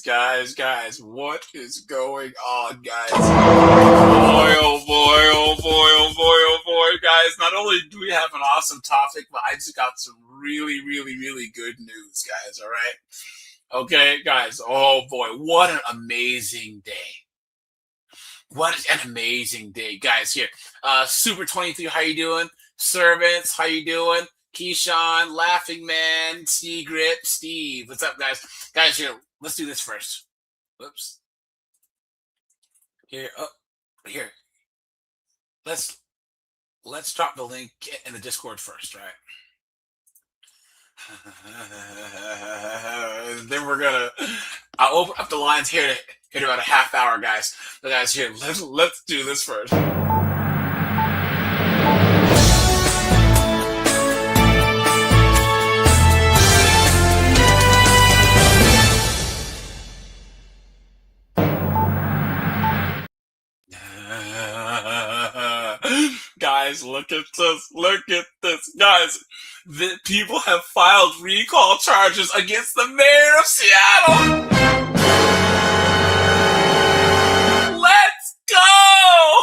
guys, what is going on, guys? Boy, oh boy, oh boy, oh boy, oh boy, guys. Not only do we have an awesome topic, but I just got some really, really, really good news, guys, all right? Okay, guys, oh boy, what an amazing day. What an amazing day, guys. Here, Super 23, how you doing? Servants, how you doing? Keyshawn, Laughing Man, Grip, Steve. What's up, guys? Guys, here, let's do this first. Whoops. Here, here. Let's drop the link in the Discord first, right? Then I'll open up the lines here in about a half hour, guys. But guys, here, let's do this first. Guys, look at this, guys. The people have filed recall charges against the mayor of Seattle. Let's go!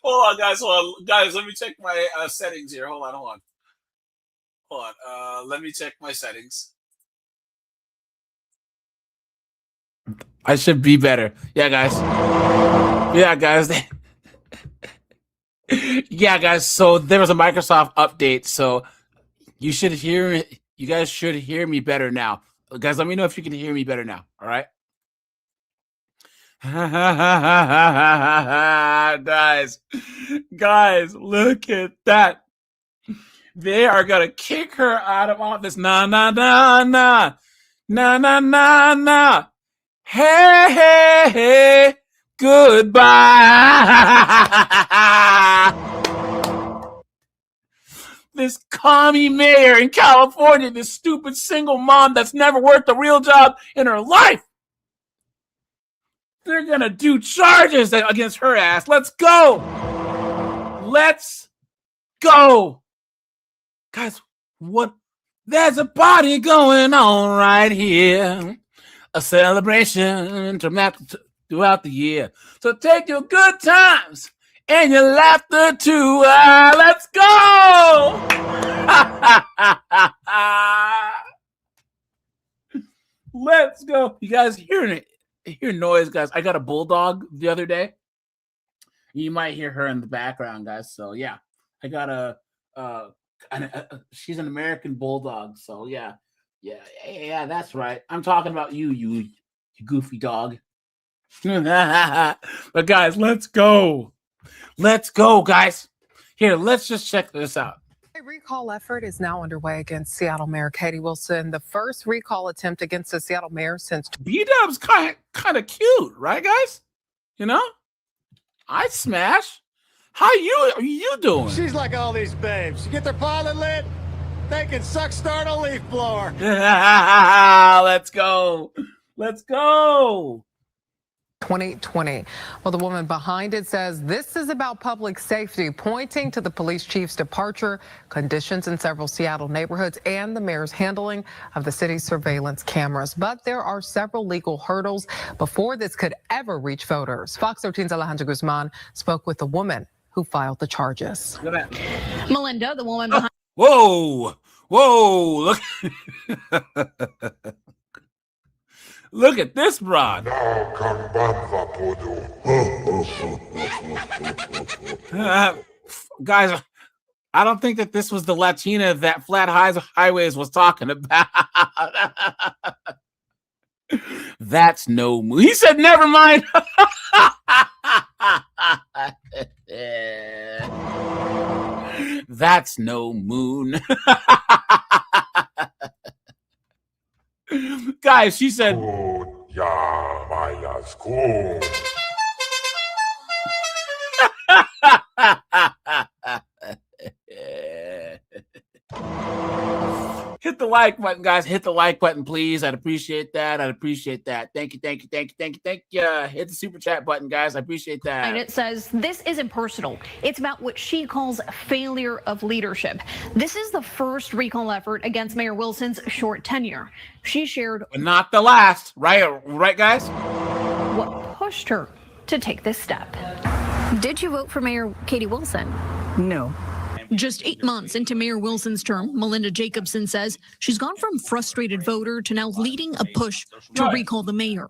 Hold on, guys. Guys, let me check my settings here. Hold on. Let me check my settings. I should be better. Yeah, guys. Yeah, guys. So there was a Microsoft update. So you guys should hear me better now. Guys, let me know if you can hear me better now. All right. Guys, look at that. They are going to kick her out of office. Nah. Hey, goodbye. This commie mayor in California, this stupid single mom that's never worked a real job in her life. They're going to do charges against her ass. Let's go. Guys, what? There's a party going on right here. A celebration throughout the year. So take your good times and your laughter too. Let's go! Let's go. You guys hear noise, guys? I got a bulldog the other day. You might hear her in the background, guys. So yeah, I got she's an American bulldog. So yeah, that's right. I'm talking about you goofy dog. But guys, let's go, guys. Here, let's just check this out. A recall effort is now underway against Seattle Mayor Katie Wilson, the first recall attempt against the Seattle mayor since. B-Dub's kind of cute, right, guys? You know, I smash. How are you doing? She's like all these babes. You get their pilot lit, they can suck start a leaf blower. Let's go. 2020. Well, the woman behind it says this is about public safety, pointing to the police chief's departure, conditions in several Seattle neighborhoods, and the mayor's handling of the city's surveillance cameras. But there are several legal hurdles before this could ever reach voters. Fox 13's Alejandra Guzman spoke with the woman who filed the charges. Melinda, the woman behind. Whoa, look. Look at this broad. Guys, I don't think that this was the Latina that Flat Highways was talking about. That's no moon. He said, never mind. That's no moon. Guys, she said. Hit the the like button, guys. Hit the like button, please. I'd appreciate that. I'd appreciate that. Thank you, thank you, thank you, thank you, thank you. Hit the super chat button, guys. I appreciate that. And it says this isn't personal. It's about what she calls failure of leadership. This is the first recall effort against Mayor Wilson's short tenure. She shared, but not the last, right? Right, guys? What pushed her to take this step. Did you vote for Mayor Katie Wilson? No. Just 8 months into Mayor Wilson's term, Melinda Jacobson says she's gone from frustrated voter to now leading a push to recall the mayor.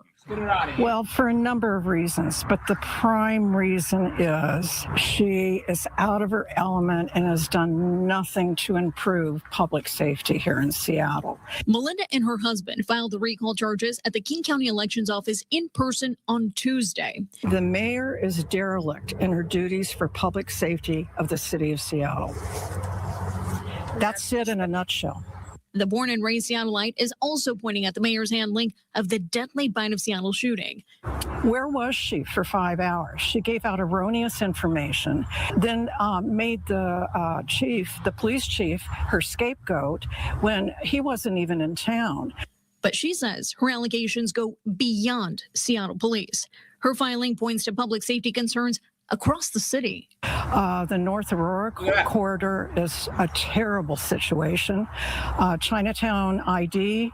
Well, for a number of reasons, but the prime reason is she is out of her element and has done nothing to improve public safety here in Seattle. Melinda and her husband filed the recall charges at the King County Elections Office in person on Tuesday. The mayor is derelict in her duties for public safety of the city of Seattle. That's it in a nutshell. The born and raised Seattleite is also pointing at the mayor's handling of the deadly Bite of Seattle shooting. Where was she for 5 hours? She gave out erroneous information, then made the police chief, her scapegoat when he wasn't even in town. But she says her allegations go beyond Seattle police. Her filing points to public safety concerns across the city. The North Aurora corridor is a terrible situation. Chinatown ID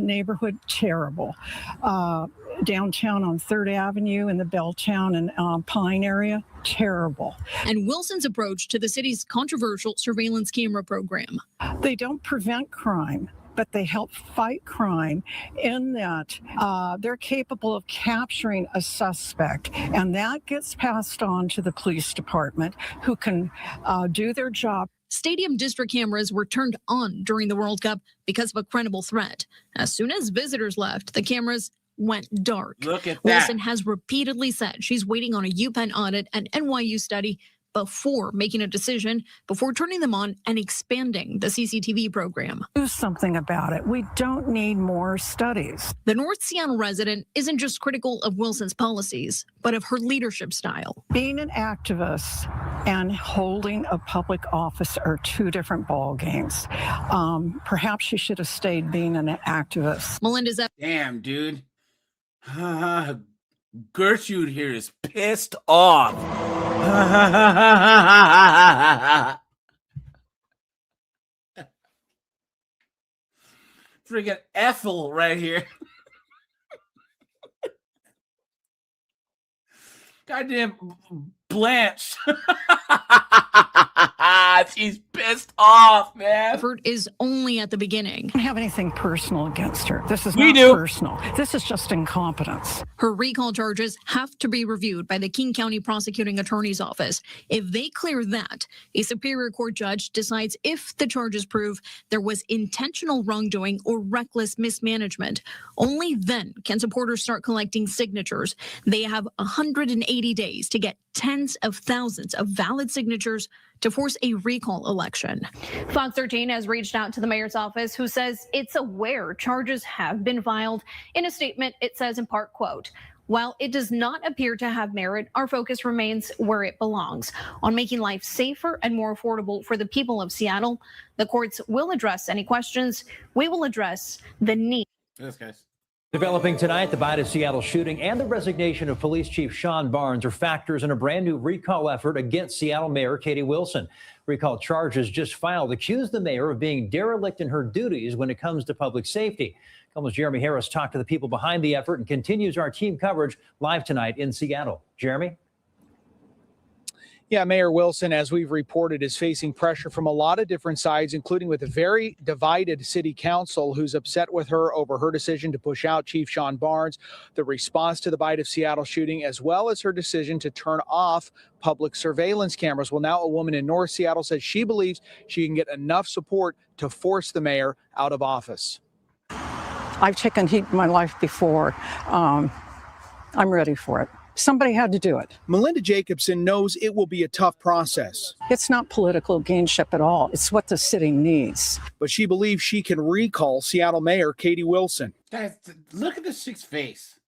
neighborhood, terrible. Downtown on 3rd Avenue in the Belltown and Pine area, terrible. And Wilson's approach to the city's controversial surveillance camera program. They don't prevent crime, but they help fight crime in that they're capable of capturing a suspect, and that gets passed on to the police department, who can do their job. Stadium district cameras were turned on during the World Cup because of a credible threat. As soon as visitors left, the cameras went dark. Look at that. Wilson has repeatedly said she's waiting on a UPenn audit and NYU study before making a decision, before turning them on and expanding the CCTV program. Do something about it. We don't need more studies. The North Seattle resident isn't just critical of Wilson's policies, but of her leadership style. Being an activist and holding a public office are two different ball games. Perhaps she should have stayed being an activist. Melinda's Damn, dude. Gertrude here is pissed off. Freaking Ethel right here. Goddamn Blanche. She's pissed off, man. effort is only at the beginning. I don't have anything personal against her. This is We not do. personal. This is just incompetence. Her recall charges have to be reviewed by the King County Prosecuting Attorney's Office. If they clear that, a Superior Court judge decides if the charges prove there was intentional wrongdoing or reckless mismanagement. Only then can supporters start collecting signatures. They have 180 days to get tens of thousands of valid signatures to force a recall election. Fox 13 has reached out to the mayor's office, who says it's aware charges have been filed. In a statement, it says in part, quote, "While it does not appear to have merit, our focus remains where it belongs, on making life safer and more affordable for the people of Seattle. The courts will address any questions. We will address the need." Yes, guys. Developing tonight, the Bite of Seattle shooting and the resignation of Police Chief Sean Barnes are factors in a brand new recall effort against Seattle Mayor Katie Wilson. Recall charges just filed accuse the mayor of being derelict in her duties when it comes to public safety. KOMO's Jeremy Harris talked to the people behind the effort and continues our team coverage live tonight in Seattle. Jeremy? Yeah, Mayor Wilson, as we've reported, is facing pressure from a lot of different sides, including with a very divided city council who's upset with her over her decision to push out Chief Sean Barnes, the response to the Bite of Seattle shooting, as well as her decision to turn off public surveillance cameras. Well, now a woman in North Seattle says she believes she can get enough support to force the mayor out of office. I've taken heat in my life before. I'm ready for it. Somebody had to do it. Melinda Jacobson knows it will be a tough process, It's not political gameship at all. It's what the city needs. but she believes she can recall Seattle Mayor Katie Wilson. Guys, look at this chick's face.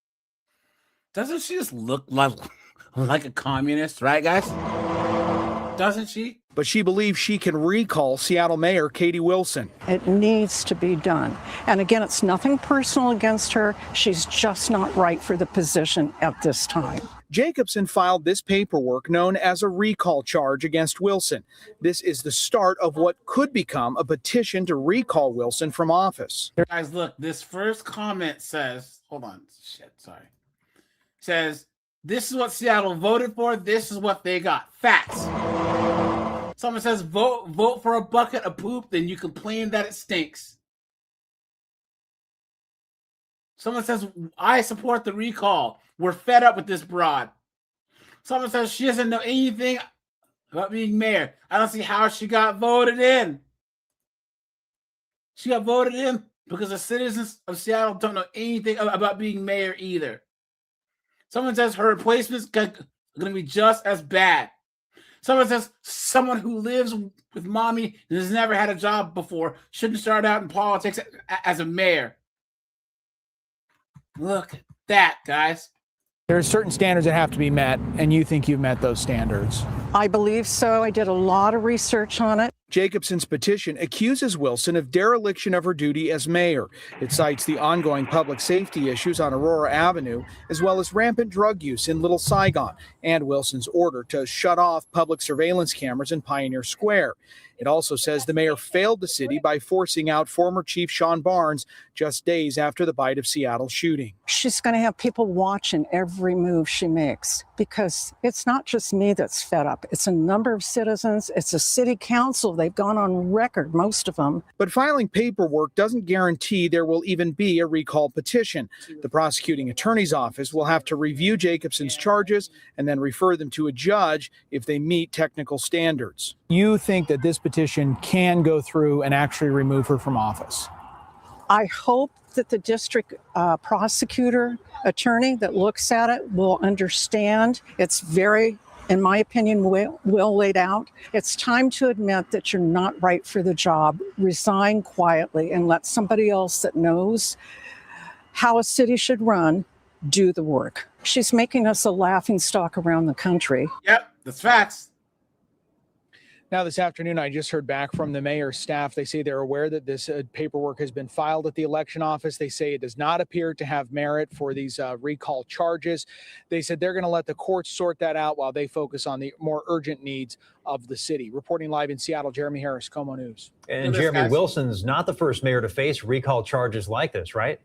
Doesn't she just look like a communist, right, guys? Doesn't she? but she believes she can recall Seattle Mayor Katie Wilson. It needs to be done. And again, it's nothing personal against her. She's just not right for the position at this time. Jacobson filed this paperwork known as a recall charge against Wilson. This is the start of what could become a petition to recall Wilson from office. Guys, look, this first comment says, hold on, says, this is what Seattle voted for, this is what they got. Facts. Someone says, vote for a bucket of poop, then you complain that it stinks. Someone says, I support the recall. We're fed up with this broad. Someone says she doesn't know anything about being mayor. I don't see how she got voted in. She got voted in because the citizens of Seattle don't know anything about being mayor either. Someone says her replacement's going to be just as bad. Someone says someone who lives with mommy and has never had a job before shouldn't start out in politics as a mayor. Look at that, guys. There are certain standards that have to be met, and you think you've met those standards. I believe so. I did a lot of research on it. Jacobson's petition accuses Wilson of dereliction of her duty as mayor. It cites the ongoing public safety issues on Aurora Avenue, as well as rampant drug use in Little Saigon, and Wilson's order to shut off public surveillance cameras in Pioneer Square. It also says the mayor failed the city by forcing out former Chief Sean Barnes just days after the Bite of Seattle shooting. She's going to have people watching every move she makes, because it's not just me that's fed up. It's a number of citizens. It's a city council. They've gone on record, most of them. But filing paperwork doesn't guarantee there will even be a recall petition. The prosecuting attorney's office will have to review Jacobson's charges and then refer them to a judge if they meet technical standards. You think that this petition can go through and actually remove her from office? I hope that the district prosecutor attorney that looks at it will understand. It's very, in my opinion, well laid out. It's time to admit that you're not right for the job. Resign quietly and let somebody else that knows how a city should run do the work. She's making us a laughingstock around the country. Yep, that's facts. Now, this afternoon, I just heard back from the mayor's staff. They say they're aware that this paperwork has been filed at the election office. They say it does not appear to have merit for these recall charges. They said they're going to let the courts sort that out while they focus on the more urgent needs of the city. Reporting live in Seattle, Jeremy Harris, Como News. And Jeremy, Wilson's not the first mayor to face recall charges like this, right?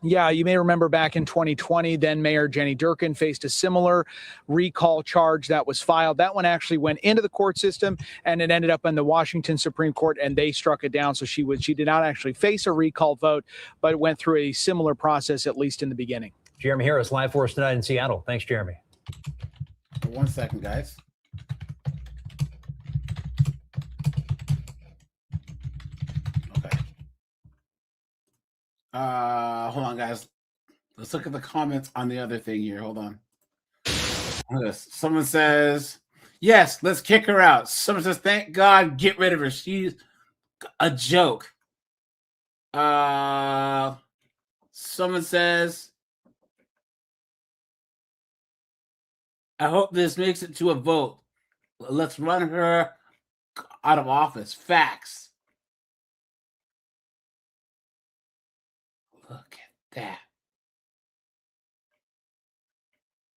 Yeah, you may remember back in 2020, then Mayor Jenny Durkin faced a similar recall charge that was filed. That one actually went into the court system, and it ended up in the Washington Supreme Court, and they struck it down. So she did not actually face a recall vote, but went through a similar process, at least in the beginning. Jeremy Harris, live for us tonight in Seattle. Thanks, Jeremy. 1 second, guys. Hold on, guys. Let's look at the comments on the other thing here. Hold on. Someone says, yes, let's kick her out. Someone says, thank God, get rid of her. She's a joke. Someone says, I hope this makes it to a vote. Let's run her out of office. Facts. Look at that.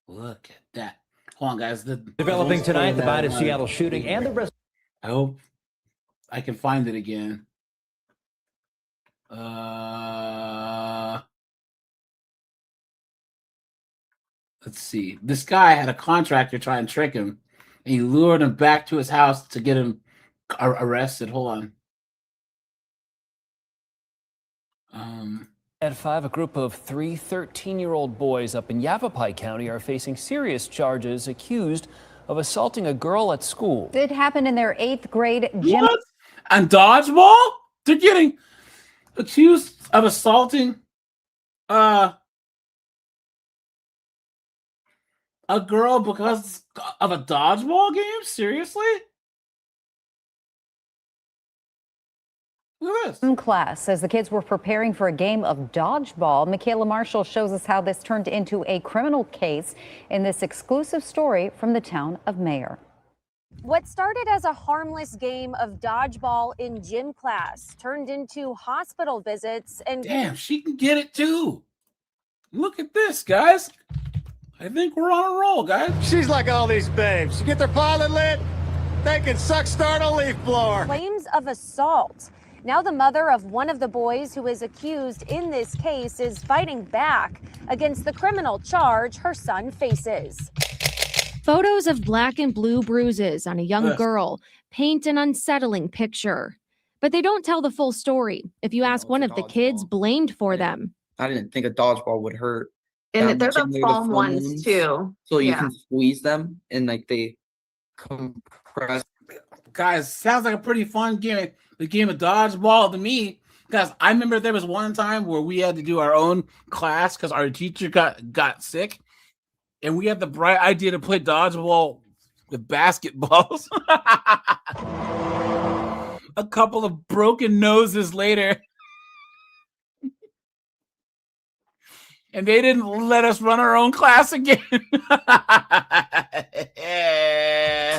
Look at that. Hold on, guys. Developing tonight, the Bite of Seattle shooting and the rest. I hope I can find it again. Let's see. This guy had a contractor try and trick him, and he lured him back to his house to get him arrested. Hold on. At 5, a group of 3 13-year-old boys up in Yavapai County are facing serious charges accused of assaulting a girl at school. It happened in their 8th grade gym. What? And dodgeball? They're getting accused of assaulting a girl because of a dodgeball game? Seriously? Look at this. Class says the kids were preparing for a game of dodgeball. Michaela Marshall shows us how this turned into a criminal case in this exclusive story from the town of Mayer. What started as a harmless game of dodgeball in gym class turned into hospital visits and... Damn, she can get it too. Look at this, guys. I think we're on a roll, guys. She's like all these babes. You get their pilot lit, they can suck start a leaf blower. Claims of assault. Now the mother of one of the boys who is accused in this case is fighting back against the criminal charge her son faces. Photos of black and blue bruises on a young girl paint an unsettling picture. But they don't tell the full story if you ask one of the kids blamed for them. I didn't think a dodgeball would hurt. And they're the foam ones too. So you can squeeze them and like they compress. Guys, sounds like a pretty fun game. The game of dodgeball to me. Guys, I remember there was one time where we had to do our own class because our teacher got sick. And we had the bright idea to play dodgeball with basketballs. A couple of broken noses later. And they didn't let us run our own class again.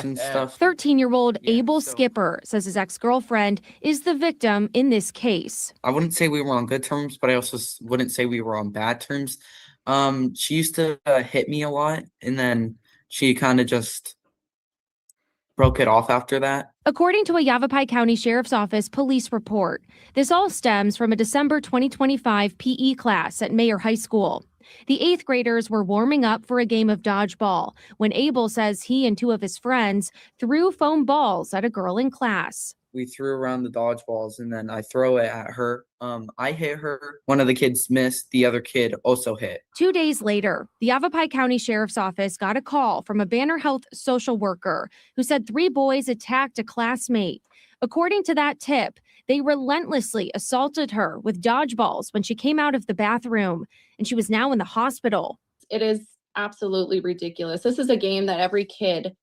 13-year-old Abel Skipper says his ex-girlfriend is the victim in this case. I wouldn't say we were on good terms, but I also wouldn't say we were on bad terms. She used to hit me a lot, and then she kind of just broke it off after that. According to a Yavapai County Sheriff's Office police report, this all stems from a December 2025 PE class at Mayer High School. The 8th graders were warming up for a game of dodgeball when Abel says he and 2 of his friends threw foam balls at a girl in class. We threw around the dodgeballs, and then I throw it at her. I hit her. One of the kids missed. The other kid also hit. 2 days later, the Yavapai County Sheriff's Office got a call from a Banner Health social worker who said 3 boys attacked a classmate. According to that tip, they relentlessly assaulted her with dodgeballs when she came out of the bathroom, and she was now in the hospital. It is absolutely ridiculous. This is a game that every kid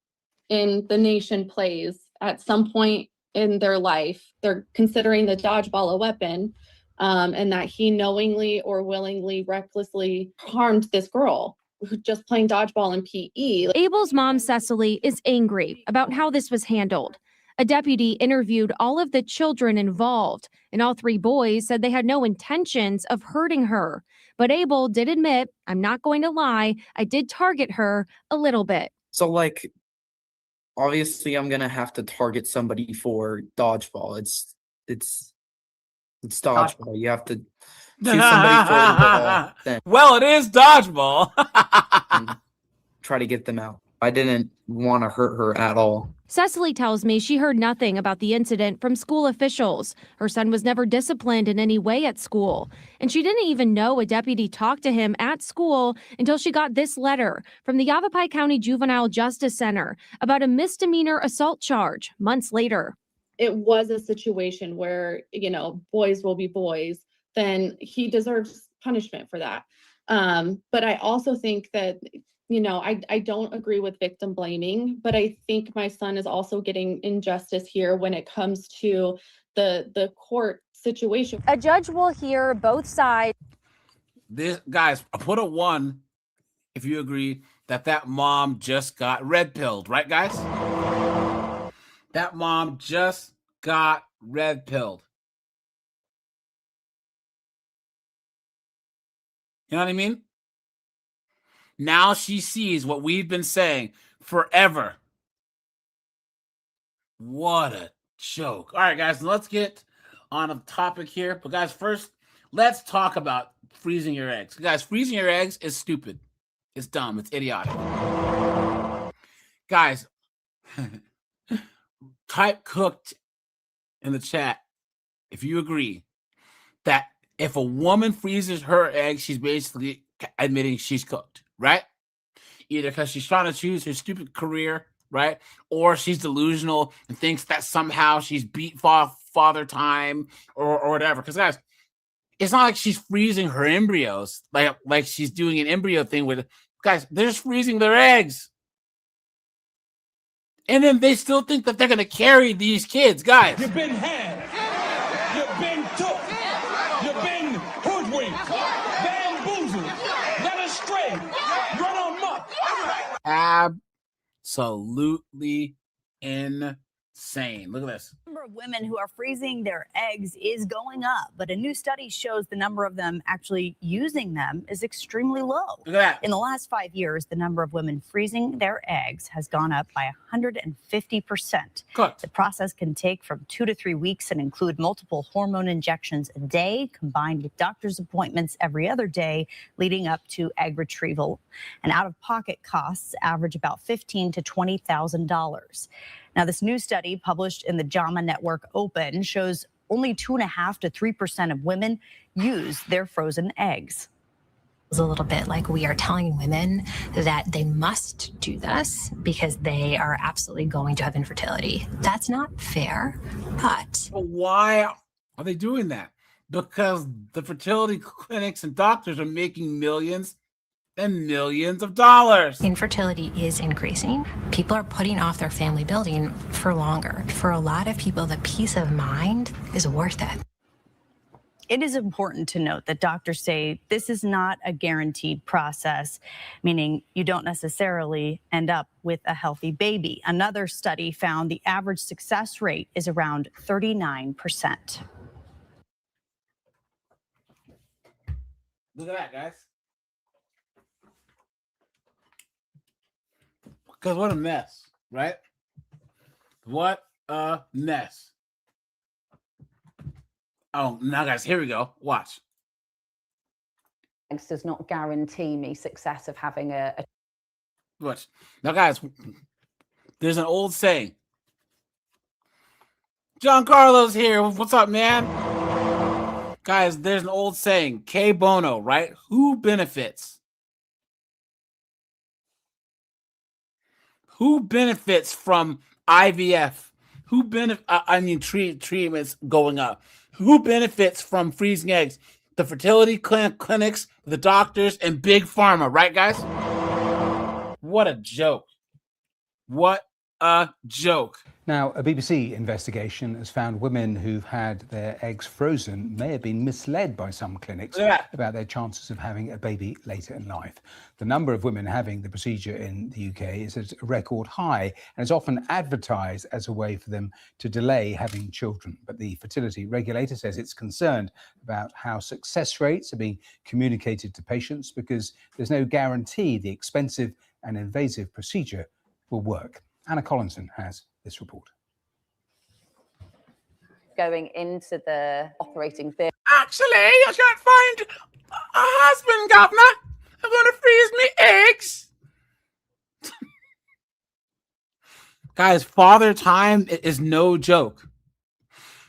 in the nation plays at some point in their life. They're considering the dodgeball a weapon, and that he knowingly or willingly, recklessly harmed this girl who just playing dodgeball in PE. Abel's mom, Cecily, is angry about how this was handled. A deputy interviewed all of the children involved, and all 3 boys said they had no intentions of hurting her. But Abel did admit, "I'm not going to lie, I did target her a little bit." So, like, obviously, I'm gonna have to target somebody for dodgeball. It's dodgeball. You have to shoot somebody for the ball. Then well, it is dodgeball. try to get them out. I didn't want to hurt her at all. Cecily tells me she heard nothing about the incident from school officials. Her son was never disciplined in any way at school. And she didn't even know a deputy talked to him at school until she got this letter from the Yavapai County Juvenile Justice Center about a misdemeanor assault charge months later. It was a situation where, boys will be boys, then he deserves punishment for that. But I also think that I don't agree with victim blaming, but I think my son is also getting injustice here when it comes to the court situation. A judge will hear both sides. This, guys, I put a 1 if you agree that mom just got red-pilled, right, guys? That mom just got red-pilled. You know what I mean? Now she sees what we've been saying forever. What a joke. All right, guys, let's get on a topic here. But, guys, first, let's talk about freezing your eggs. Guys, freezing your eggs is stupid. It's dumb. It's idiotic. Guys, type cooked in the chat if you agree that if a woman freezes her eggs, she's basically admitting she's cooked. Right? Either because she's trying to choose her stupid career, right? Or she's delusional and thinks that somehow she's beat father time or whatever. Because, guys, it's not like she's freezing her embryos like she's doing an embryo thing with. Guys, they're just freezing their eggs. And then they still think that they're going to carry these kids, guys. You've been had. You've been took. You've been hoodwinked. Bamboozled. Led astray. Run amok. Absolutely insane. Look at this. The number of women who are freezing their eggs is going up, but a new study shows the number of them actually using them is extremely low. Look at that. In the last 5 years, the number of women freezing their eggs has gone up by 150%. Cooked. The process can take from 2 to 3 weeks and include multiple hormone injections a day, combined with doctor's appointments every other day, leading up to egg retrieval. And out-of-pocket costs average about $15,000 to $20,000. Now, this new study published in the JAMA Network Open shows only 2.5% to 3% of women use their frozen eggs. It's a little bit like we are telling women that they must do this because they are absolutely going to have infertility. That's not fair, but why are they doing that? Because the fertility clinics and doctors are making millions and millions of dollars. Infertility is increasing. People are putting off their family building for longer. For a lot of people, the peace of mind is worth it. It is important to note that doctors say this is not a guaranteed process, meaning you don't necessarily end up with a healthy baby. Another study found the average success rate is around 39%. Look at that, guys. Because what a mess, right? What a mess. Oh, now, guys, here we go. Watch. Does not guarantee me success of having a Watch. Now, guys, there's an old saying. John Carlos here. What's up, man? Guys, there's an old saying. Que bono, right? Who benefits? Who benefits from IVF? Who treatments going up? Who benefits from freezing eggs? The fertility clinics, the doctors, and big pharma, right, guys? What a joke. What a joke. Now, a BBC investigation has found women who've had their eggs frozen may have been misled by some clinics about their chances of having a baby later in life. The number of women having the procedure in the UK is at a record high and is often advertised as a way for them to delay having children. But the fertility regulator says it's concerned about how success rates are being communicated to patients because there's no guarantee the expensive and invasive procedure will work. Anna Collinson has this report. going into the operating theatre. Actually, I can't find a husband, Governor. I'm going to freeze me eggs. Guys, father time is no joke.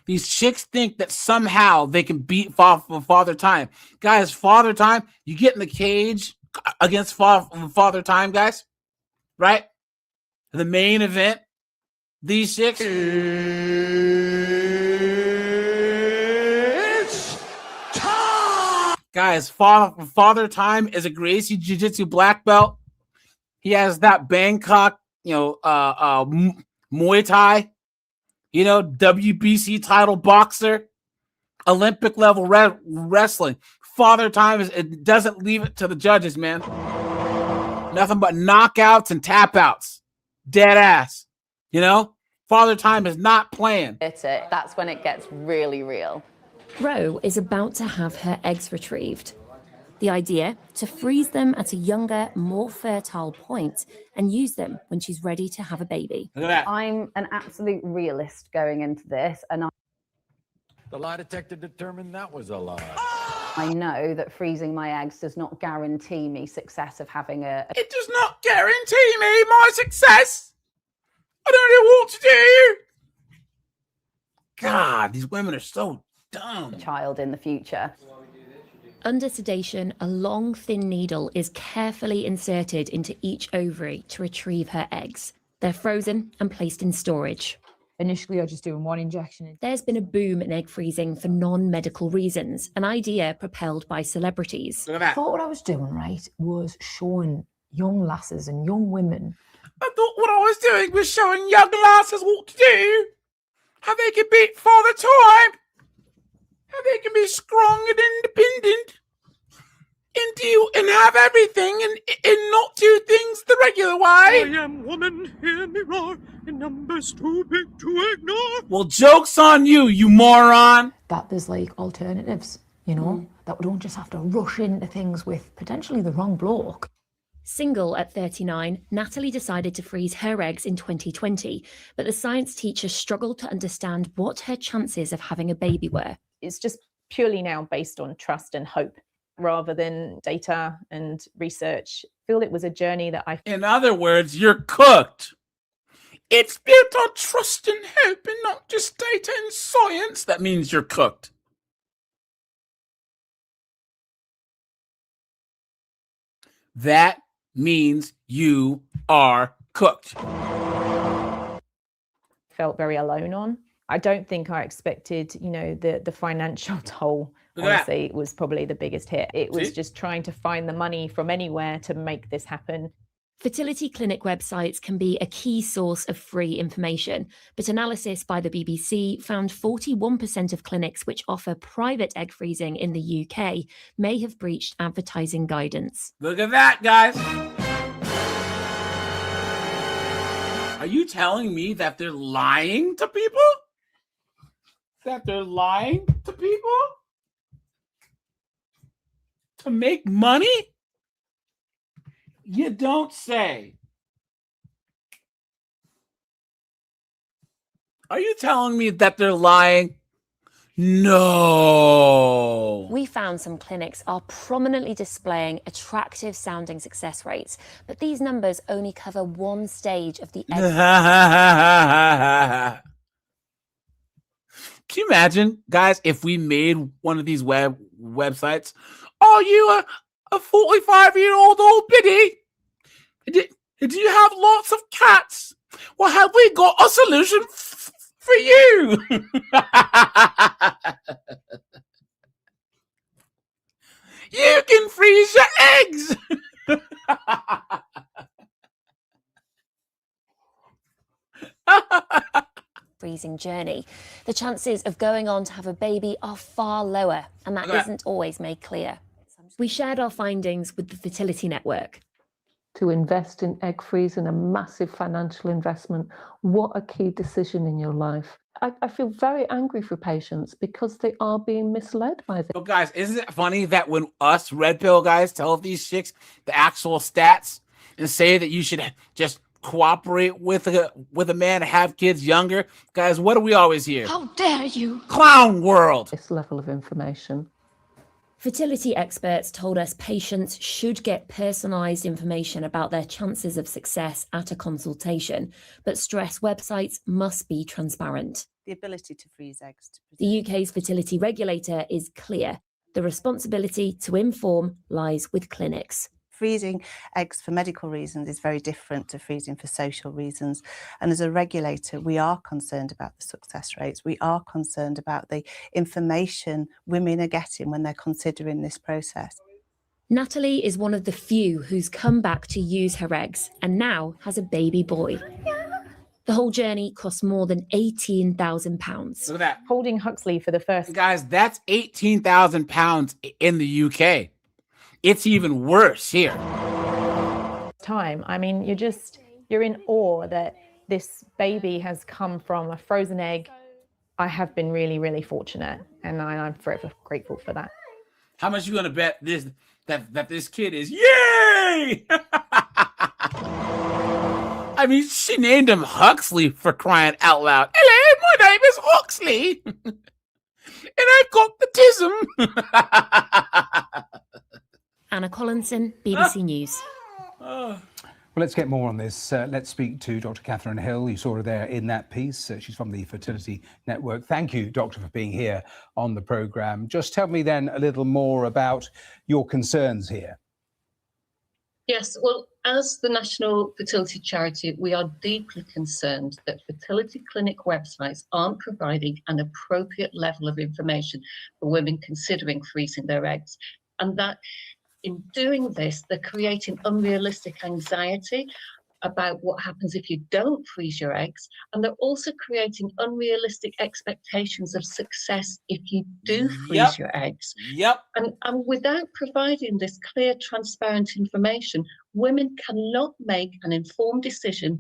These chicks think that somehow they can beat father time. Guys, father time, you get in the cage against father time, guys, right? The main event, these chicks. It's time! Guys, father time is a Gracie Jiu-Jitsu black belt. He has that Bangkok, Muay Thai, WBC title boxer, Olympic level wrestling. Father time it doesn't leave it to the judges, man. Nothing but knockouts and tap outs. Dead ass. Father time is not playing. That's when it gets really real. Ro is about to have her eggs retrieved. The idea, to freeze them at a younger, more fertile point and use them when she's ready to have a baby. Look at that. I'm an absolute realist going into this, and The lie detector determined that was a lie. I know that freezing my eggs does not guarantee me success of having It does not guarantee me my success. I don't know what to do. God, these women are so dumb. Child in the future. Under sedation, a long, thin needle is carefully inserted into each ovary to retrieve her eggs. They're frozen and placed in storage. Initially, I was just doing one injection. There's been a boom in egg freezing for non-medical reasons, an idea propelled by celebrities. I thought what I was doing, right, was showing young lasses and young women. I thought what I was doing was showing young lasses what to do. How they can beat father time. How they can be strong and independent. and have everything and not do things the regular way. I am woman, hear me roar, in numbers too big to ignore. Well, joke's on you, you moron. That there's like alternatives, you know, that we don't just have to rush into things with potentially the wrong bloke. Single at 39, Natalie decided to freeze her eggs in 2020, but the science teacher struggled to understand what her chances of having a baby were. It's just purely now based on trust and hope rather than data and research. I feel it was a journey that In other words, you're cooked. It's built on trust and hope and not just data and science. That means you're cooked. That means you are cooked. felt very alone on. I don't think I expected, you know, the financial toll. Honestly, it was probably the biggest hit. It was just trying to find the money from anywhere to make this happen. Fertility clinic websites can be a key source of free information, but analysis by the BBC found 41% of clinics which offer private egg freezing in the UK may have breached advertising guidance. Look at that, guys. Are you telling me that they're lying to people? That they're lying to people? To make money? You don't say. Are you telling me that they're lying? No. We found some clinics are prominently displaying attractive sounding success rates, but these numbers only cover one stage of the egg. Can you imagine, guys, if we made one of these websites? Are you a 45-year-old old biddy? Do you have lots of cats? Well, have we got a solution for you? You can freeze your eggs. Freezing journey. The chances of going on to have a baby are far lower, and that isn't always made clear. We shared our findings with the Fertility Network. To invest in egg freezing, a massive financial investment. What a key decision in your life. I feel very angry for patients because they are being misled by this. So guys, isn't it funny that when us red pill guys tell these chicks the actual stats and say that you should just cooperate with a man and have kids younger, guys, what do we always hear? How dare you? Clown world. This level of information. Fertility experts told us patients should get personalised information about their chances of success at a consultation, but stress websites must be transparent. The ability to freeze eggs. The UK's fertility regulator is clear. The responsibility to inform lies with clinics. Freezing eggs for medical reasons is very different to freezing for social reasons. And as a regulator, we are concerned about the success rates. We are concerned about the information women are getting when they're considering this process. Natalie is one of the few who's come back to use her eggs and now has a baby boy. The whole journey cost more than £18,000. Look at that. Holding Huxley for the first. Guys, that's £18,000 in the UK. It's even worse here. Time. I mean, you're in awe that this baby has come from a frozen egg. I have been really, really fortunate, and I'm forever grateful for that. How much you gonna bet that this kid is? Yay! I mean, she named him Huxley, for crying out loud. Hello, my name is Huxley, and I've got the tism. Anna Collinson, BBC News. Well, let's get more on this. Let's speak to Dr. Catherine Hill. You saw her there in that piece. She's from the Fertility Network. Thank you, Doctor, for being here on the programme. Just tell me then a little more about your concerns here. Yes, well, as the National Fertility Charity, we are deeply concerned that fertility clinic websites aren't providing an appropriate level of information for women considering freezing their eggs. And that in doing this, they're creating unrealistic anxiety about what happens if you don't freeze your eggs, and they're also creating unrealistic expectations of success if you do freeze your eggs. And without providing this clear, transparent information, women cannot make an informed decision.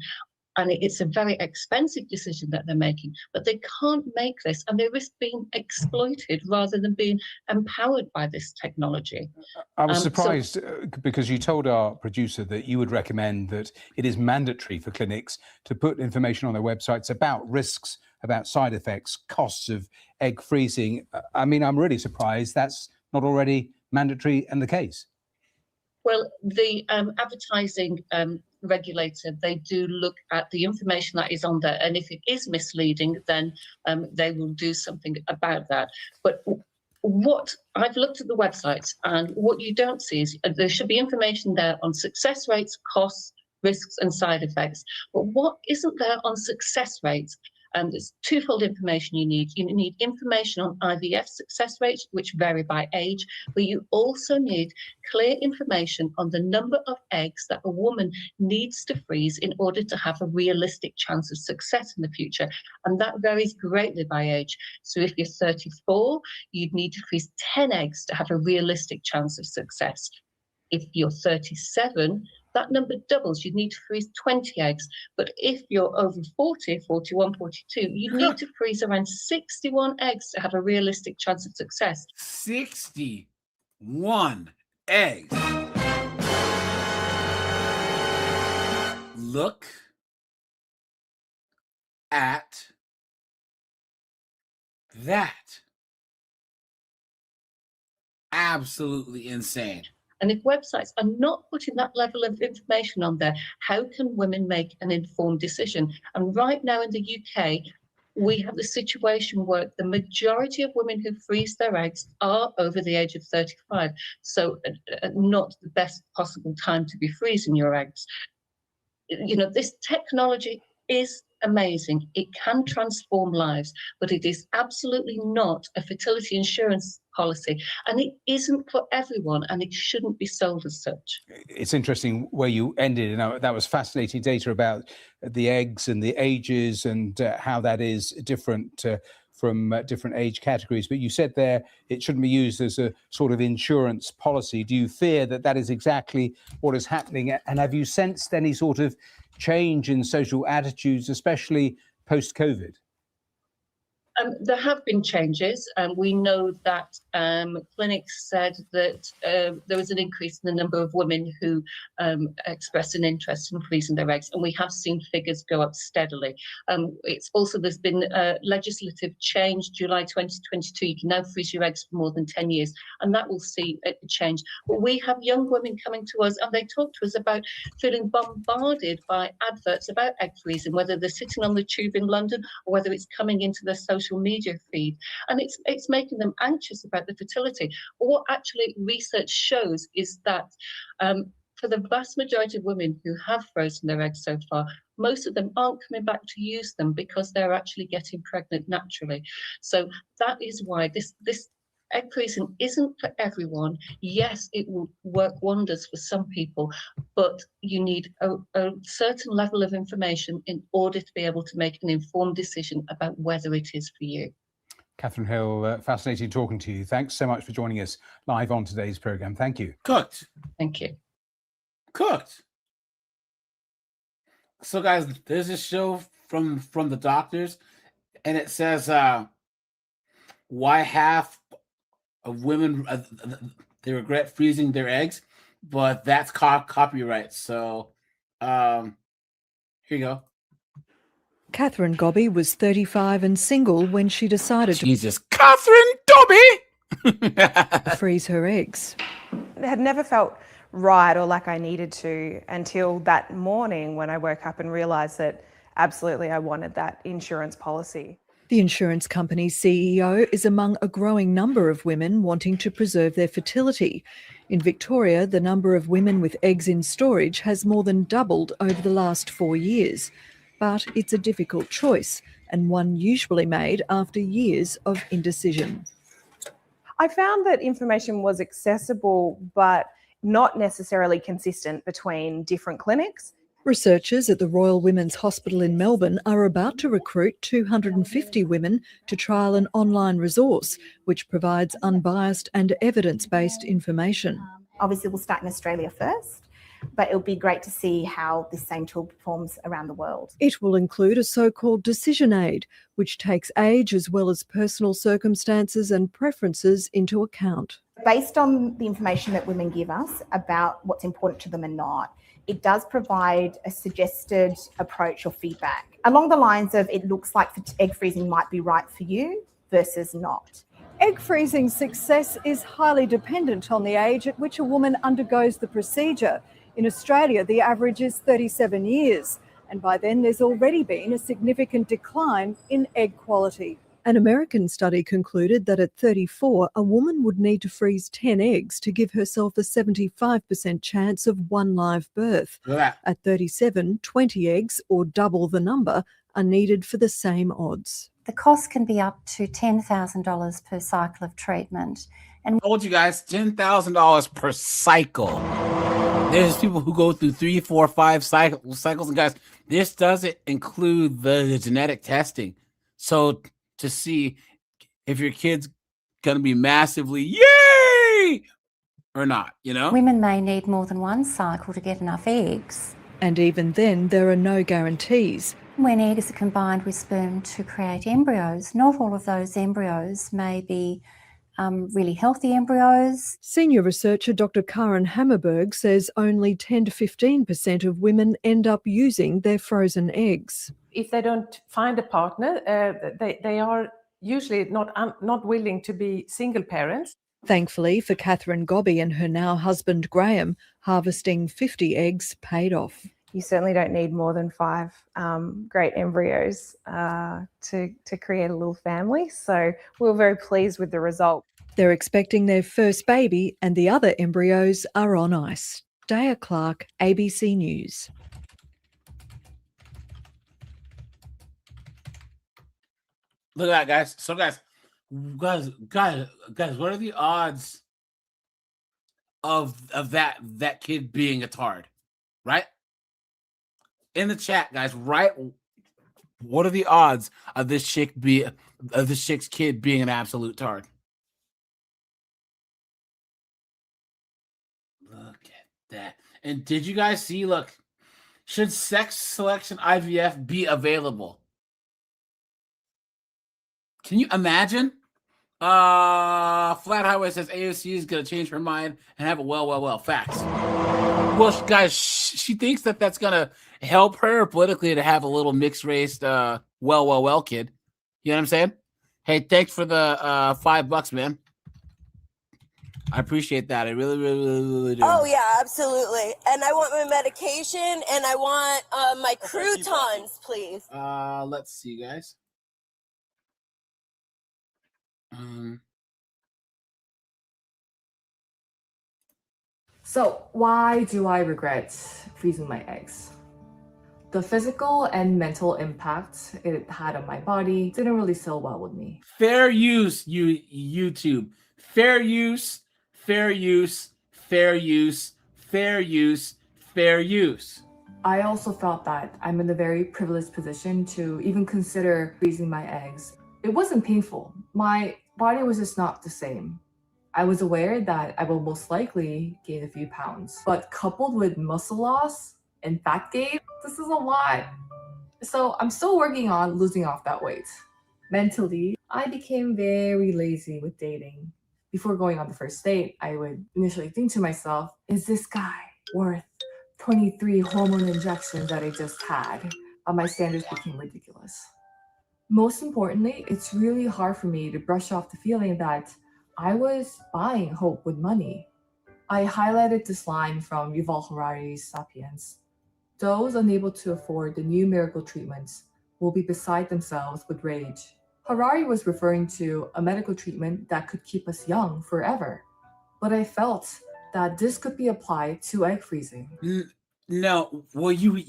And it's a very expensive decision that they're making, but they can't make this, and they risk being exploited rather than being empowered by this technology. I was surprised because you told our producer that you would recommend that it is mandatory for clinics to put information on their websites about risks, about side effects, costs of egg freezing. I mean, I'm really surprised that's not already mandatory and the case. Well, the advertising regulator, they do look at the information that is on there, and if it is misleading, then they will do something about that. But what I've looked at the websites, and what you don't see is there should be information there on success rates, costs, risks, and side effects. But what isn't there on success rates? There's twofold information you need. You need information on IVF success rates, which vary by age, but you also need clear information on the number of eggs that a woman needs to freeze in order to have a realistic chance of success in the future. And that varies greatly by age. So if you're 34, you'd need to freeze 10 eggs to have a realistic chance of success. If you're 37, that number doubles. You need to freeze 20 eggs. But if you're over 40, 41, 42, you need to freeze around 61 eggs to have a realistic chance of success. 61 eggs. Look at that. Absolutely insane. And if websites are not putting that level of information on there, how can women make an informed decision? And right now in the UK, we have the situation where the majority of women who freeze their eggs are over the age of 35. So not the best possible time to be freezing your eggs. You know, this technology is amazing. It can transform lives, but it is absolutely not a fertility insurance policy, and it isn't for everyone, and it shouldn't be sold as such. It's interesting where you ended, and that was fascinating data about the eggs and the ages and how that is different from different age categories. But you said there it shouldn't be used as a sort of insurance policy. Do you fear that that is exactly what is happening? And have you sensed any sort of change in social attitudes, especially post-COVID? There have been changes, and we know that clinics said that there was an increase in the number of women who expressed an interest in freezing their eggs, and we have seen figures go up steadily. It's also, there's been legislative change, July 2022, you can now freeze your eggs for more than 10 years, and that will see a change. But we have young women coming to us, and they talk to us about feeling bombarded by adverts about egg freezing, whether they're sitting on the tube in London or whether it's coming into their social media feed, and it's making them anxious about the fertility. But what actually research shows is that for the vast majority of women who have frozen their eggs so far, most of them aren't coming back to use them because they're actually getting pregnant naturally. So that is why this egg freezing isn't for everyone. Yes, it will work wonders for some people, but you need a certain level of information in order to be able to make an informed decision about whether it is for you. Catherine Hill, fascinating talking to you. Thanks so much for joining us live on today's programme. Thank you. Cooked. Thank you. Cooked. So guys, there's this show from the doctors, and it says why half of women they regret freezing their eggs, but that's copyright. So here you go. Catherine Gobby was 35 and single when she decided to Catherine Dobby freeze her eggs. It had never felt right or like I needed to until that morning when I woke up and realised that absolutely I wanted that insurance policy. The insurance company's CEO is among a growing number of women wanting to preserve their fertility. In Victoria, the number of women with eggs in storage has more than doubled over the last 4 years. But it's a difficult choice, and one usually made after years of indecision. I found that information was accessible but not necessarily consistent between different clinics. Researchers at the Royal Women's Hospital in Melbourne are about to recruit 250 women to trial an online resource which provides unbiased and evidence-based information. Obviously, we'll start in Australia first, but it'll be great to see how this same tool performs around the world. It will include a so-called decision aid, which takes age as well as personal circumstances and preferences into account. Based on the information that women give us about what's important to them and not, it does provide a suggested approach or feedback along the lines of, it looks like egg freezing might be right for you versus not. Egg freezing success is highly dependent on the age at which a woman undergoes the procedure. In Australia, the average is 37 years, and by then there's already been a significant decline in egg quality. An American study concluded that at 34, a woman would need to freeze 10 eggs to give herself a 75% chance of one live birth. At 37, 20 eggs, or double the number, are needed for the same odds. The cost can be up to $10,000 per cycle of treatment. And I told you guys, $10,000 per cycle. There's people who go through 3, 4, 5 cycles. And guys, this doesn't include the genetic testing. So to see if your kid's going to be massively yay or not, you know? Women may need more than one cycle to get enough eggs. And even then, there are no guarantees. When eggs are combined with sperm to create embryos, not all of those embryos may be really healthy embryos. Senior researcher Dr. Karen Hammerberg says only 10 to 15% of women end up using their frozen eggs. If they don't find a partner, they are usually not willing to be single parents. Thankfully for Catherine Gobby and her now husband Graham, harvesting 50 eggs paid off. You certainly don't need more than 5 great embryos to create a little family. So we were very pleased with the result. They're expecting their first baby and the other embryos are on ice. Daya Clark, ABC News. Look at that, guys. So guys, what are the odds of that kid being a tard? Right? In the chat, guys, right? What are the odds of this chick's kid being an absolute tard? Look at that. And did you guys see, look, should sex selection IVF be available? Can you imagine? Flat Highway says AOC is going to change her mind and have a well. Facts. Well, guys, she thinks that that's going to help her politically to have a little mixed race, well kid. You know what I'm saying? Hey, thanks for the $5, man. I appreciate that. I really do. Oh, yeah, absolutely. And I want my medication and I want my croutons, please. Let's see, guys. So why do I regret freezing my eggs? The physical and mental impact it had on my body didn't really sit well with me. Fair use, YouTube. Fair use, fair use, fair use, fair use, fair use. I also felt that I'm in a very privileged position to even consider freezing my eggs. It wasn't painful. My body was just not the same. I was aware that I will most likely gain a few pounds, but coupled with muscle loss and fat gain, this is a lot. So I'm still working on losing off that weight. Mentally, I became very lazy with dating. Before going on the first date, I would initially think to myself, is this guy worth 23 hormone injections that I just had? But my standards became ridiculous. Most importantly, it's really hard for me to brush off the feeling that I was buying hope with money. I highlighted this line from Yuval Harari's Sapiens. Those unable to afford the new miracle treatments will be beside themselves with rage. Harari was referring to a medical treatment that could keep us young forever. But I felt that this could be applied to egg freezing. No, well, you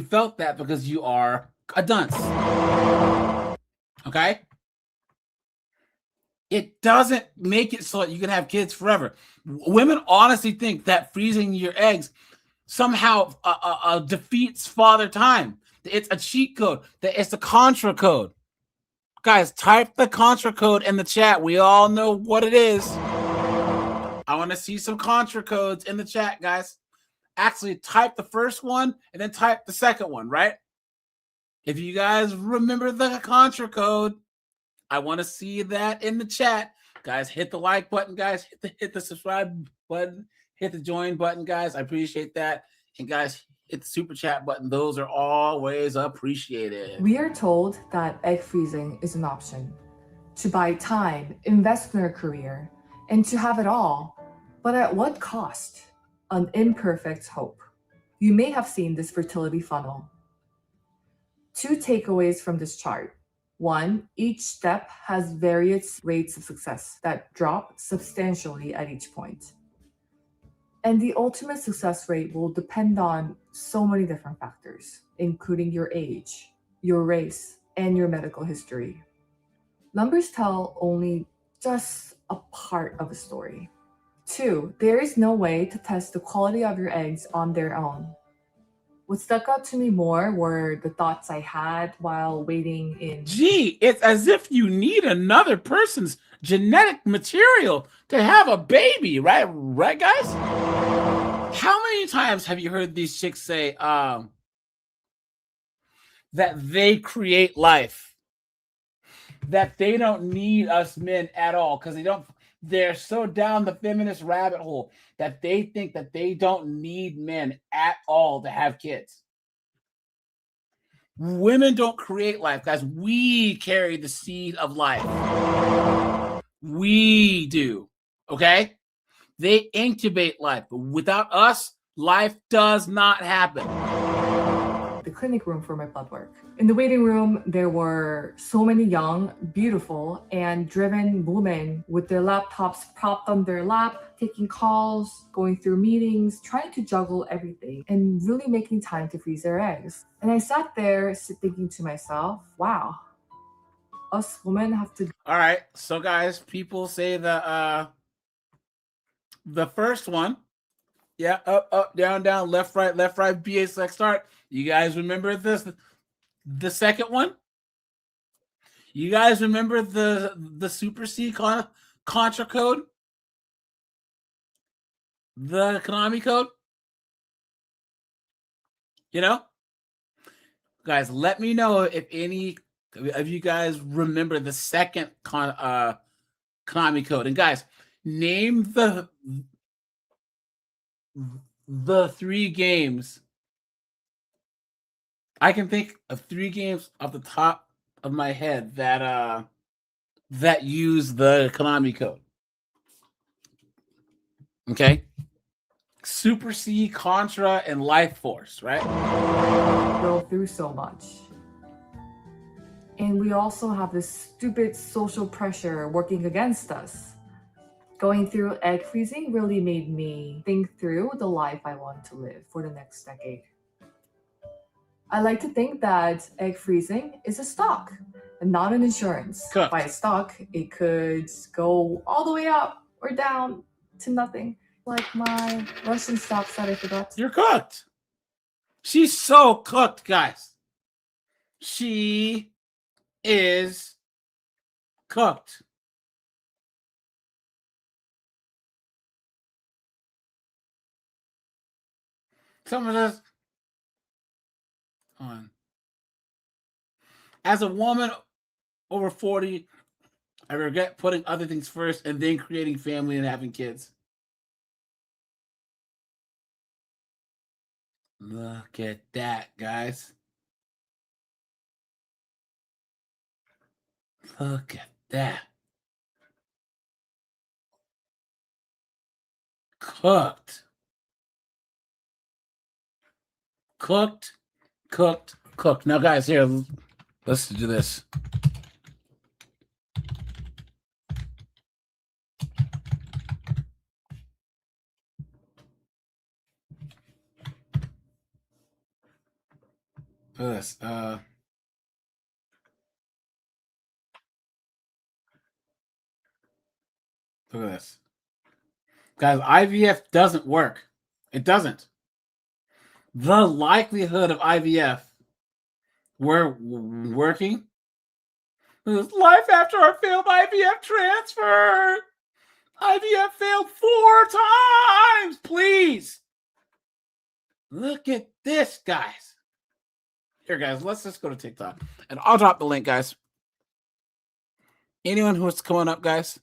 felt that because you are a dunce. Okay? It doesn't make it so that you can have kids forever. Women honestly think that freezing your eggs somehow defeats Father Time. It's a cheat code. It's a contra code. Guys, type the contra code in the chat. We all know what it is. I want to see some contra codes in the chat, guys. Actually, type the first one and then type the second one, right? If you guys remember the contra code, I want to see that in the chat. Guys, hit the like button, guys. Hit the subscribe button. Hit the join button, guys. I appreciate that. And guys, hit the super chat button. Those are always appreciated. We are told that egg freezing is an option. To buy time, invest in our career, and to have it all. But at what cost? An imperfect hope. You may have seen this fertility funnel. 2 takeaways from this chart. 1, each step has various rates of success that drop substantially at each point. And the ultimate success rate will depend on so many different factors, including your age, your race, and your medical history. Numbers tell only just a part of a story. 2, there is no way to test the quality of your eggs on their own. What stuck out to me more were the thoughts I had while waiting in. Gee, it's as if you need another person's genetic material to have a baby, right? Right, guys? How many times have you heard these chicks say that they create life? That they don't need us men at all because they're so down the feminist rabbit hole that they think that they don't need men at all to have kids. Women don't create life, guys. We carry the seed of life. We do, okay? They incubate life, but without us, life does not happen. The clinic room for my blood work. In the waiting room, there were so many young, beautiful, and driven women with their laptops propped on their lap, taking calls, going through meetings, trying to juggle everything, and really making time to freeze their eggs. And I sat there thinking to myself, wow, us women have to. All right, so guys, people say the first one, yeah, up, down, down, left, right, BA select start. You guys remember this? The second one? You guys remember the Super C contra code? The Konami code? You know? Guys, let me know if any of you guys remember the second Konami code. And guys, name the 3 games. I can think of 3 games off the top of my head that use the Konami code. Okay? Super C, Contra, and Life Force, right? Go through so much. And we also have this stupid social pressure working against us. Going through egg freezing really made me think through the life I want to live for the next decade. I like to think that egg freezing is a stock and not an insurance. Cooked. By a stock, it could go all the way up or down to nothing. Like my Russian stocks that I forgot. You're cooked. She's so cooked, guys. She is cooked. Someone says, on. As a woman over 40, I regret putting other things first and then creating family and having kids. Look at that, guys. Look at that. Cooked. Cooked, cooked, cooked. Now, guys, here, let's do this. Look at this. Look at this. Guys, IVF doesn't work. It doesn't. the likelihood of IVF working is life after our failed IVF transfer. IVF failed 4 times. Please. Look at this, guys. Here, guys, let's just go to TikTok. And I'll drop the link, guys. Anyone who's coming up, guys,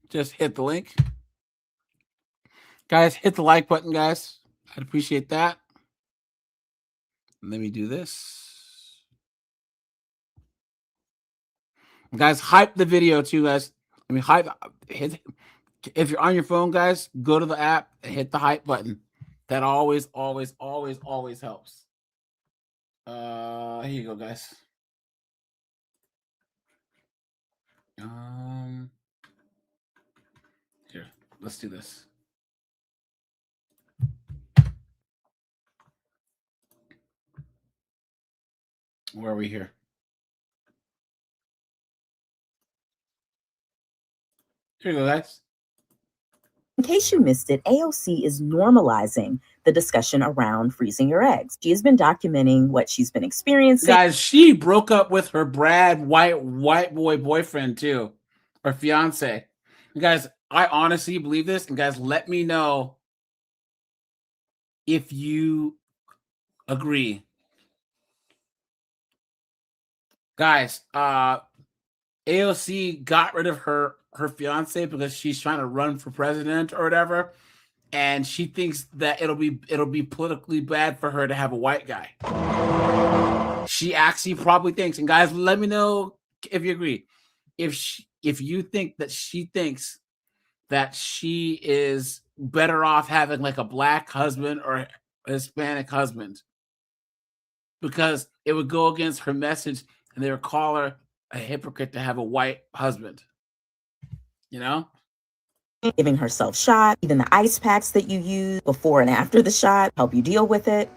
just hit the link. Guys, hit the like button, guys. I'd appreciate that. Let me do this. Guys, hype the video too, guys. I mean, if you're on your phone, guys, go to the app and hit the hype button. That always helps. Here you go, guys. Here, let's do this. Where are we here? Here you go, guys. In case you missed it, AOC is normalizing the discussion around freezing your eggs. She has been documenting what she's been experiencing. Guys, she broke up with her Brad white boy boyfriend too, or fiance. And guys, I honestly believe this. And guys, let me know if you agree. Guys, AOC got rid of her fiance because she's trying to run for president or whatever, and she thinks that it'll be politically bad for her to have a white guy. She actually probably thinks, and guys, let me know if you agree. If you think that she thinks that she is better off having like a black husband or a Hispanic husband, because it would go against her message, and they would call her a hypocrite to have a white husband. You know? Giving herself shot, even the ice packs that you use before and after the shot help you deal with it.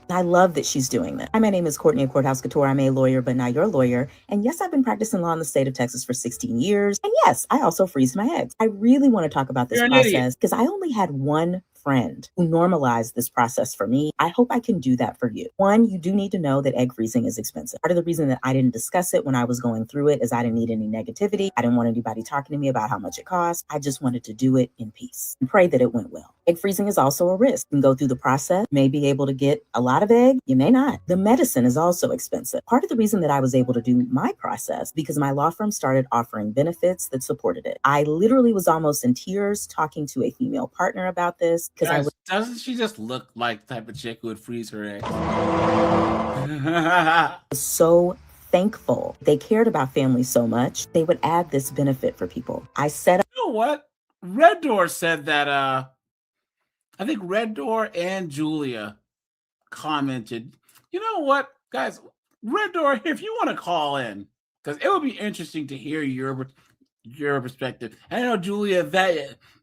I love that she's doing that. Hi, my name is Courtney of Courthouse Couture. I'm a lawyer, but not your lawyer. And yes, I've been practicing law in the state of Texas for 16 years. And yes, I also freeze my eggs. I really want to talk about this process because I only had one friend who normalized this process for me. I hope I can do that for you. One, you do need to know that egg freezing is expensive. Part of the reason that I didn't discuss it when I was going through it is I didn't need any negativity. I didn't want anybody talking to me about how much it costs. I just wanted to do it in peace and pray that it went well. Egg freezing is also a risk. You can go through the process, you may be able to get a lot of egg, you may not. The medicine is also expensive. Part of the reason that I was able to do my process because my law firm started offering benefits that supported it. I literally was almost in tears talking to a female partner about this because I was. Doesn't she just look like the type of chick who would freeze her eggs? So thankful. They cared about families so much. They would add this benefit for people. I set up. You know what? Red Door said that, I think Red Door and Julia commented, you know what, guys, Red Door, if you want to call in, because it would be interesting to hear your perspective. I know, Julia,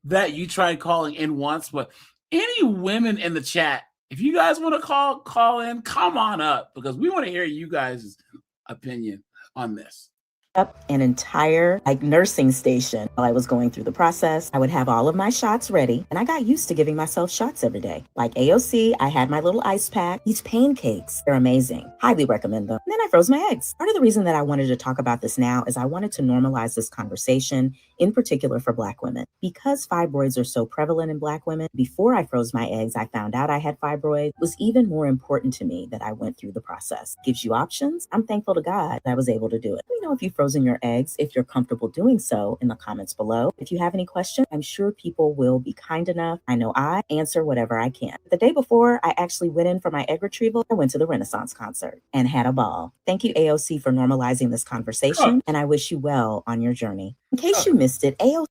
that you tried calling in once, but any women in the chat, if you guys want to call in, come on up, because we want to hear you guys' opinion on this. Up an entire nursing station while I was going through the process. I would have all of my shots ready, and I got used to giving myself shots every day. Like AOC, I had my little ice pack. These pancakes, they're amazing. Highly recommend them. And then I froze my eggs. Part of the reason that I wanted to talk about this now is I wanted to normalize this conversation, in particular for Black women. Because fibroids are so prevalent in Black women, before I froze my eggs, I found out I had fibroids. It was even more important to me that I went through the process. Gives you options. I'm thankful to God that I was able to do it. Let me know if you've frozen your eggs, if you're comfortable doing so, in the comments below. If you have any questions, I'm sure people will be kind enough. I know I answer whatever I can. The day before I actually went in for my egg retrieval, I went to the Renaissance concert and had a ball. Thank you, AOC, for normalizing this conversation, and I wish you well on your journey. In case you missed it, AOC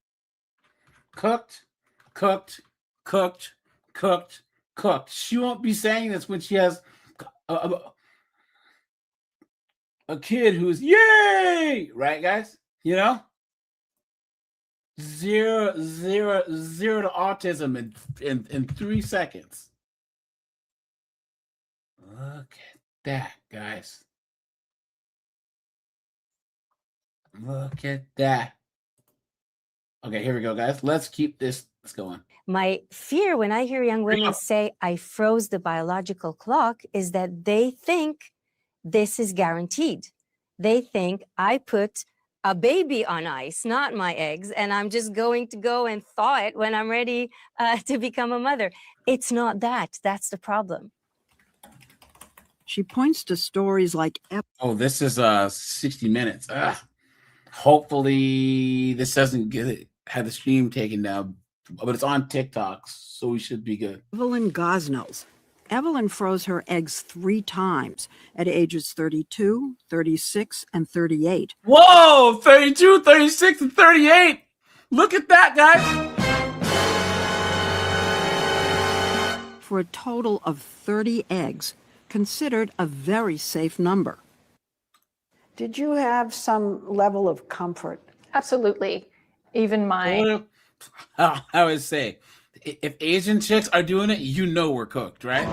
cooked. She won't be saying this when she has a kid who's yay, right, guys? You know, zero to autism in 3 seconds. Look at that, guys. Look at that. Okay, here we go, guys. Let's keep this Let's go on. My fear when I hear young women say, I froze the biological clock, is that they think this is guaranteed. They think I put a baby on ice, not my eggs, and I'm just going to go and thaw it when I'm ready to become a mother. It's not that. That's the problem. She points to stories like... Oh, this is 60 Minutes. Hopefully this doesn't have the stream taken down, but it's on TikTok, so we should be good. Evelyn Gosnells. Evelyn froze her eggs 3 times at ages 32, 36, and 38. Whoa, 32, 36, and 38. Look at that, guys. For a total of 30 eggs, considered a very safe number. Did you have some level of comfort? Absolutely. Even my... I would say, if Asian chicks are doing it, you know we're cooked, right?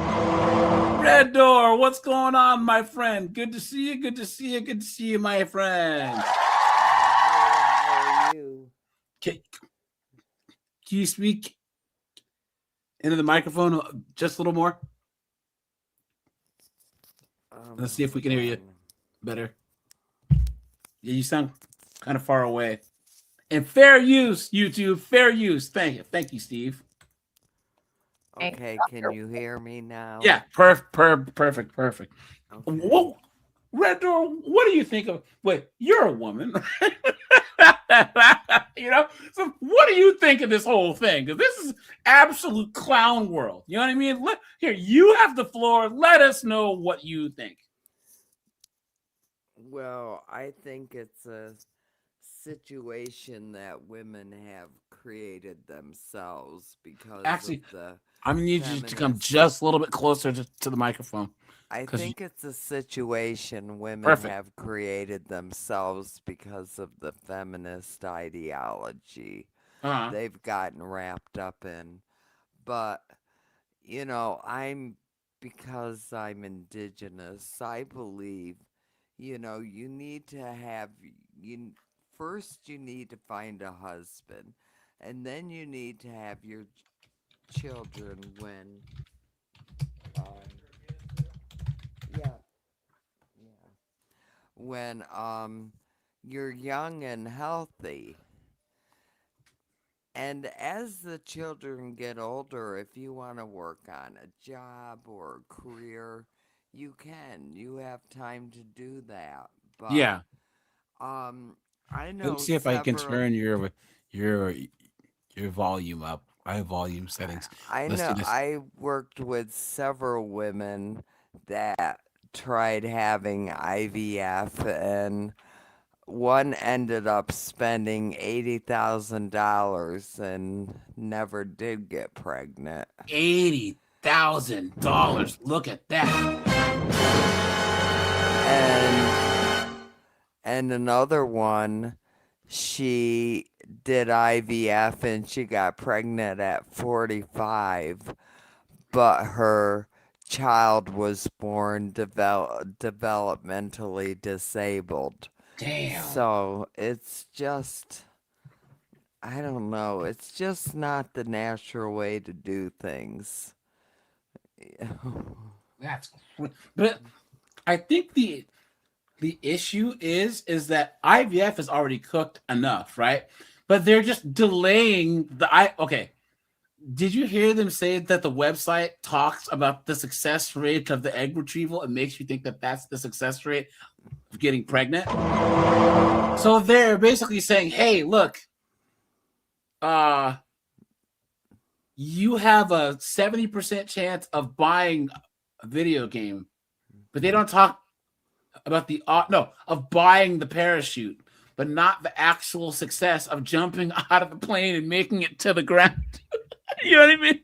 Red Door, what's going on, my friend? Good to see you, good to see you, good to see you, my friend. How are you? Can you speak into the microphone just a little more? Let's see if we can hear you better. Yeah, you sound kind of far away. And fair use, YouTube. Fair use. Thank you, Steve. Okay, can you hear me now? Yeah, perfect. Okay. Whoa, Red Door, what do you think of? Wait, you're a woman, you know. So, what do you think of this whole thing? Because this is absolute clown world. You know what I mean? Here, you have the floor. Let us know what you think. Well, I think it's a situation that women have created themselves because Actually, of the I'm gonna need you to come just a little bit closer to the microphone. I think it's a situation women have created themselves because of the feminist ideology they've gotten wrapped up in. But, you know, because I'm indigenous, I believe, you know, you need to have, first you need to find a husband, and then you need to have your children when, when you're young and healthy. And as the children get older, if you want to work on a job or a career, you can. You have time to do that. But Yeah. I know. Let's see if I can turn your volume up. I have volume settings. I know. I worked with several women that tried having IVF, and one ended up spending $80,000 and never did get pregnant. $80,000. Look at that. And another one, she did IVF and she got pregnant at 45, but her child was born developmentally disabled. Damn. So it's just, I don't know. It's just not the natural way to do things. But I think the issue is that IVF is already cooked enough, right? But they're just delaying okay. Did you hear them say that the website talks about the success rate of the egg retrieval? It makes you think that that's the success rate of getting pregnant. So they're basically saying, hey, look, you have a 70% chance of buying a video game, but they don't talk about of buying the parachute, but not the actual success of jumping out of the plane and making it to the ground. You know what I mean?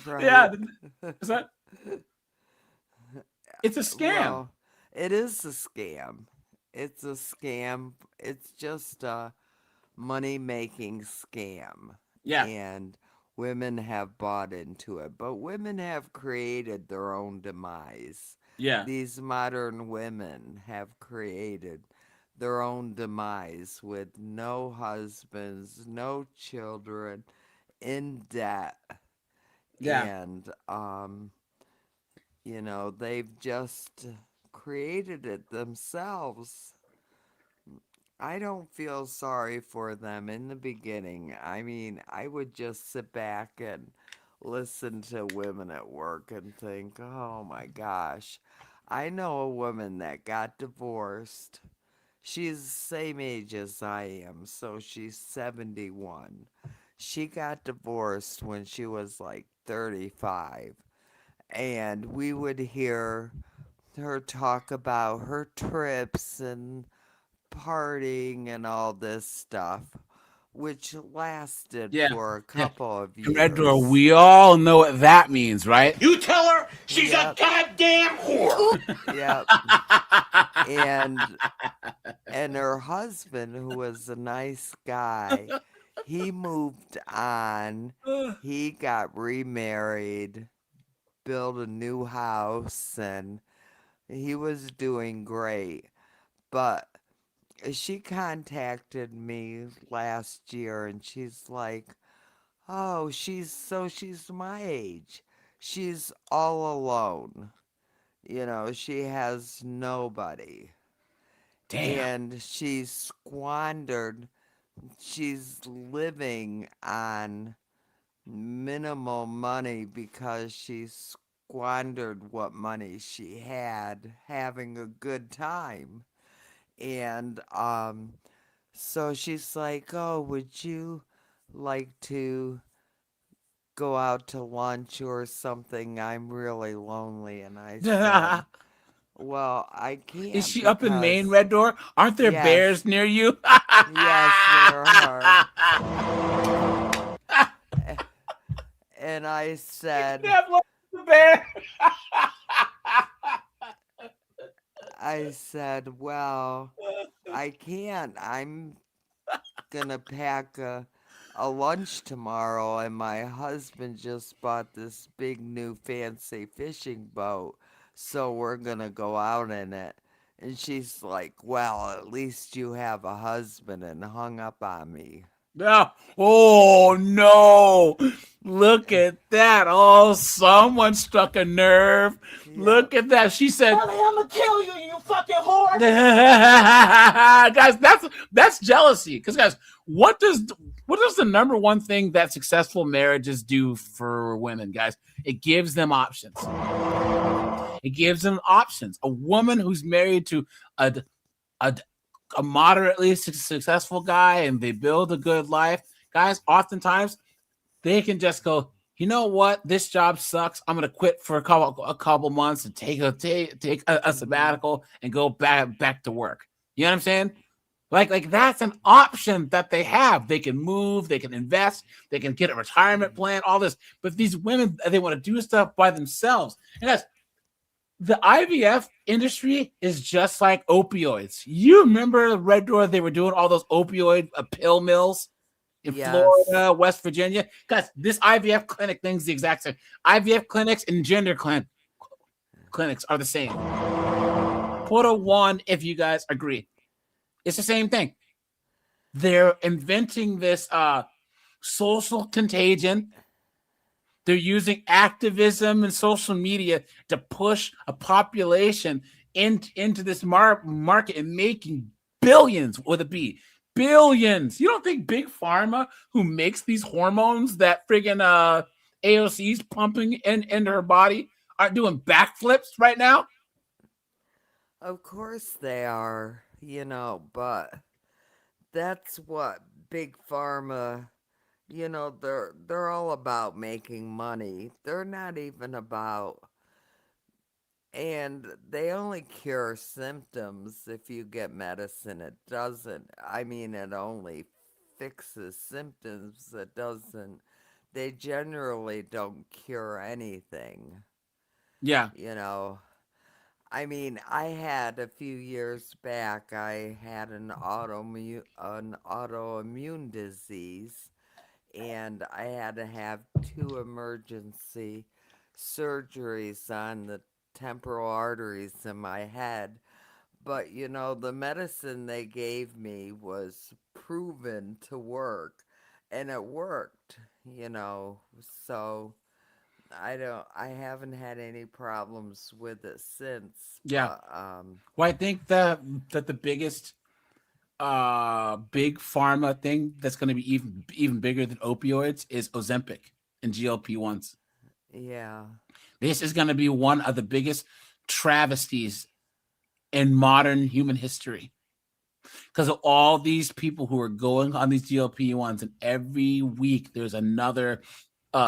Right. Yeah. It's a scam. Well, it is a scam. It's a scam. It's just a money-making scam. Yeah. And women have bought into it. But women have created their own demise. Yeah. These modern women have created their own demise with no husbands, no children. in debt. Yeah. And, you know, they've just created it themselves. I don't feel sorry for them in the beginning. I mean, I would just sit back and listen to women at work and think, oh my gosh. I know a woman that got divorced. She's the same age as I am, so she's 71. She got divorced when she was like 35. And we would hear her talk about her trips and partying and all this stuff, which lasted Yeah. for a Yeah. couple of Red Door, years. we all know what that means, right? You tell her she's a goddamn whore. Yep. And her husband, who was a nice guy, he moved on. He got remarried, built a new house, and he was doing great. But she contacted me last year and she's like, oh, she's my age. She's all alone. You know, she has nobody. Damn. And she's squandered. She's living on minimal money because she squandered what money she had having a good time. And so she's like, oh, would you like to go out to lunch or something? I'm really lonely. And I said, well, I can't. Is she up in Maine, because- Red Door? Aren't there Yes. bears near you? Yes, there are. And I said, the bear. I said, well, I can't. I'm gonna pack a lunch tomorrow, and my husband just bought this big new fancy fishing boat, so we're gonna go out in it. And she's like, well, at least you have a husband, and hung up on me. No. Oh no. Look at that. Oh, someone struck a nerve. Look at that. She said, Honey, I'm gonna kill you, you fucking whore. Guys, that's jealousy. Because guys, what does the number one thing that successful marriages do for women, guys? It gives them options. It gives them options. A woman who's married to a moderately successful guy and they build a good life, guys, oftentimes they can just go, you know what, this job sucks. I'm gonna quit for a couple months and take a sabbatical and go back to work. You know what I'm saying? Like that's an option that they have. They can move, they can invest, they can get a retirement plan, all this. But these women, they want to do stuff by themselves. And guys, the IVF industry is just like opioids. You remember Red Door? They were doing all those opioid pill mills in Florida, West Virginia. Guys, this IVF clinic thing's the exact same. IVF clinics and gender clinics are the same. Put a 1 if you guys agree. It's the same thing. They're inventing this social contagion. They're using activism and social media to push a population into this market and making billions with a B. Billions. You don't think Big Pharma, who makes these hormones that friggin' AOC's pumping into her body, aren't doing backflips right now? Of course they are, you know, but that's what Big Pharma, you know, they're all about making money. They're not even about, and they only cure symptoms if you get medicine. It doesn't, I mean, it only fixes symptoms. It doesn't, they generally don't cure anything. Yeah. You know, I mean, I had a few years back, I had an autoimmune disease, and I had to have 2 emergency surgeries on the temporal arteries in my head. But, you know, the medicine they gave me was proven to work. and it worked, you know. So I haven't had any problems with it since. Yeah. But, well, I think that the biggest big pharma thing that's going to be even bigger than opioids is Ozempic and GLP-1s. Yeah. This is going to be one of the biggest travesties in modern human history because of all these people who are going on these GLP-1s, and every week there's another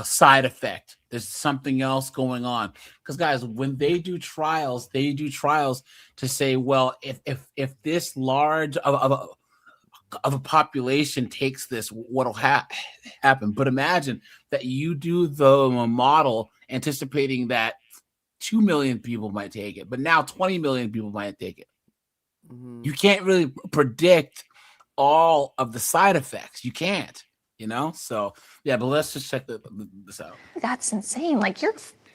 side effect. There's something else going on. Because guys, when they do trials to say, well, if this large of a population takes this, what'll happen? But imagine that you do the model anticipating that 2 million people might take it, but now 20 million people might take it. You can't really predict all of the side effects. You can't, you know? So, yeah, but let's just check this out. That's insane. Like,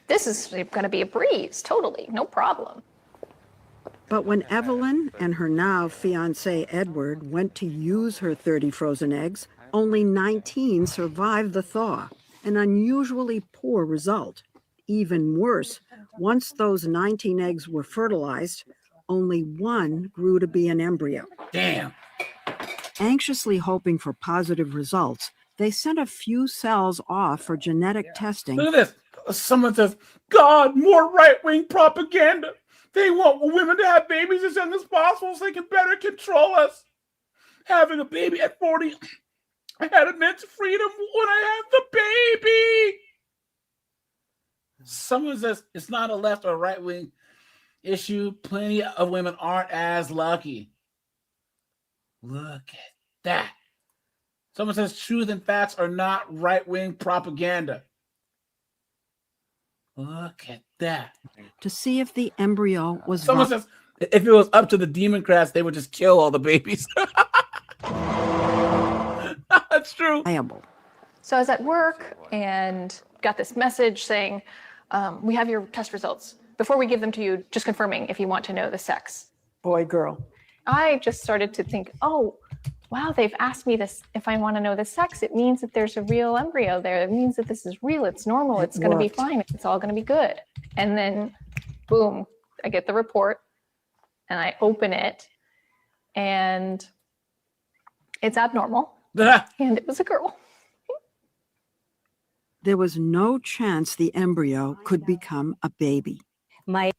this is going to be a breeze. Totally. No problem. But when Evelyn and her now fiancé Edward went to use her 30 frozen eggs, only 19 survived the thaw, an unusually poor result. Even worse, once those 19 eggs were fertilized, only one grew to be an embryo. Damn. Anxiously hoping for positive results, they sent a few cells off for genetic testing. Look at this. Someone says, God, more right-wing propaganda. They want women to have babies as young as possible so they can better control us. Having a baby at 40, I had immense freedom when I had the baby. Someone says it's not a left or right-wing issue. Plenty of women aren't as lucky. Look at that. Someone says truth and facts are not right-wing propaganda. Look at that. To see if the embryo was Someone says if it was up to the Democrats, they would just kill all the babies. That's true. viable. So I was at work and got this message saying, we have your test results. Before we give them to you, just confirming if you want to know the sex. Boy, girl. I just started to think, oh, wow, they've asked me this. If I want to know the sex, it means that there's a real embryo there. It means that this is real. It's normal. It's going to be fine. It's all going to be good. And then, boom, I get the report and I open it and it's abnormal. And it was a girl. There was no chance the embryo could become a baby. Look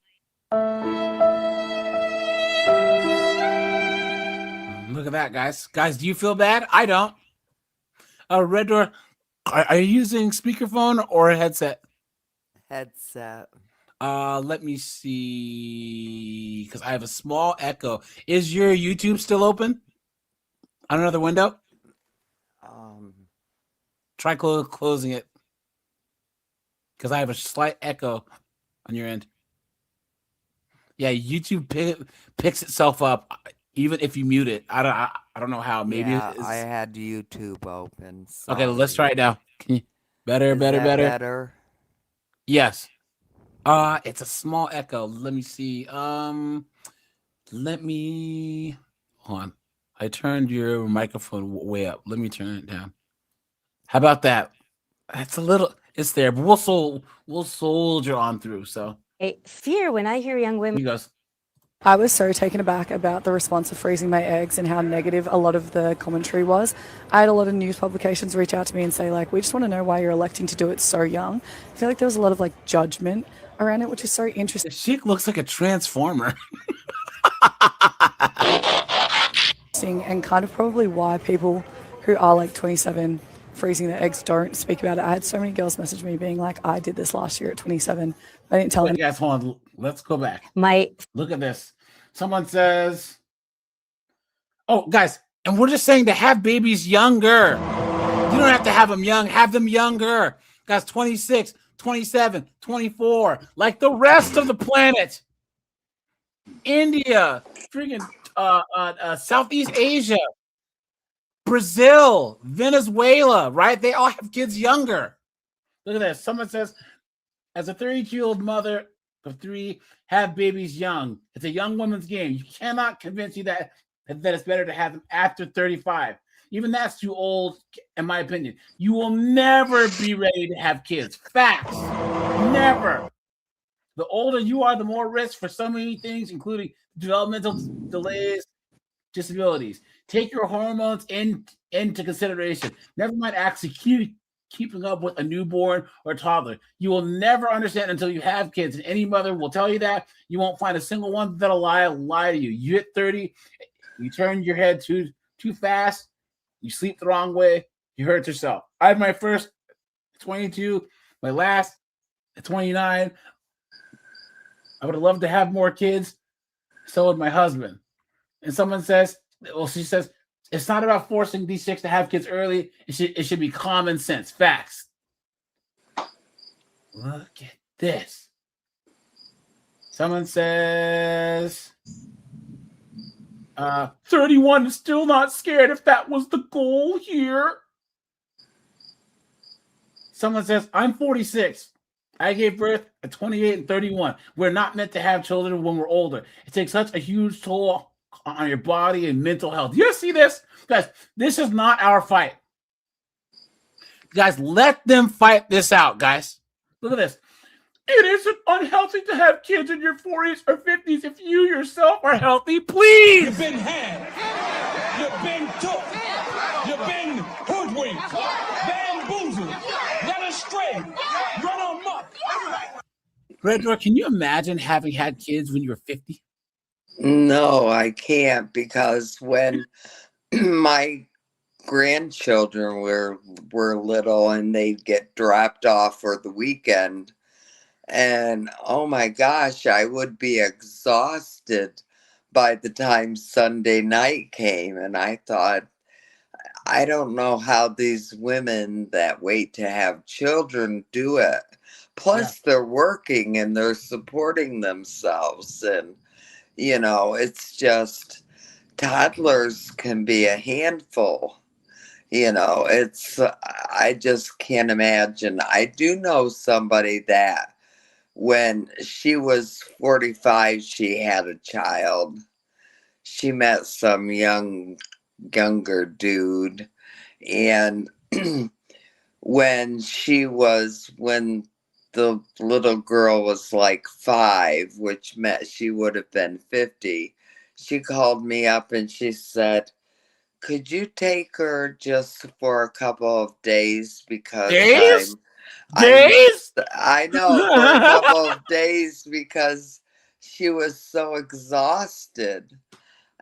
at that, guys. Guys, do you feel bad? I don't. Red Door, are you using speakerphone or a headset? Headset. Let me see, because I have a small echo. Is your YouTube still open on another window? Try closing it, because I have a slight echo on your end. Yeah, YouTube picks itself up even if you mute it. I don't know how. Maybe yeah, I had YouTube open. Okay, let's try it now. Can you better? Better. Yes. It's a small echo. Let me see. Hold on. I turned your microphone way up. Let me turn it down. How about that? That's a little. It's there, but we'll soldier on through. So Fear when I hear young women. He goes. I was so taken aback about the response of freezing my eggs and how negative a lot of the commentary was. I had a lot of news publications reach out to me and say, like, we just want to know why you're electing to do it so young. I feel like there was a lot of like judgment around it, which is so interesting. She looks like a transformer. And kind of probably why people who are like 27 freezing their eggs don't speak about it. I had so many girls message me being like, I did this last year at 27. I didn't tell them. Guys, hold on. Let's go back. Look at this. Someone says, oh, guys, and we're just saying to have babies younger. You don't have to have them young. Have them younger. Guys, 26, 27, 24, like the rest of the planet. India, freaking Southeast Asia, Brazil, Venezuela, right? They all have kids younger. Look at this. Someone says, as a 32-year-old mother of 3, have babies young. It's a young woman's game. You cannot convince you that it's better to have them after 35. Even that's too old, in my opinion. You will never be ready to have kids. Facts. Never. The older you are, the more risk for so many things, including developmental delays, disabilities. Take your hormones into consideration. Never mind actually keeping up with a newborn or toddler. You will never understand until you have kids. And any mother will tell you that. You won't find a single one that'll lie to you. You hit 30, you turn your head too fast, you sleep the wrong way, you hurt yourself. I had my first at 22, my last at 29. I would have loved to have more kids. So would my husband. And someone says, well, she says, it's not about forcing these chicks to have kids early. It should be common sense. Facts. Look at this. Someone says, 31 is still not scared if that was the goal here. Someone says, I'm 46. I gave birth at 28 and 31. We're not meant to have children when we're older. It takes such a huge toll on your body and mental health. You see this? Guys, this is not our fight. Guys, let them fight this out, guys. Look at this. It isn't unhealthy to have kids in your 40s or 50s if you yourself are healthy. Please. You've been had. You've been took. You've been hoodwinked. Bamboozled. Led astray. Run amok. Red Door, can you imagine having had kids when you were 50? No, I can't, because when my grandchildren were little and they'd get dropped off for the weekend, and oh my gosh, I would be exhausted by the time Sunday night came. And I thought, I don't know how these women that wait to have children do it. Plus, they're working and they're supporting themselves. And, you know, it's just, toddlers can be a handful. You know, I just can't imagine. I do know somebody that when she was 45, she had a child. She met some younger dude. And when the little girl was like 5, which meant she would have been 50, she called me up and she said, could you take her just for a couple of days? Because days? I know, for a couple of days, because she was so exhausted.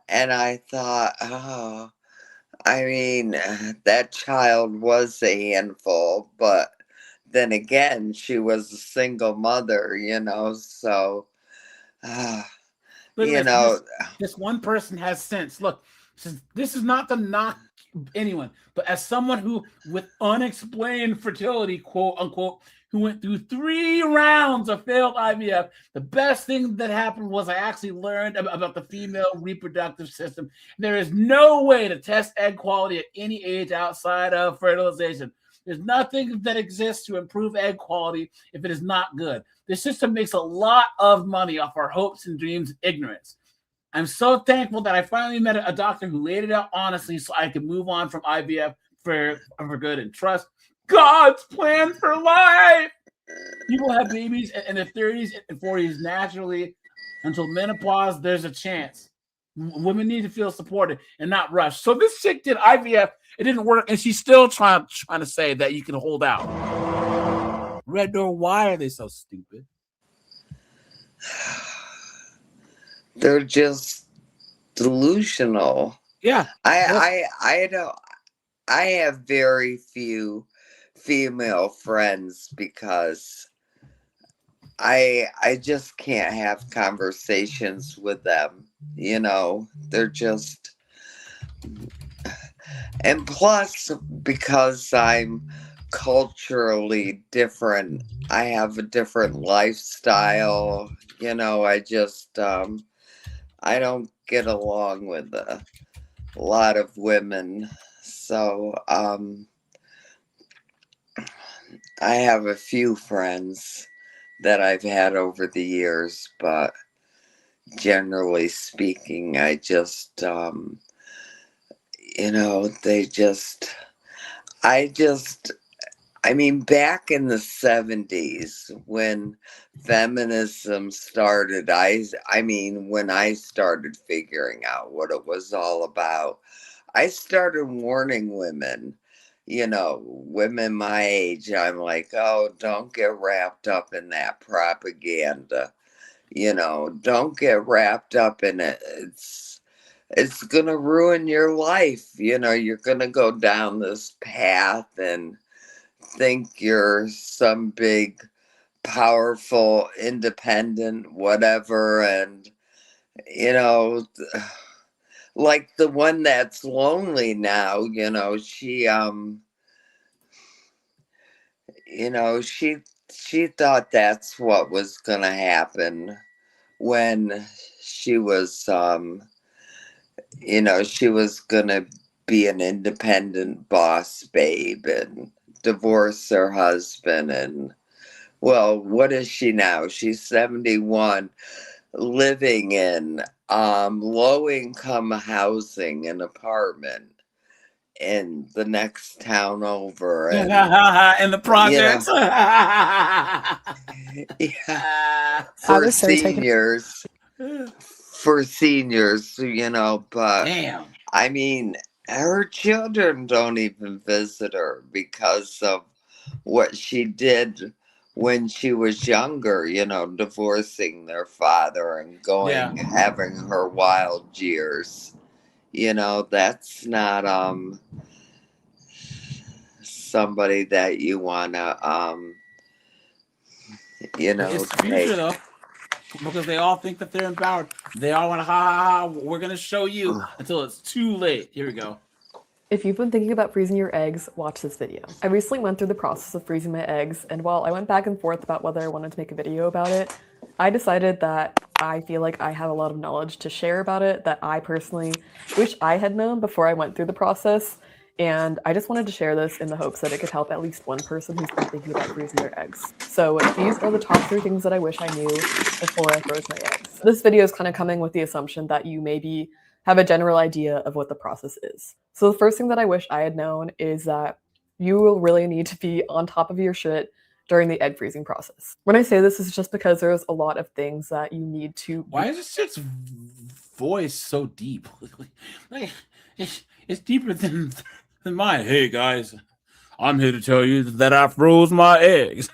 And I thought, oh, I mean, that child was a handful, but then again, she was a single mother, you know, so, you know. This one person has sense. Look, this is not to knock anyone, but as someone who, with unexplained fertility, quote unquote, who went through 3 rounds of failed IVF, the best thing that happened was I actually learned about the female reproductive system. There is no way to test egg quality at any age outside of fertilization. There's nothing that exists to improve egg quality if it is not good. This system makes a lot of money off our hopes and dreams and ignorance. I'm so thankful that I finally met a doctor who laid it out honestly so I could move on from IVF for good and trust God's plan for life. People have babies in their 30s and 40s naturally. Until menopause, there's a chance. Women need to feel supported and not rushed. So this chick did IVF. It didn't work, and she's still trying to say that you can hold out. Red Door, why are they so stupid? They're just delusional. Yeah. I don't. I have very few female friends because I just can't have conversations with them. You know, they're just, and plus because I'm culturally different, I have a different lifestyle. You know, I just I don't get along with a lot of women. So I have a few friends that I've had over the years, but generally speaking, I just you know, I mean, back in the 70s when feminism started, I mean, when I started figuring out what it was all about, I started warning women, you know, women my age. I'm like, oh, don't get wrapped up in that propaganda. You know, don't get wrapped up in it. It's gonna ruin your life. You know, you're gonna go down this path and think you're some big, powerful, independent, whatever. And, you know, like the one that's lonely now, you know, she thought that's what was going to happen when she was, you know, she was going to be an independent boss babe and divorce her husband. And well, what is she now? She's 71, living in low income housing, an apartment in the next town over. And in the projects. You know, yeah, for seniors, you know, but damn. I mean, her children don't even visit her because of what she did when she was younger, you know, divorcing their father and going, having her wild years. You know, that's not somebody that you want to, you know, It's the future, though, because they all think that they're empowered. They all want to, ha ha ha, we're going to show you until it's too late. Here we go. If you've been thinking about freezing your eggs, watch this video. I recently went through the process of freezing my eggs, and while I went back and forth about whether I wanted to make a video about it, I decided that I feel like I have a lot of knowledge to share about it that I personally wish I had known before I went through the process, and I just wanted to share this in the hopes that it could help at least one person who's been thinking about freezing their eggs. So these are the top 3 things that I wish I knew before I froze my eggs. This video is kind of coming with the assumption that you maybe have a general idea of what the process is. So the first thing that I wish I had known is that you will really need to be on top of your shit during the egg freezing process. When I say this, it's just because there's a lot of things that you need to... Why is this shit's voice so deep? Like, it's deeper than mine. Hey guys, I'm here to tell you that I froze my eggs.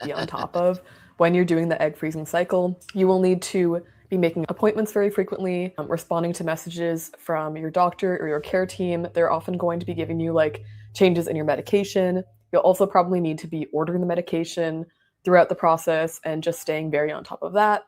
Be on top of when you're doing the egg freezing cycle. You will need to be making appointments very frequently, responding to messages from your doctor or your care team. They're often going to be giving you like changes in your medication. You'll also probably need to be ordering the medication throughout the process and just staying very on top of that.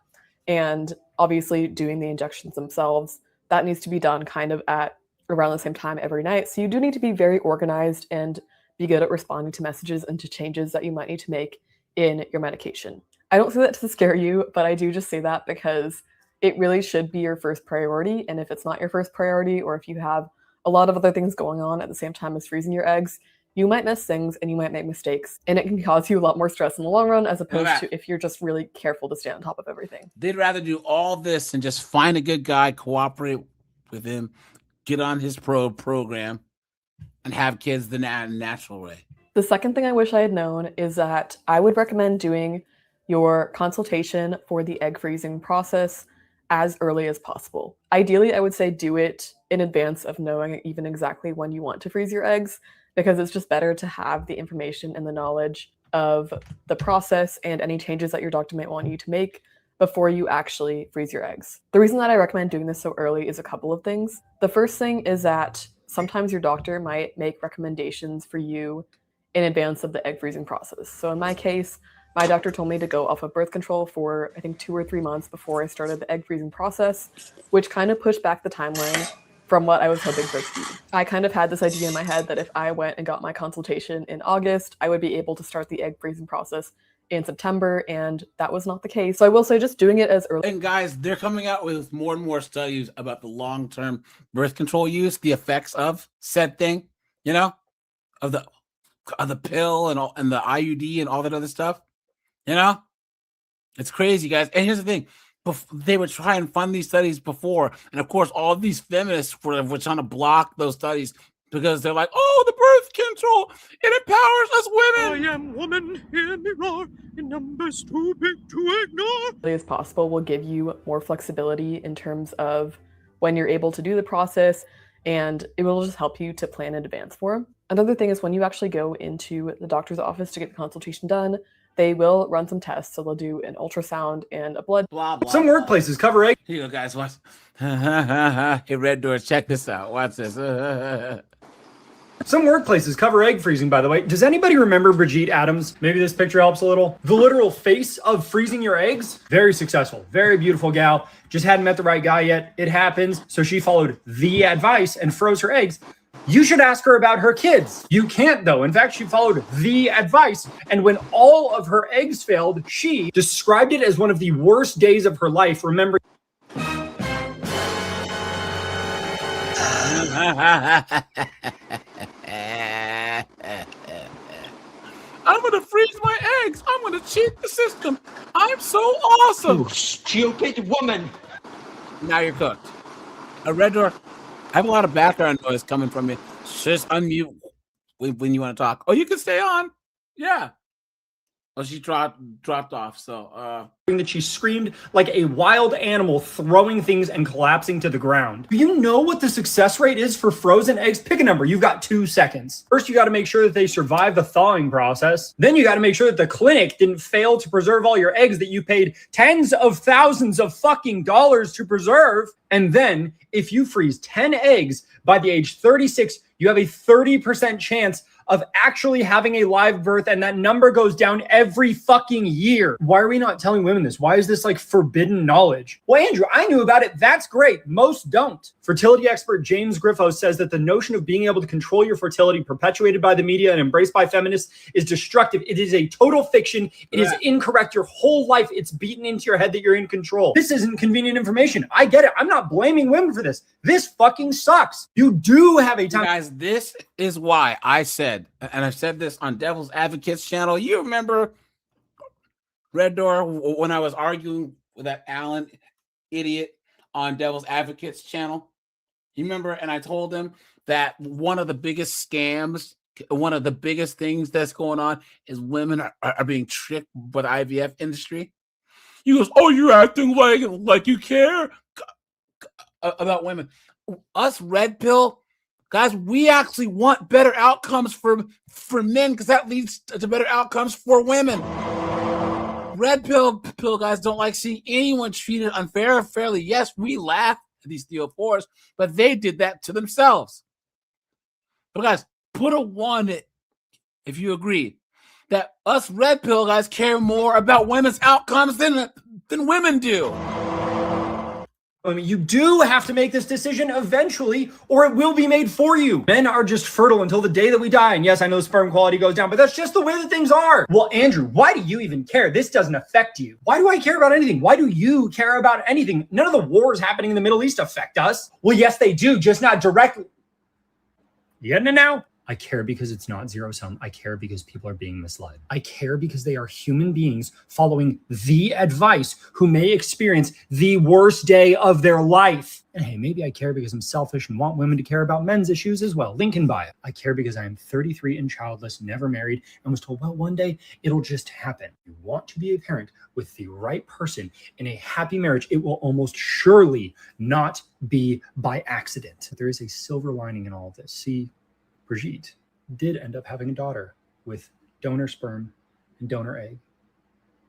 And obviously doing the injections themselves. That needs to be done kind of at around the same time every night. So you do need to be very organized and be good at responding to messages and to changes that you might need to make in your medication. I don't say that to scare you, but I do just say that because it really should be your first priority. And if it's not your first priority, or if you have a lot of other things going on at the same time as freezing your eggs, you might miss things and you might make mistakes. And it can cause you a lot more stress in the long run, as opposed to if you're just really careful to stay on top of everything. They'd rather do all this and just find a good guy, cooperate with him, get on his program, and have kids the natural way. The second thing I wish I had known is that I would recommend doing your consultation for the egg freezing process as early as possible. Ideally, I would say do it in advance of knowing even exactly when you want to freeze your eggs, because it's just better to have the information and the knowledge of the process and any changes that your doctor might want you to make before you actually freeze your eggs. The reason that I recommend doing this so early is a couple of things. The first thing is that sometimes your doctor might make recommendations for you in advance of the egg freezing process. So in my case, my doctor told me to go off of birth control for, I think, 2 or 3 months before I started the egg freezing process, which kind of pushed back the timeline from what I was hoping for it to be. I kind of had this idea in my head that if I went and got my consultation in August, I would be able to start the egg freezing process in September, and that was not the case. So I will say just doing it as early. And guys, they're coming out with more and more studies about the long-term birth control use, the effects of said thing, you know, of the pill and all, and the IUD and all that other stuff. You know, it's crazy, guys. And here's the thing: they would try and fund these studies before. And of course, all these feminists were trying to block those studies because they're like, oh, the birth control, it empowers us women. I am woman, hear me roar, in numbers too big to ignore. As possible will give you more flexibility in terms of when you're able to do the process, and it will just help you to plan in advance for. Another thing is when you actually go into the doctor's office to get the consultation done, they will run some tests. So they'll do an ultrasound and a blood. Blah, blah, Some workplaces cover egg. Here you go, guys. Watch. Hey, Red Doors, check this out. Watch this. Some workplaces cover egg freezing, by the way. Does anybody remember Brigitte Adams? Maybe this picture helps a little. The literal face of freezing your eggs. Very successful. Very beautiful gal. Just hadn't met the right guy yet. It happens. So she followed the advice and froze her eggs. You should ask her about her kids. You can't, though. In fact, she followed the advice. And when all of her eggs failed, she described it as one of the worst days of her life. Remember. I'm going to freeze my eggs. I'm going to cheat the system. I'm so awesome. You stupid woman. Now you're cooked. A Red Door. I have a lot of background noise coming from you. Just unmute when you want to talk. Oh, you can stay on. Yeah. Oh, she dropped off. So that she screamed like a wild animal, throwing things and collapsing to the ground. Do you know what the success rate is for frozen eggs? Pick a number. You've got 2 seconds. First, you got to make sure that they survive the thawing process. Then you got to make sure that the clinic didn't fail to preserve all your eggs that you paid tens of thousands of fucking dollars to preserve. And then if you freeze 10 eggs by the age 36, you have a 30% chance of actually having a live birth, and that number goes down every fucking year. Why are we not telling women this? Why is this like forbidden knowledge? Well, Andrew, I knew about it. That's great. Most don't. Fertility expert James Griffo says that the notion of being able to control your fertility, perpetuated by the media and embraced by feminists, is destructive. It is a total fiction. It is incorrect. Your whole life, it's beaten into your head that you're in control. This isn't convenient information. I get it. I'm not blaming women for this. This fucking sucks. You do have a time. Guys, this is why I said, and I've said this on Devil's Advocates channel. You remember, Red Door, when I was arguing with that Alan idiot on Devil's Advocates channel? You remember? And I told him that one of the biggest scams, one of the biggest things that's going on is women are being tricked by the IVF industry. He goes, oh, you're acting like you care about women. Us Red Pill guys, we actually want better outcomes for men because that leads to better outcomes for women. Red pill guys don't like seeing anyone treated unfair or fairly. Yes, we laugh at these Theo 4s, but they did that to themselves. But guys, put a 1 if you agree that us red pill guys care more about women's outcomes than women do. I mean, you do have to make this decision eventually, or it will be made for you. Men are just fertile until the day that we die. And yes, I know sperm quality goes down, but that's just the way that things are. Well, Andrew, why do you even care? This doesn't affect you. Why do I care about anything? Why do you care about anything? None of the wars happening in the Middle East affect us. Well, yes, they do, just not directly. You getting it now? I care because it's not zero sum. I care because people are being misled. I care because they are human beings following the advice who may experience the worst day of their life. And hey, maybe I care because I'm selfish and want women to care about men's issues as well. Link in bio. I care because I am 33 and childless, never married, and was told, well, one day it'll just happen. You want to be a parent with the right person in a happy marriage. It will almost surely not be by accident. There is a silver lining in all of this. See, Brigitte did end up having a daughter with donor sperm and donor egg.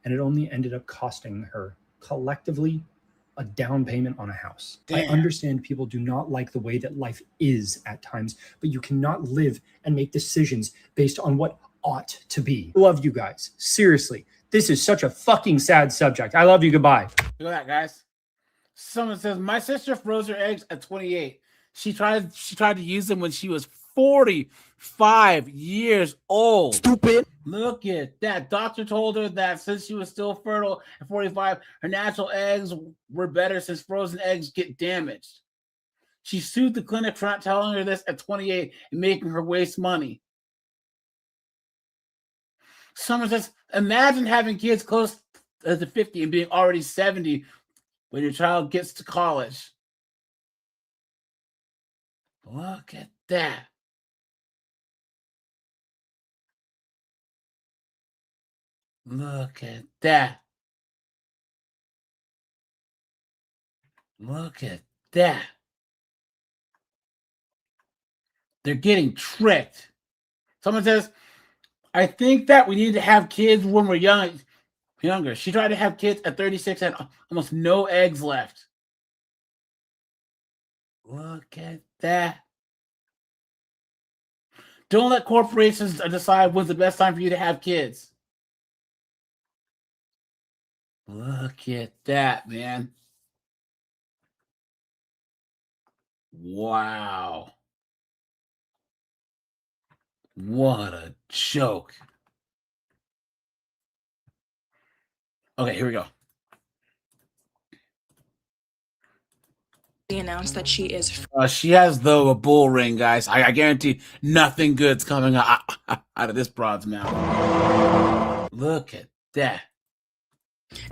And it only ended up costing her collectively a down payment on a house. Damn. I understand people do not like the way that life is at times, but you cannot live and make decisions based on what ought to be. Love you guys. Seriously. This is such a fucking sad subject. I love you. Goodbye. Look at that, guys. Someone says, my sister froze her eggs at 28. She tried to use them when she was 45 years old. Stupid. Look at that. Doctor told her that since she was still fertile at 45, her natural eggs were better since frozen eggs get damaged. She sued the clinic for not telling her this at 28 and making her waste money. Someone says, imagine having kids close to 50 and being already 70 when your child gets to college. Look at that. Look at that. Look at that. They're getting tricked. Someone says, I think that we need to have kids when we're younger. She tried to have kids at 36 and almost no eggs left. Look at that. Don't let corporations decide when's the best time for you to have kids. Look at that, man. Wow. What a joke. Okay, here we go. Announced that she is She has a bull ring, guys. I guarantee nothing good's coming out of this broad's mouth. Look at that.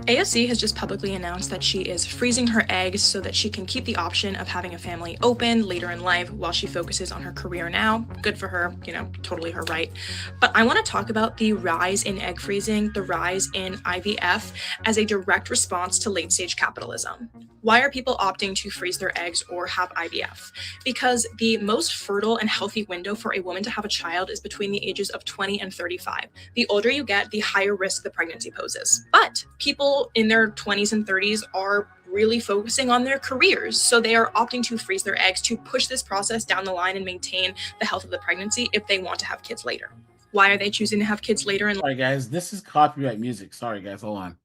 AOC has just publicly announced that she is freezing her eggs so that she can keep the option of having a family open later in life while she focuses on her career now. Good for her, totally her right. But I want to talk about the rise in egg freezing, the rise in IVF as a direct response to late stage capitalism. Why are people opting to freeze their eggs or have IVF? Because the most fertile and healthy window for a woman to have a child is between the ages of 20 and 35. The older you get, the higher risk the pregnancy poses. But people in their 20s and 30s are really focusing on their careers, so they are opting to freeze their eggs to push this process down the line and maintain the health of the pregnancy if they want to have kids later. Why are they choosing to have kids later in life? Sorry, guys. This is copyright music. Sorry, guys. Hold on.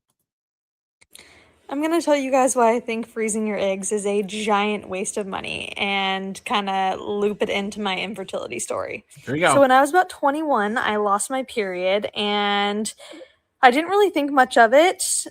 I'm going to tell you guys why I think freezing your eggs is a giant waste of money and kind of loop it into my infertility story. Here we go. So when I was about 21, I lost my period and I didn't really think much of it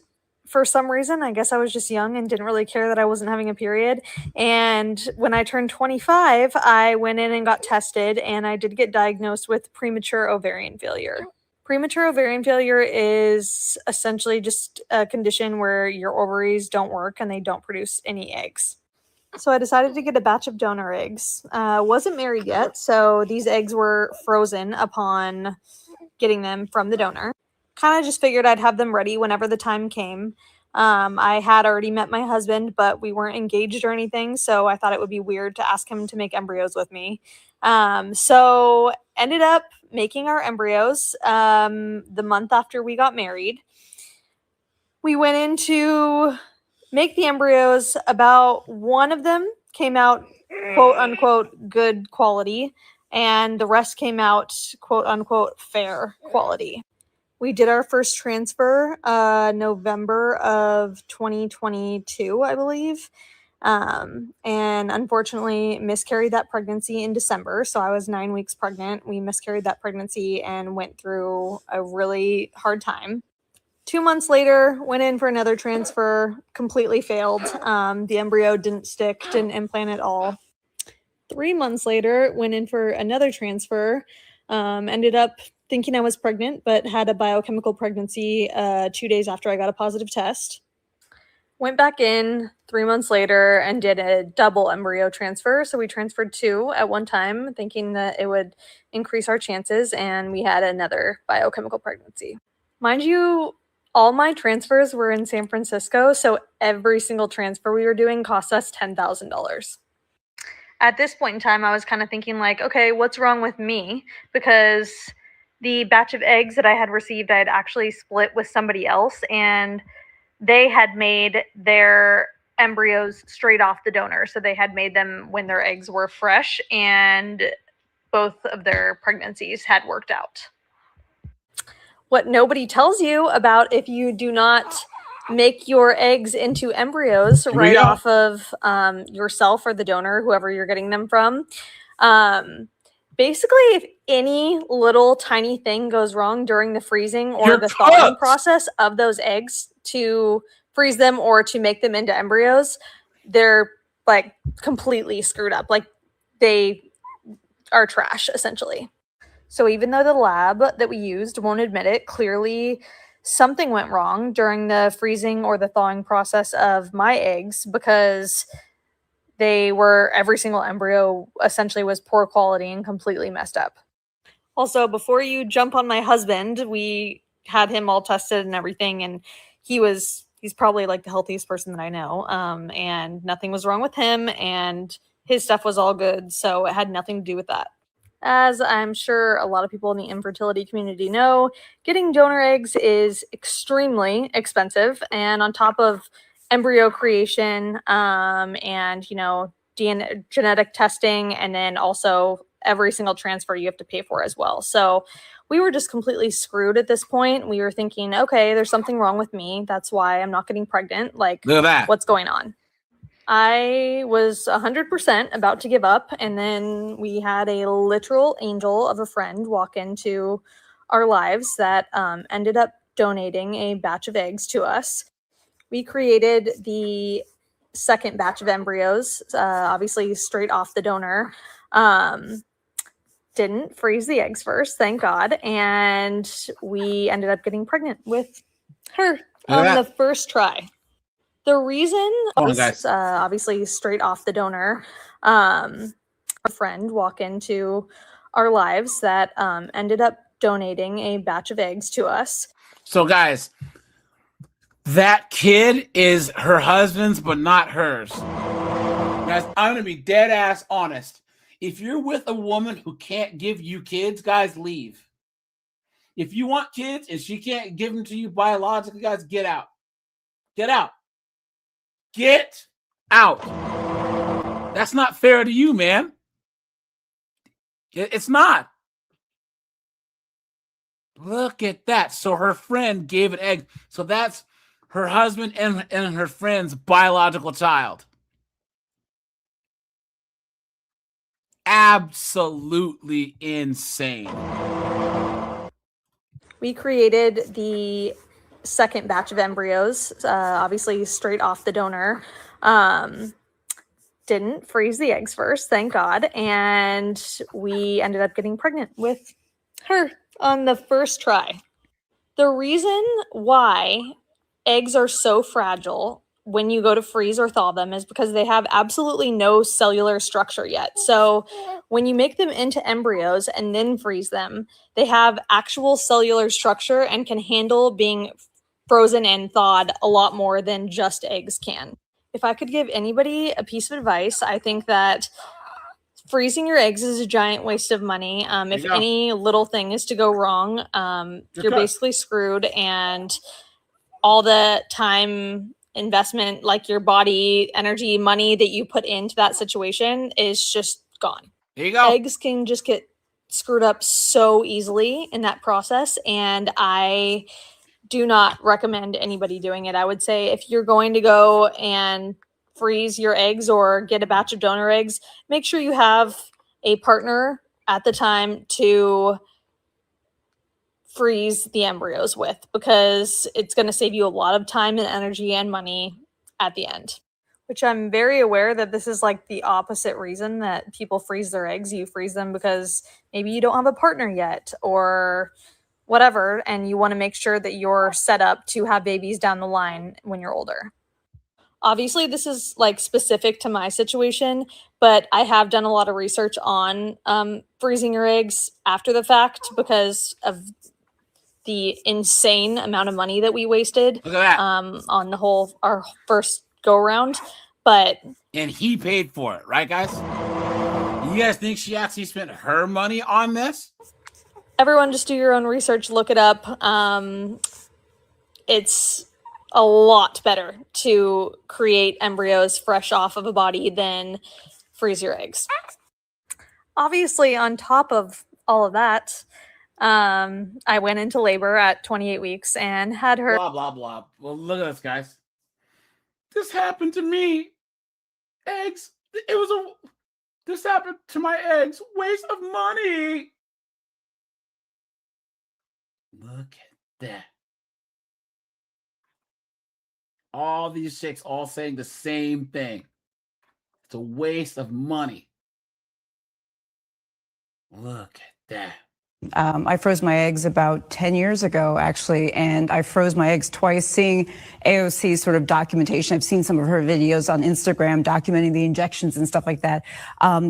for some reason. I guess I was just young and didn't really care that I wasn't having a period. And when I turned 25, I went in and got tested and I did get diagnosed with premature ovarian failure. Premature ovarian failure is essentially just a condition where your ovaries don't work and they don't produce any eggs. So I decided to get a batch of donor eggs. Wasn't married yet, so these eggs were frozen upon getting them from the donor. Kind of just figured I'd have them ready whenever the time came. I had already met my husband, but we weren't engaged or anything, so I thought it would be weird to ask him to make embryos with me. So ended up making our embryos the month after we got married. We went in to make the embryos. About one of them came out quote unquote good quality, and the rest came out quote unquote fair quality. We did our first transfer November of 2022, I believe. And unfortunately miscarried that pregnancy in December. So I was 9 weeks pregnant. We miscarried that pregnancy and went through a really hard time. 2 months later, went in for another transfer, completely failed. The embryo didn't stick, didn't implant at all. 3 months later, went in for another transfer, ended up thinking I was pregnant, but had a biochemical pregnancy 2 days after I got a positive test. Went back in 3 months later and did a double embryo transfer. So we transferred 2 at one time, thinking that it would increase our chances, and we had another biochemical pregnancy. Mind you, all my transfers were in San Francisco, so every single transfer we were doing cost us $10,000. At this point in time, I was kind of thinking like, okay, what's wrong with me? Because the batch of eggs that I had received, I had actually split with somebody else, and they had made their embryos straight off the donor. So they had made them when their eggs were fresh, and both of their pregnancies had worked out. What nobody tells you about if you do not make your eggs into embryos right off of yourself or the donor, whoever you're getting them from. Basically, if any little tiny thing goes wrong during the freezing or the thawing process of those eggs to freeze them or to make them into embryos, they're like completely screwed up. Like they are trash, essentially. So even though the lab that we used won't admit it, clearly something went wrong during the freezing or the thawing process of my eggs, because every single embryo essentially was poor quality and completely messed up. Also, before you jump on my husband, we had him all tested and everything, and he's probably like the healthiest person that I know. And nothing was wrong with him, and his stuff was all good. So it had nothing to do with that. As I'm sure a lot of people in the infertility community know, getting donor eggs is extremely expensive. And on top of embryo creation, and, DNA, genetic testing, and then also every single transfer you have to pay for as well. So we were just completely screwed at this point. We were thinking, okay, there's something wrong with me. That's why I'm not getting pregnant. Like, Look at that. What's going on? I was 100% about to give up, and then we had a literal angel of a friend walk into our lives that ended up donating a batch of eggs to us. We created the second batch of embryos, obviously straight off the donor. Didn't freeze the eggs first, thank God, and we ended up getting pregnant with her on the first try. The reason was obviously straight off the donor. A friend walk into our lives that ended up donating a batch of eggs to us. So, guys, that kid is her husband's, but not hers. Guys, I'm gonna be dead ass honest. If you're with a woman who can't give you kids, guys, leave. If you want kids and she can't give them to you biologically, guys, get out. Get out. Get out. That's not fair to you, man. It's not. Look at that. So her friend gave an egg. So that's her husband and her friend's biological child. Absolutely insane. We created the second batch of embryos, obviously straight off the donor. Didn't freeze the eggs first, thank God, and we ended up getting pregnant with her on the first try. The reason why eggs are so fragile when you go to freeze or thaw them is because they have absolutely no cellular structure yet. So when you make them into embryos and then freeze them, they have actual cellular structure and can handle being frozen and thawed a lot more than just eggs can. If I could give anybody a piece of advice, I think that freezing your eggs is a giant waste of money. If any little thing is to go wrong, you're basically screwed, and all the time investment, like your body, energy, money that you put into that situation is just gone. There you go. Eggs can just get screwed up so easily in that process, and I do not recommend anybody doing it. I would say if you're going to go and freeze your eggs or get a batch of donor eggs, make sure you have a partner at the time to freeze the embryos with, because it's going to save you a lot of time and energy and money at the end. Which I'm very aware that this is like the opposite reason that people freeze their eggs. You freeze them because maybe you don't have a partner yet or whatever, and you want to make sure that you're set up to have babies down the line when you're older. Obviously, this is like specific to my situation, but I have done a lot of research on freezing your eggs after the fact because of the insane amount of money that we wasted on our first go around. And he paid for it, right, guys? You guys think she actually spent her money on this? Everyone just do your own research, look it up. It's a lot better to create embryos fresh off of a body than freeze your eggs. Obviously, on top of all of that, I went into labor at 28 weeks and had her. Blah, blah, blah. Well, look at this, guys. This happened to me. Eggs. This happened to my eggs. Waste of money. Look at that. All these chicks all saying the same thing. It's a waste of money. Look at that. I froze my eggs about 10 years ago, actually, and I froze my eggs twice. Seeing AOC sort of documentation, I've seen some of her videos on Instagram documenting the injections and stuff like that.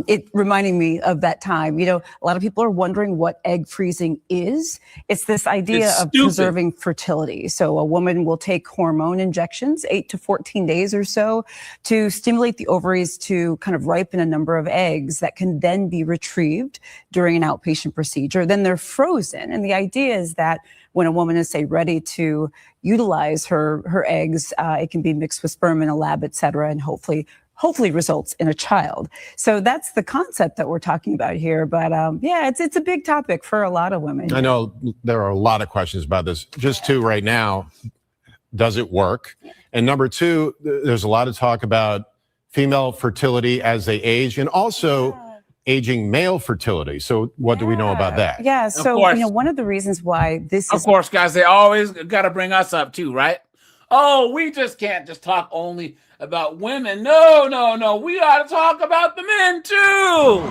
It reminding me of that time. You know, a lot of people are wondering what egg freezing is. It's this idea of preserving fertility. So a woman will take hormone injections, 8 to 14 days or so, to stimulate the ovaries to kind of ripen a number of eggs that can then be retrieved during an outpatient procedure. Then they're frozen. And the idea is that when a woman is, say, ready to utilize her eggs, it can be mixed with sperm in a lab, et cetera, and hopefully results in a child. So that's the concept that we're talking about here. But yeah, it's a big topic for a lot of women. I know there are a lot of questions about this. Just two right now. Does it work? And number two, there's a lot of talk about female fertility as they age, and also aging male fertility. So what do we know about that? Yeah, so you know, one of the reasons why this is, of course, guys, they always got to bring us up too, right? Oh, we just can't just talk only about women. No, we got to talk about the men too.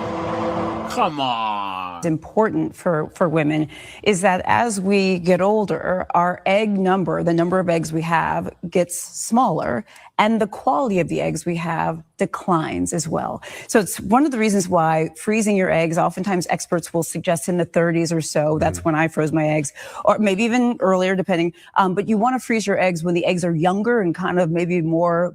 Come on. Important for women is that as we get older, our egg number, the number of eggs we have, gets smaller, and the quality of the eggs we have declines as well. So it's one of the reasons why freezing your eggs, oftentimes experts will suggest in the 30s or so. That's when I froze my eggs, or maybe even earlier, depending. But you want to freeze your eggs when the eggs are younger and kind of maybe more,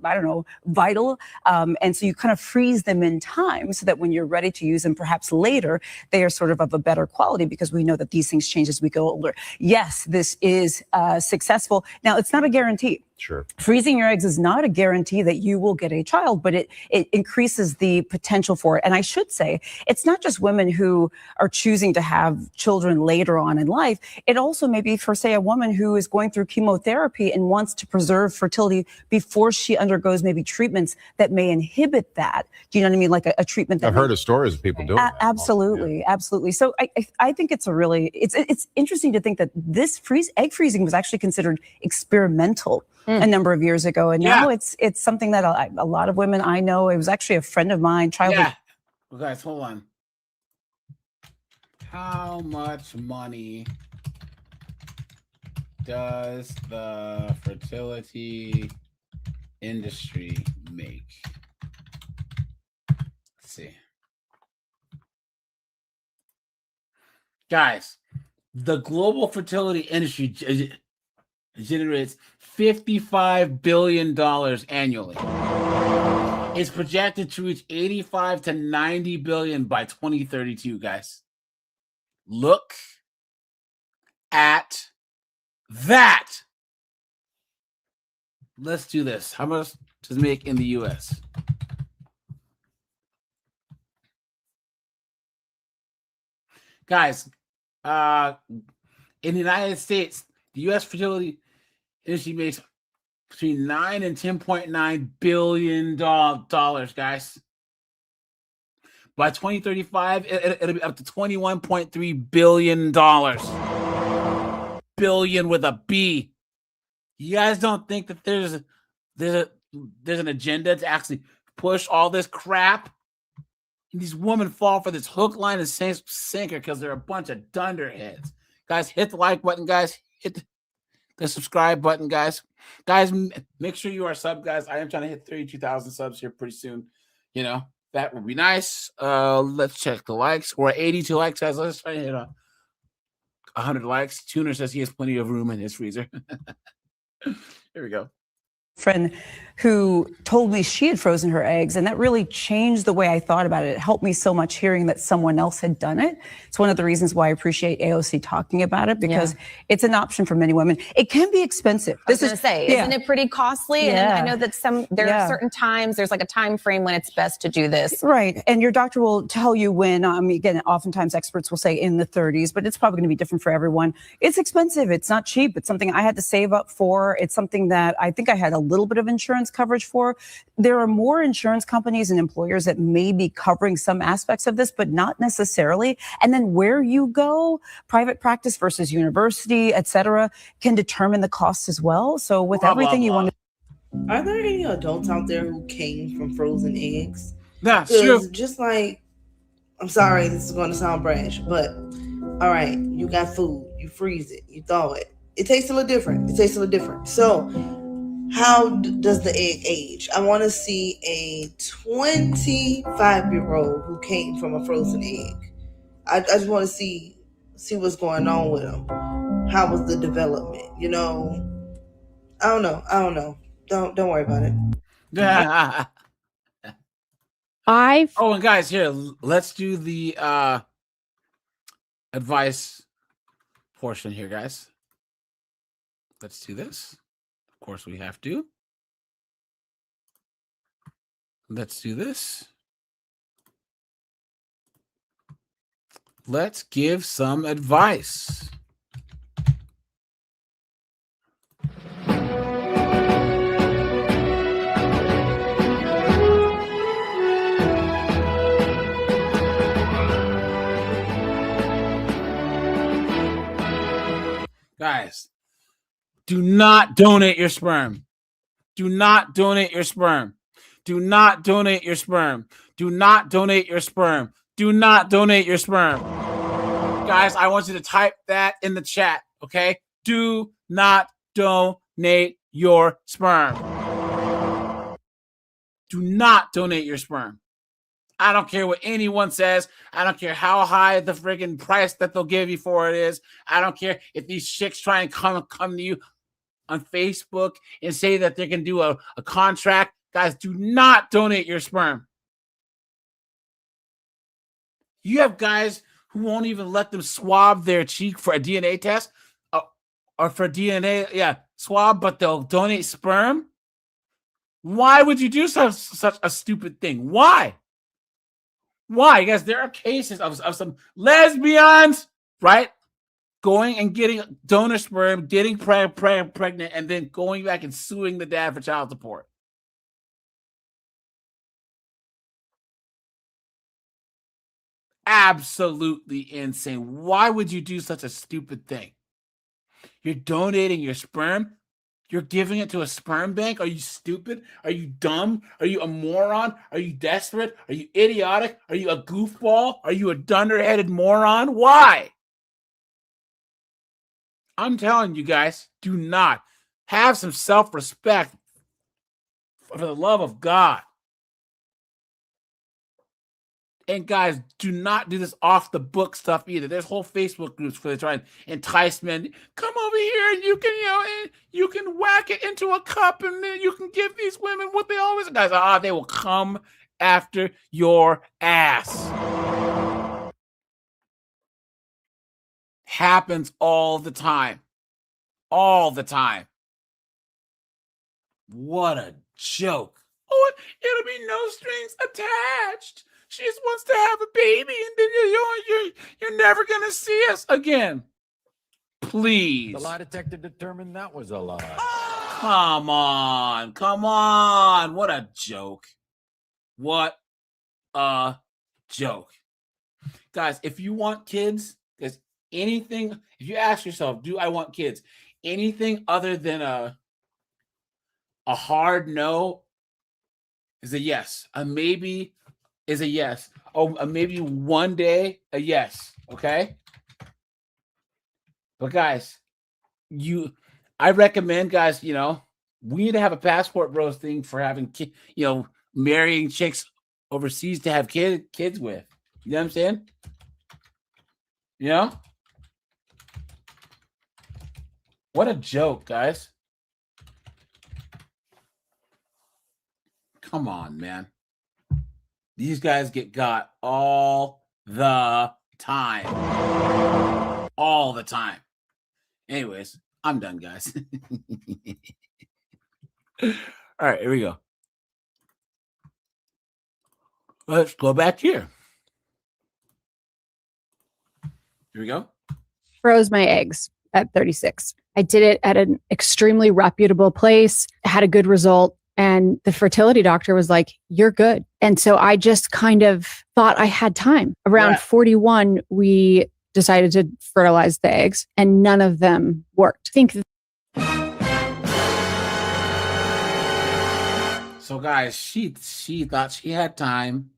I don't know, vital. And so you kind of freeze them in time so that when you're ready to use them, perhaps later, they are sort of a better quality, because we know that these things change as we go older. Yes, this is successful. Now, it's not a guarantee. Sure. Freezing your eggs is not a guarantee that you will get a child, but it increases the potential for it. And I should say, it's not just women who are choosing to have children later on in life. It also may be for, say, a woman who is going through chemotherapy and wants to preserve fertility before she undergoes maybe treatments that may inhibit that. Do you know what I mean? Like a treatment that I've heard of stories of people doing that. Absolutely. Absolutely. So I think it's it's interesting to think that this egg freezing was actually considered experimental a number of years ago. And now it's something that a lot of women I know, it was actually a friend of mine, childhood. Yeah. Well, guys, hold on. How much money does the fertility industry make? Let's see. Guys, the global fertility industry generates $55 billion annually. It's projected to reach 85 to 90 billion by 2032, guys. Look at that. Let's do this. How much does it make in the US? Guys, in the United States, the US fertility industry makes between 9 and 10.9 billion dollars, guys. By 2035, it'll be up to 21.3 billion dollars. Billion with a B. You guys don't think that there's an agenda to actually push all this crap? And these women fall for this hook, line, and sinker because they're a bunch of dunderheads. Guys, hit the like button, guys. Hit the subscribe button, guys. Guys, make sure you are sub, guys. I am trying to hit 32,000 subs here pretty soon. You know, that would be nice. Let's check the likes. We're at 82 likes, guys. Let's try to hit 100 likes. Tuner says he has plenty of room in his freezer. Here we go. Friend who told me she had frozen her eggs, and that really changed the way I thought about it. It helped me so much hearing that someone else had done it. It's one of the reasons why I appreciate AOC talking about it, because it's an option for many women. It can be expensive. I was going to say, isn't it pretty costly? And I know that there are certain times, there's like a time frame when it's best to do this. Right. And your doctor will tell you when, again, oftentimes experts will say in the 30s, but it's probably going to be different for everyone. It's expensive. It's not cheap. It's something I had to save up for. It's something that I think I had a little bit of insurance coverage for. There are more insurance companies and employers that may be covering some aspects of this, but not necessarily. And then where you go, private practice versus university, et cetera, can determine the costs as well. So with everything you want to... Are there any adults out there who came from frozen eggs? Yeah, sure. Just like I'm sorry, this is going to sound brash, but all right, you got food, you freeze it, you thaw it. It tastes a little different. So, how does the egg age? I want to see a 25-year-old who came from a frozen egg. I just want to see what's going on with them. How was the development? You know, I don't know. Don't worry about it. Oh, and guys, here, let's do the advice portion here, guys. Let's do this. Of course, we have to. Let's do this. Let's give some advice. Guys, do not donate your sperm. Do not donate your sperm. Do not donate your sperm. Do not donate your sperm. Do not donate your sperm. Guys, I want you to type that in the chat, okay? Do not donate your sperm. Do not donate your sperm. I don't care what anyone says. I don't care how high the friggin' price that they'll give you for it is. I don't care if these chicks try and come to you on Facebook and say that they can do a contract. Guys, do not donate your sperm. You have guys who won't even let them swab their cheek for a DNA test or for DNA, swab, but they'll donate sperm. Why would you do such a stupid thing? Why? Why? Guys, there are cases of some lesbians, right? Going and getting donor sperm, getting pregnant, and then going back and suing the dad for child support. Absolutely insane. Why would you do such a stupid thing? You're donating your sperm? You're giving it to a sperm bank? Are you stupid? Are you dumb? Are you a moron? Are you desperate? Are you idiotic? Are you a goofball? Are you a dunderheaded moron? Why? I'm telling you guys, do not. Have some self-respect for the love of God. And guys, do not do this off the book stuff either. There's whole Facebook groups for trying to entice men. Come over here and you can, you can whack it into a cup and then you can give these women what they always, guys, they will come after your ass. Happens all the time. All the time. What a joke. Oh, it'll be no strings attached. She just wants to have a baby, and then you're never gonna see us again. Please. The lie detector determined that was a lie. Come on. What a joke. What a joke. Guys, if you want kids, there's anything, if you ask yourself, do I want kids? Anything other than a hard no is a yes. A maybe is a yes. Oh, maybe one day, a yes. Okay? But guys, I recommend, guys, we need to have a passport bros thing for having, marrying chicks overseas to have kids with. You know what I'm saying? What a joke, guys. Come on, man. These guys get got all the time. All the time. Anyways, I'm done, guys. All right, here we go. Let's go back here. Here we go. Froze my eggs at 36. I did it at an extremely reputable place, had a good result. And the fertility doctor was like, you're good. And so I just kind of thought I had time. Around 41, we decided to fertilize the eggs and none of them worked. So guys, she thought she had time.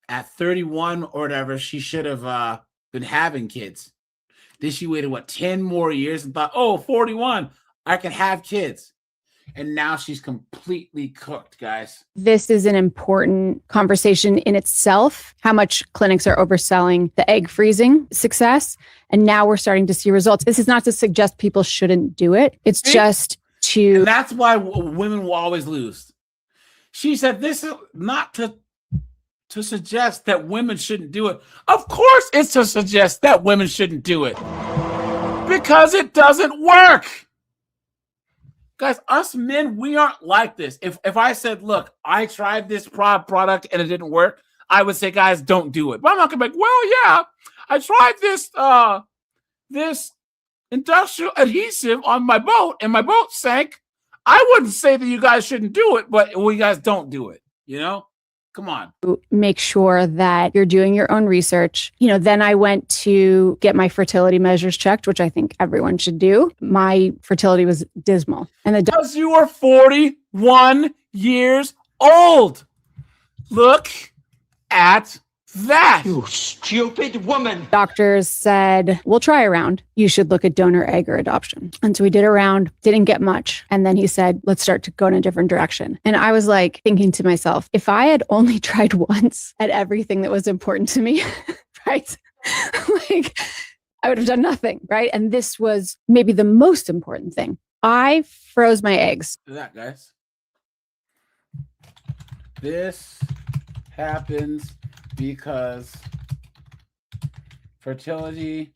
at 31 or whatever, she should have been having kids. Then she waited, 10 more years and thought, 41, I can have kids. And now she's completely cooked, guys. This is an important conversation in itself, how much clinics are overselling the egg freezing success. And now we're starting to see results. This is not to suggest people shouldn't do it. It's just to... And that's why women will always lose. She said, this is not to suggest that women shouldn't do it. Of course it's to suggest that women shouldn't do it. Because it doesn't work. Guys, us men, we aren't like this. If I said, look, I tried this product and it didn't work, I would say, guys, don't do it. But I'm not gonna be like, well, yeah, I tried this industrial adhesive on my boat and my boat sank. I wouldn't say that you guys shouldn't do it, but you guys don't do it, you know? Come on. Make sure that you're doing your own research. Then I went to get my fertility measures checked, which I think everyone should do. My fertility was dismal. And because you are 41 years old. Look at that. You stupid woman. Doctors said, we'll try a round. You should look at donor egg or adoption. And so we did a round, didn't get much. And then he said, let's start to go in a different direction. And I was like thinking to myself, if I had only tried once at everything that was important to me, right? Like I would have done nothing, right? And this was maybe the most important thing. I froze my eggs. Look at that, guys. This happens because the fertility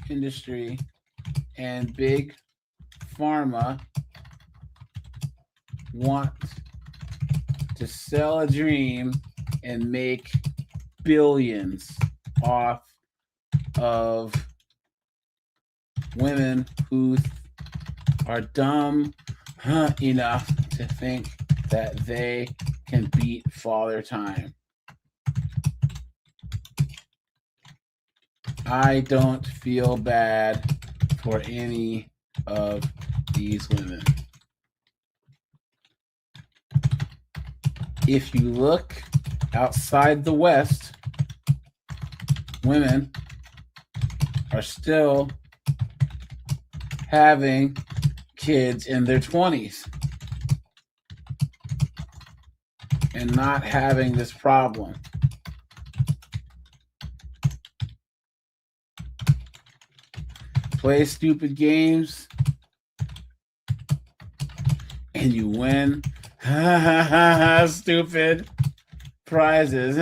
industry and big pharma want to sell a dream and make billions off of women who are dumb enough to think that they can beat Father Time. I don't feel bad for any of these women. If you look outside the West, women are still having kids in their 20s and not having this problem. Play stupid games and you win stupid prizes.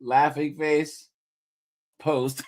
Laughing face post.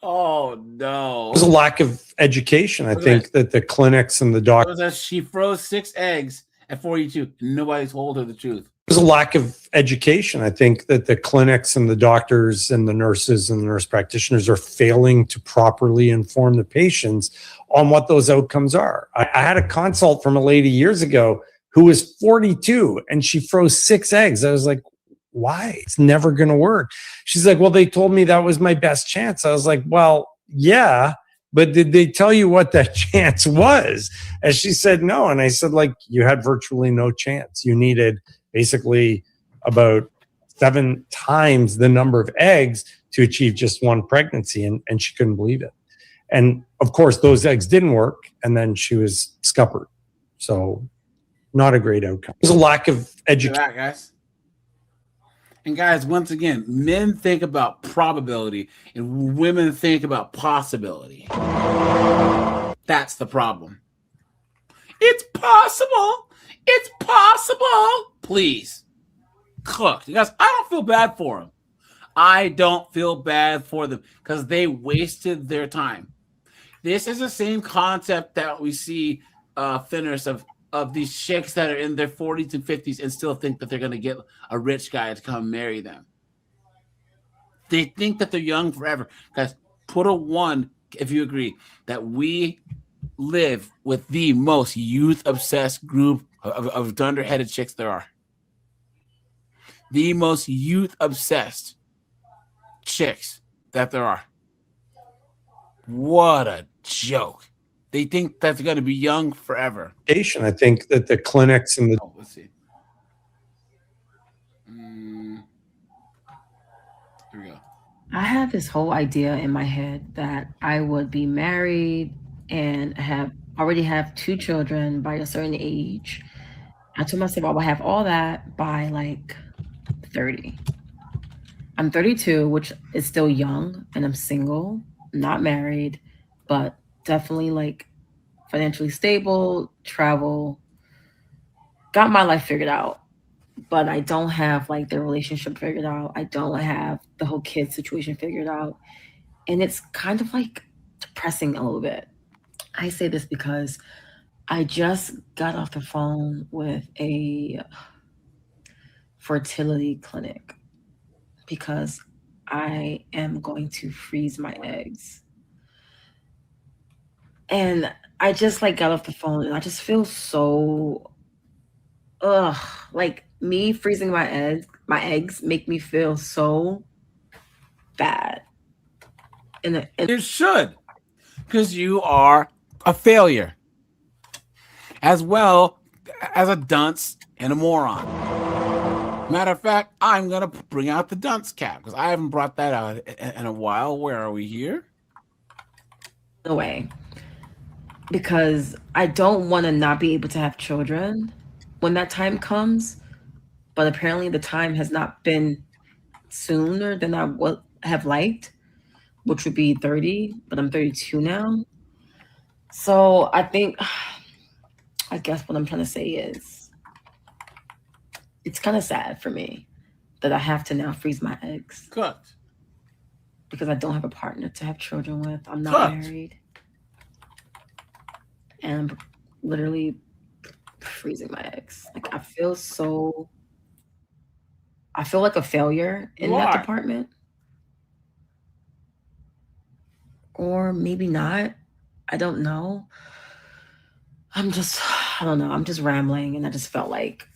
Oh no! There's a lack of education. I think that the clinics and the doctors. She froze 6 eggs at 42. Nobody told her the truth. There's a lack of education. I think that the clinics and the doctors and the nurses and the nurse practitioners are failing to properly inform the patients on what those outcomes are. I had a consult from a lady years ago who was 42 and she froze 6 eggs. I was like, why? It's never going to work. She's like, well, they told me that was my best chance. I was like, well, yeah, but did they tell you what that chance was? And she said, no. And I said, like, you had virtually no chance. You needed basically about 7 times the number of eggs to achieve just one pregnancy. And she couldn't believe it. And of course, those eggs didn't work. And then she was scuppered. So not a great outcome. There's a lack of education. Guys. And guys, once again, men think about probability and women think about possibility. That's the problem. It's possible. It's possible. Please. Cooked. You guys, I don't feel bad for them. I don't feel bad for them because they wasted their time. This is the same concept that we see thinners of these chicks that are in their 40s and 50s and still think that they're going to get a rich guy to come marry them. They think that they're young forever. Guys, put a 1 if you agree that we live with the most youth-obsessed group of dunder-headed chicks there are. the most youth obsessed chicks that there are. What a joke. They think that's going to be young forever. I think that the clinics and the let's see. Here we go. I have this whole idea in my head that I would be married and already have 2 children by a certain age. I told myself I would have all that by like 30. I'm 32, which is still young, and I'm single, not married, but definitely like financially stable, travel, got my life figured out. But I don't have like the relationship figured out. I don't have the whole kid situation figured out. And it's kind of like depressing a little bit. I say this because I just got off the phone with a fertility clinic because I am going to freeze my eggs. And I just like got off the phone and I just feel so like me freezing my eggs make me feel so bad. And it should, because you are a failure as well as a dunce and a moron. Matter of fact, I'm gonna bring out the dunce cap because I haven't brought that out in a while. Where are we here? No way. Because I don't want to not be able to have children when that time comes, but apparently the time has not been sooner than I would have liked, which would be 30, but I'm 32 now. So I guess what I'm trying to say is it's kind of sad for me that I have to now freeze my eggs. Good. Because I don't have a partner to have children with. I'm not married. And I'm literally freezing my eggs. Like I feel like a failure in that department. Or maybe not. I don't know. I don't know. I'm just rambling and I just felt like,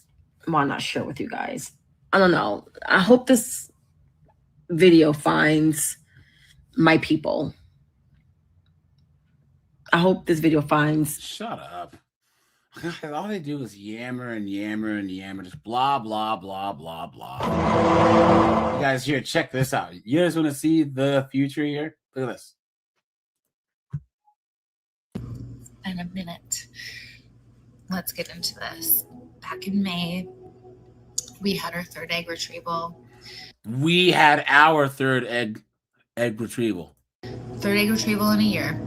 why not share with you guys? I don't know. I hope this video finds my people. I hope this video finds... Shut up. All they do is yammer and yammer and yammer. Just blah, blah, blah, blah, blah. You guys here, check this out. You guys want to see the future here? Look at this. In a minute. Let's get into this. Back in May, we had our 3rd egg retrieval. We had our 3rd egg retrieval. 3rd egg retrieval in a year.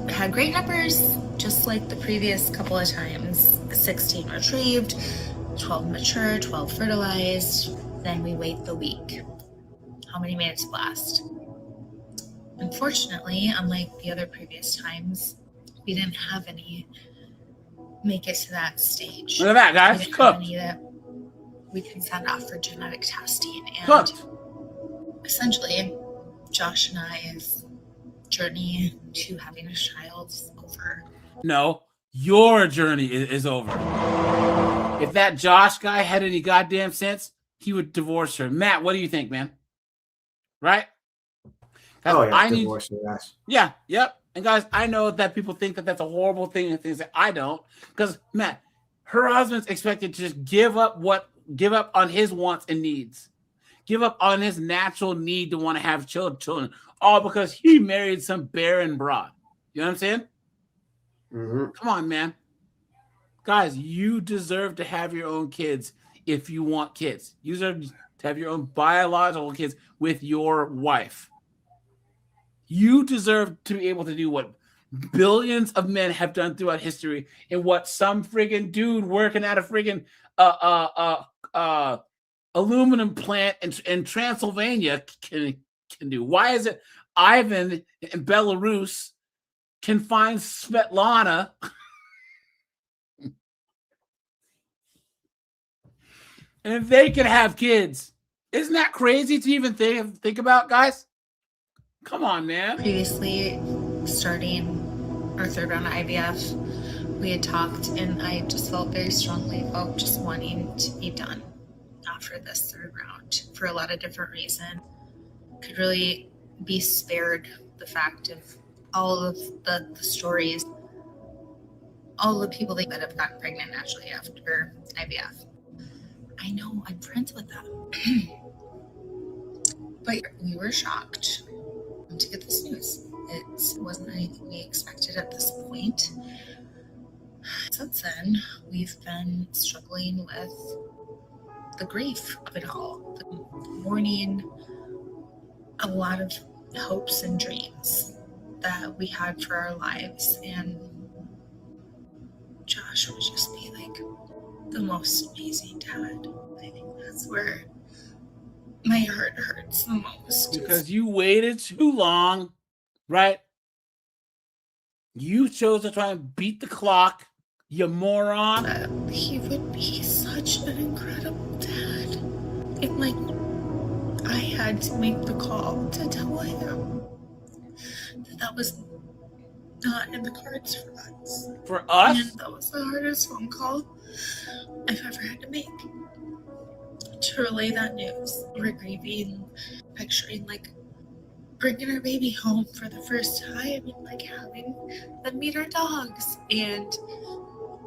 Had great numbers, just like the previous couple of times. 16 retrieved, 12 mature, 12 fertilized. Then we wait the week. How many made it to blast? Unfortunately, unlike the other previous times, we didn't have any make it to that stage. Look at that, guys. We didn't Cooked. have any that we can send off for genetic testing. And Cooked. essentially, Josh and I's journey to having a child's over. No, your journey is over. If that Josh guy had any goddamn sense, he would divorce her. Matt, what do you think, man? Right? Guys, Oh, yeah, I divorce her, yes. Yeah, yep. And guys, I know that people think that that's a horrible thing and things that I don't. Because Matt, her husband's expected to just give up on his wants and needs. Give up on his natural need to want to have children. All because he married some barren broad. You know what I'm saying? Mm-hmm. Come on, man. Guys, you deserve to have your own kids if you want kids. You deserve to have your own biological kids with your wife. You deserve to be able to do what billions of men have done throughout history and what some friggin' dude working at a friggin' aluminum plant in Transylvania can do. Why is it Ivan in Belarus can find Svetlana and they can have kids? Isn't that crazy to even think about, guys? Come on, man. Previously, starting our 3rd round of IVF, we had talked and I just felt very strongly about just wanting to be done after this third round for a lot of different reasons. Could really be spared the fact of all of the stories, all the people that have gotten pregnant naturally after IVF. I know, I'm friends with them. But we were shocked to get this news. It wasn't anything we expected at this point. Since then, we've been struggling with the grief of it all, the mourning, a lot of hopes and dreams that we had for our lives, and Josh would just be like the most amazing dad. I think that's where my heart hurts the most. Because you waited too long, right? You chose to try and beat the clock, you moron. He would be such an incredible dad. And like, I had to make the call to tell him that was not in the cards for us. For us? And that was the hardest phone call I've ever had to make. To relay that news. We're grieving, picturing like bringing our baby home for the first time and like having them meet our dogs and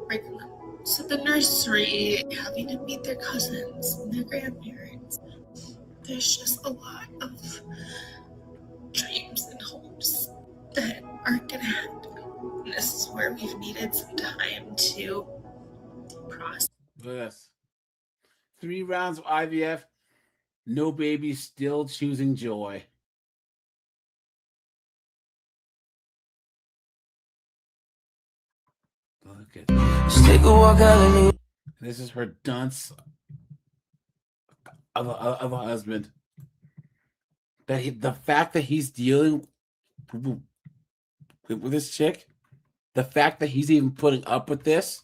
bringing them to the nursery, having them meet their cousins and their grandparents. There's just a lot of dreams and hopes that aren't gonna happen. And this is where we've needed some time to process. Look at this. 3 rounds of IVF, no baby, still choosing joy. Look at this. Take a walk out and This is her dunce of a husband. The fact that he's dealing with this chick, the fact that he's even putting up with this,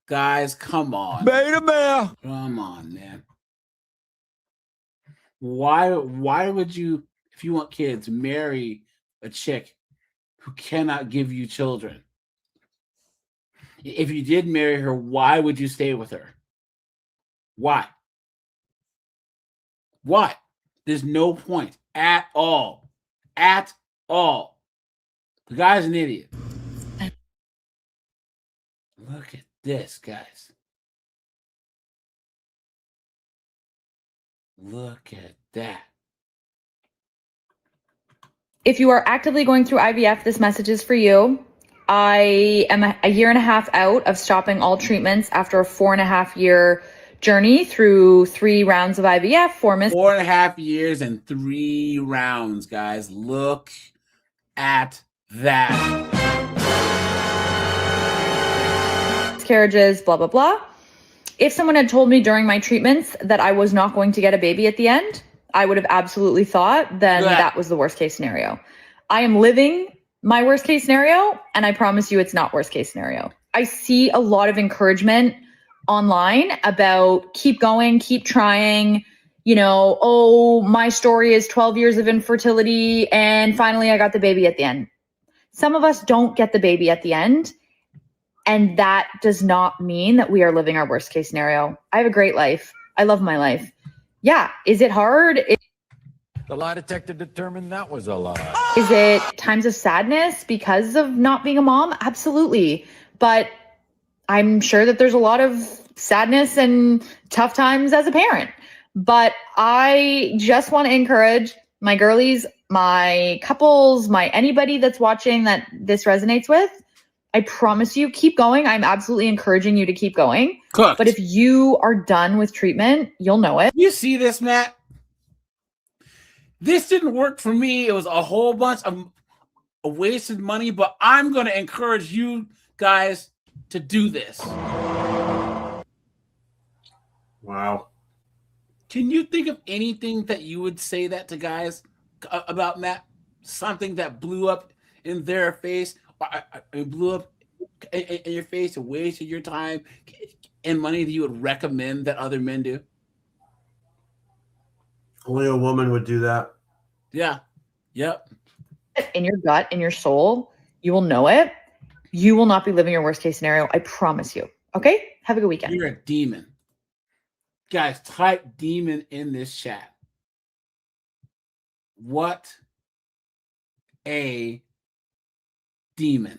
guys, come on. Beta bear. Come on, man. Why would you, if you want kids, marry a chick who cannot give you children? If you did marry her, why would you stay with her? Why? Why? There's no point at all. At all. The guy's an idiot. Look at this, guys. Look at that. If you are actively going through IVF, this message is for you. I am a year and a half out of stopping all treatments after a 4.5 year journey through 3 rounds of IVF, 4.5 years and 3 rounds, guys. Look at that. miscarriages, blah, blah, blah. If someone had told me during my treatments that I was not going to get a baby at the end, I would have absolutely thought then that was the worst case scenario. I am living my worst case scenario, and I promise you it's not worst case scenario. I see a lot of encouragement online about keep going, keep trying, you know, oh, my story is 12 years of infertility and finally I got the baby at the end. Some of us don't get the baby at the end, and that does not mean that we are living our worst case scenario. I have a great life. I love my life. Yeah. Is it hard? The lie detector determined that was a lie. Is it times of sadness because of not being a mom? Absolutely. But I'm sure that there's a lot of sadness and tough times as a parent. But I just want to encourage my girlies, my couples, my anybody that's watching that this resonates with. I promise you, keep going. I'm absolutely encouraging you to keep going. Cooked. But if you are done with treatment, you'll know it. You see this, Matt? This didn't work for me. It was a whole bunch of wasted money, but I'm going to encourage you guys to do this. Wow. Can you think of anything that you would say that to guys about Matt? Something that blew up in their face, it blew up in your face and wasted your time and money that you would recommend that other men do? Only a woman would do that. Yeah. Yep. In your gut, in your soul, you will know it. You will not be living your worst case scenario. I promise you. Okay? Have a good weekend. You're a demon. Guys, type demon in this chat. What a demon.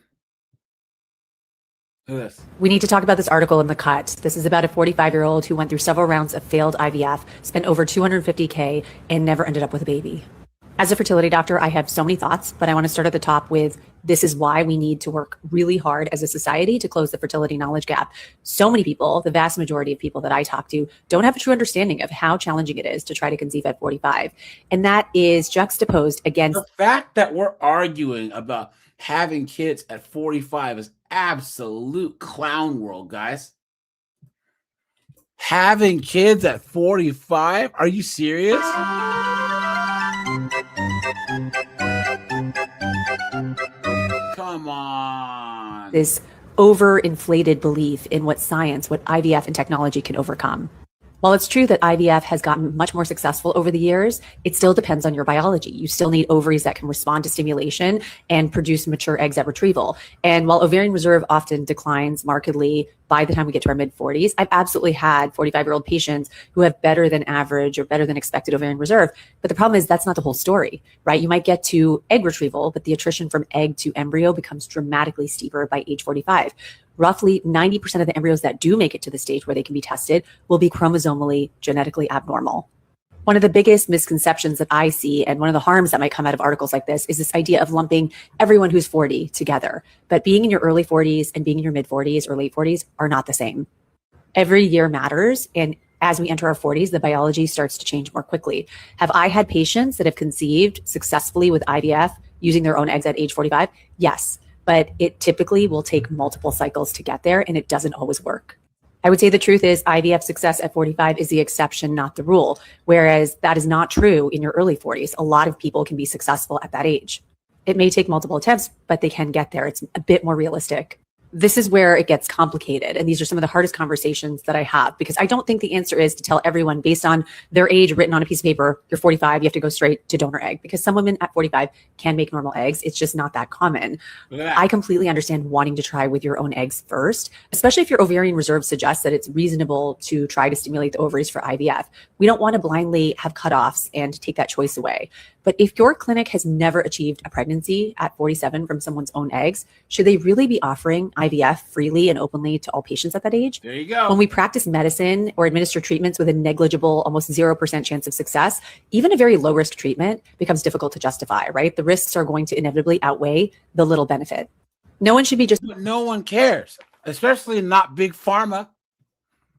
We need to talk about this article in The Cut. This is about a 45-year-old who went through several rounds of failed IVF, spent over $250K, and never ended up with a baby. As a fertility doctor, I have so many thoughts, but I want to start at the top with this is why we need to work really hard as a society to close the fertility knowledge gap. So many people, the vast majority of people that I talk to, don't have a true understanding of how challenging it is to try to conceive at 45. And that is juxtaposed against the fact that we're arguing about having kids at 45 is absolute clown world, guys. Having kids at 45? Are you serious? Come on. this overinflated belief in what science, what IVF and technology can overcome. While it's true that IVF has gotten much more successful over the years, it still depends on your biology. You still need ovaries that can respond to stimulation and produce mature eggs at retrieval. And while ovarian reserve often declines markedly by the time we get to our mid-40s, I've absolutely had 45-year-old patients who have better than average or better than expected ovarian reserve. But the problem is that's not the whole story, right? You might get to egg retrieval, but the attrition from egg to embryo becomes dramatically steeper by age 45. Roughly 90% of the embryos that do make it to the stage where they can be tested will be chromosomally genetically abnormal. One of the biggest misconceptions that I see, and one of the harms that might come out of articles like this, is this idea of lumping everyone who's 40 together. But being in your early 40s and being in your mid 40s or late 40s are not the same. Every year matters. And as we enter our 40s, the biology starts to change more quickly. Have I had patients that have conceived successfully with IVF using their own eggs at age 45? Yes. But it typically will take multiple cycles to get there, and it doesn't always work. I would say the truth is IVF success at 45 is the exception, not the rule, whereas that is not true in your early 40s. A lot of people can be successful at that age. It may take multiple attempts, but they can get there. It's a bit more realistic. This is where it gets complicated. And these are some of the hardest conversations that I have, because I don't think the answer is to tell everyone based on their age written on a piece of paper, you're 45, you have to go straight to donor egg, because some women at 45 can make normal eggs. It's just not that common. I completely understand wanting to try with your own eggs first, especially if your ovarian reserve suggests that it's reasonable to try to stimulate the ovaries for IVF. We don't want to blindly have cutoffs and take that choice away. But if your clinic has never achieved a pregnancy at 47 from someone's own eggs, should they really be offering IVF freely and openly to all patients at that age? There you go. When we practice medicine or administer treatments with a negligible, almost 0% chance of success, even a very low risk treatment becomes difficult to justify, right? The risks are going to inevitably outweigh the little benefit. No one should be just... No one cares, especially not big pharma.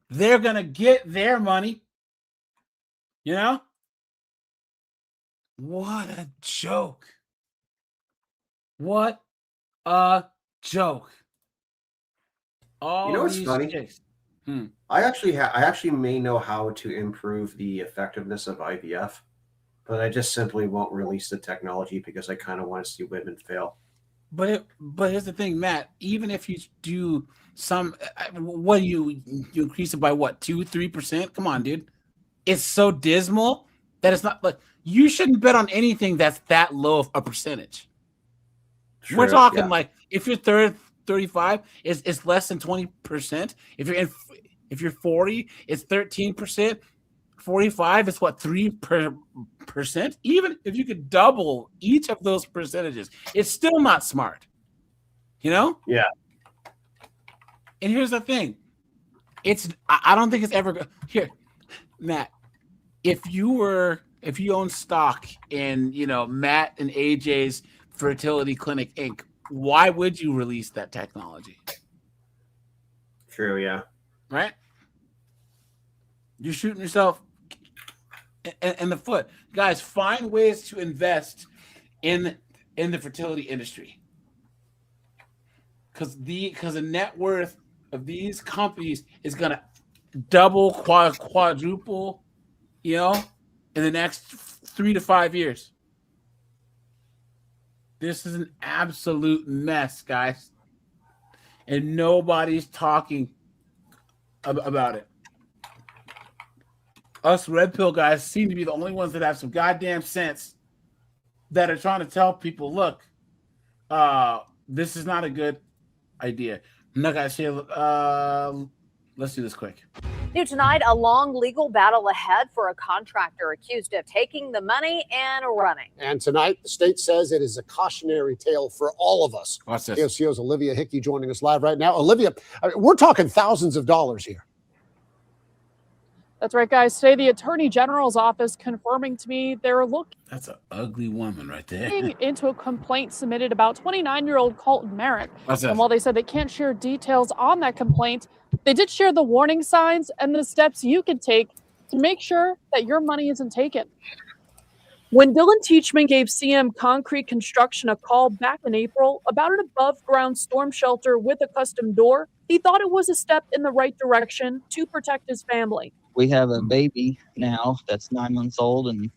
They're going to get their money, you know? What a joke. What a joke. All You know what's these funny? chicks. I actually may know how to improve the effectiveness of IVF, but I just simply won't release the technology because I kind of want to see women fail. But here's the thing, Matt. Even if you do some, what you increase it by what, 2-3%? Come on, dude. It's so dismal that it's not like you shouldn't bet on anything that's that low of a percentage. True, We're talking yeah. like if you're 35, it's less than 20%. If you're 40, it's 13%. 45 is what, 3%? Even if you could double each of those percentages, it's still not smart. You know? Yeah. And here's the thing. I don't think it's ever here, Matt. If you own stock in, Matt and AJ's Fertility Clinic Inc., why would you release that technology? True, yeah. Right? You're shooting yourself in the foot. Guys, find ways to invest in the fertility industry. Because the net worth of these companies is going to double, quadruple, in the next 3 to 5 years. This is an absolute mess, guys. And nobody's talking about it. Us red pill guys seem to be the only ones that have some goddamn sense that are trying to tell people, look, this is not a good idea. I'm not going to say, Let's do this quick. New tonight, a long legal battle ahead for a contractor accused of taking the money and running. And tonight, the state says it is a cautionary tale for all of us. Watch this. AOC's Olivia Hickey joining us live right now. Olivia, we're talking thousands of dollars here. That's right, guys. Today, the Attorney General's office confirming to me they're looking That's an ugly woman right there. into a complaint submitted about 29-year-old Colton Merrick. What's this? And while they said they can't share details on that complaint, they did share the warning signs and the steps you can take to make sure that your money isn't taken. When Dylan Teachman gave CM Concrete Construction a call back in April about an above-ground storm shelter with a custom door, he thought it was a step in the right direction to protect his family. We have a baby now that's 9 months old, and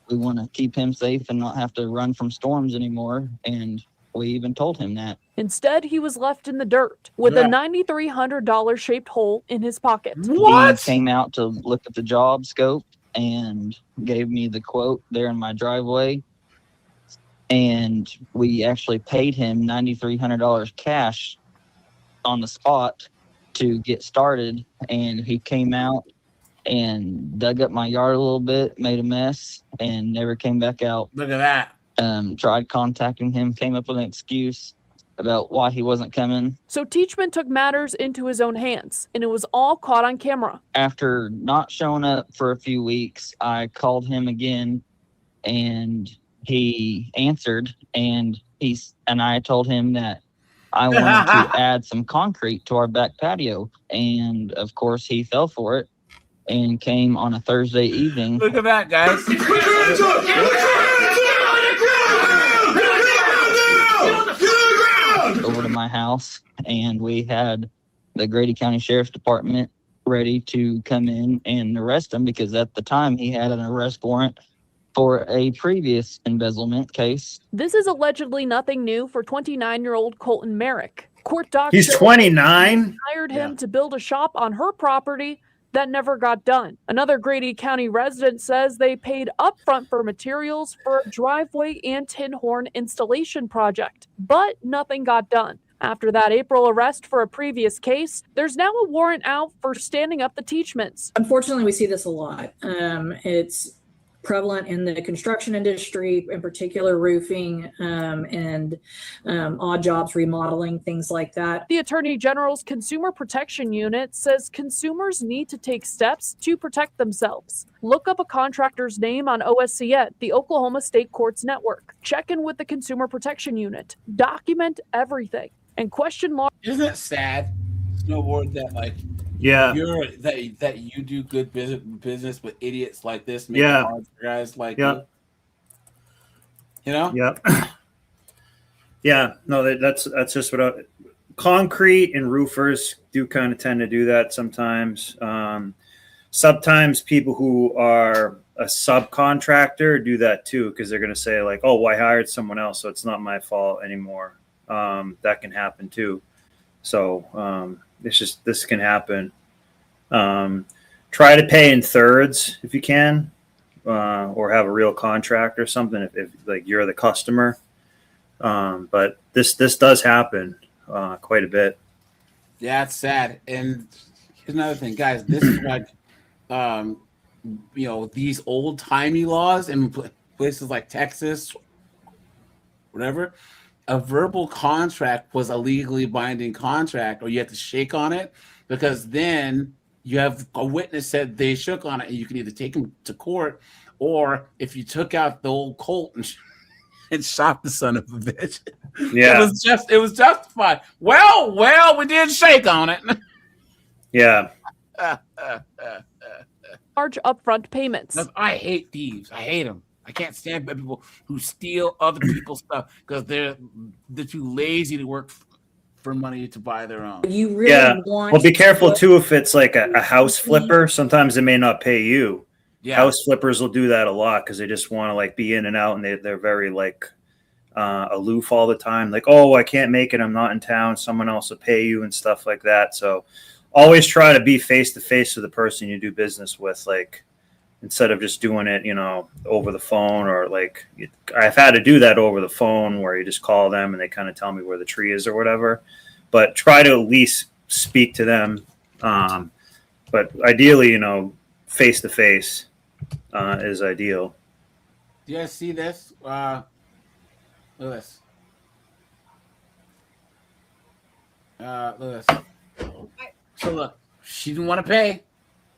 we want to keep him safe and not have to run from storms anymore. And we even told him that. Instead, he was left in the dirt with a $9,300 shaped hole in his pocket. He came out to look at the job scope and gave me the quote there in my driveway. And we actually paid him $9,300 cash on the spot to get started. And he came out and dug up my yard a little bit, made a mess, and never came back out. Look at that. Tried contacting him, came up with an excuse about why he wasn't coming. So Teachman took matters into his own hands, and it was all caught on camera. After not showing up for a few weeks, I called him again, and he answered, and I told him that I wanted to add some concrete to our back patio, and of course he fell for it and came on a Thursday evening. Look at that, guys. Over to my house, and we had the Grady County Sheriff's Department ready to come in and arrest him because at the time he had an arrest warrant for a previous embezzlement case. This is allegedly nothing new for 29-year-old Colton Merrick. Court documents He's 29? hired him to build a shop on her property that never got done. Another Grady County resident says they paid upfront for materials for a driveway and tin horn installation project, but nothing got done. After that April arrest for a previous case, there's now a warrant out for standing up the Teachmans. Unfortunately, we see this a lot. It's prevalent in the construction industry, in particular roofing and odd jobs, remodeling, things like that. The Attorney General's Consumer Protection Unit says consumers need to take steps to protect themselves. Look up a contractor's name on OSCN, the Oklahoma State Courts Network. Check in with the Consumer Protection Unit. Document everything. And question mark. Isn't it sad? Snowboard that like that you do good business with idiots like this, make it hard for guys like you. You know? Yep. Yeah. No, that's just what concrete and roofers do kind of tend to do that sometimes. Sometimes people who are a subcontractor do that too, because they're going to say like, oh, well, I hired someone else, so it's not my fault anymore. That can happen too. So it's just, this can happen. Try to pay in thirds if you can, or have a real contract or something if like you're the customer. But this does happen quite a bit. Yeah, it's sad. And here's another thing, guys. This is like, these old timey laws in places like Texas, whatever. A verbal contract was a legally binding contract, or you have to shake on it, because then you have a witness said they shook on it, and you can either take them to court, or if you took out the old Colt and shot the son of a bitch, it was justified. Well, we did shake on it. Yeah. Large upfront payments. I hate thieves. I hate them. I can't stand people who steal other people's stuff because they're too lazy to work for money to buy their own. You really want. Well, be careful too if it's like a house flipper. Sometimes they may not pay you. Yeah. House flippers will do that a lot because they just want to like be in and out, and they're very like aloof all the time. Like, oh, I can't make it. I'm not in town. Someone else will pay you and stuff like that. So always try to be face to face with the person you do business with, like, instead of just doing it, over the phone, or like I've had to do that over the phone where you just call them and they kind of tell me where the tree is or whatever, but try to at least speak to them But ideally, you know, face to face is ideal. Do you guys see this? Look at this. Look at this. So look, she didn't want to pay.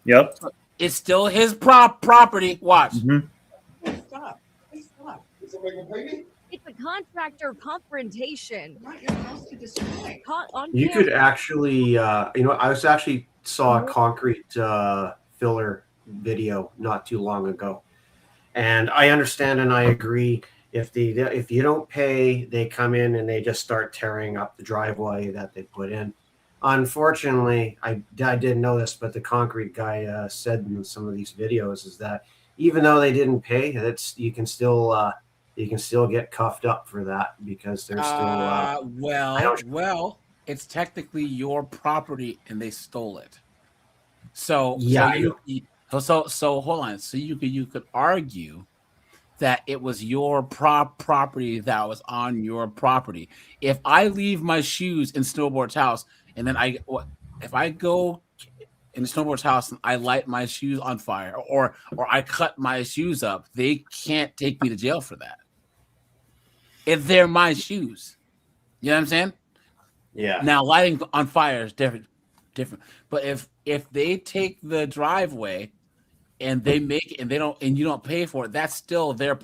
Yep. So it's still his property. Watch. Stop. Stop. Is somebody gonna pay me? It's a contractor confrontation. Not your house to destroy. Caught on You could camera. actually, I was actually saw a concrete filler video not too long ago, and I understand and I agree. If you don't pay, they come in and they just start tearing up the driveway that they put in. Unfortunately, I didn't know this, but the concrete guy said in some of these videos is that even though they didn't pay, you can still get cuffed up for that because they're still. Well, it's technically your property and they stole it. So Yeah. So hold on. So you could argue that it was your property that was on your property. If I leave my shoes in Snowboard's house and then if I go in Snowboard's house and I light my shoes on fire or I cut my shoes up, they can't take me to jail for that. If they're my shoes. You know what I'm saying? Yeah. Now lighting on fire is different. But if they take the driveway and they make it and they don't and you don't pay for it, that's still their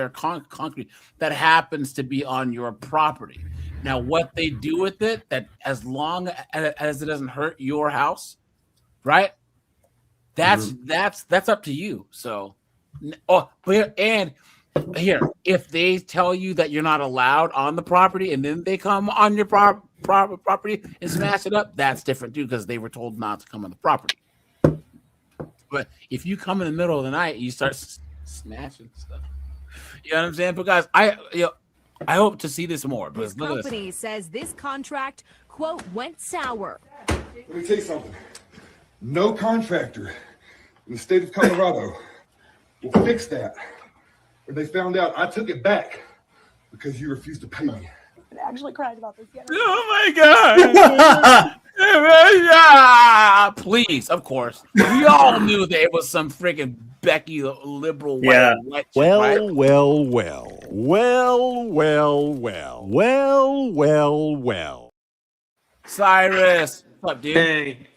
concrete that happens to be on your property. Now what they do with it, that as long as it doesn't hurt your house, right? That's up to you. So if they tell you that you're not allowed on the property and then they come on your property and smash it up, that's different too, because they were told not to come on the property. But if you come in the middle of the night, you start smashing stuff. You know what I'm saying? But guys, I hope to see this more. This company says this contract, quote, went sour. Let me tell you something. No contractor in the state of Colorado will fix that. When they found out, I took it back because you refused to pay me. I actually cried about this. Oh my God! Please, of course. We all knew that it was some freaking Becky liberal white chick, right? Well. Cyrus, what's up, dude? Hey.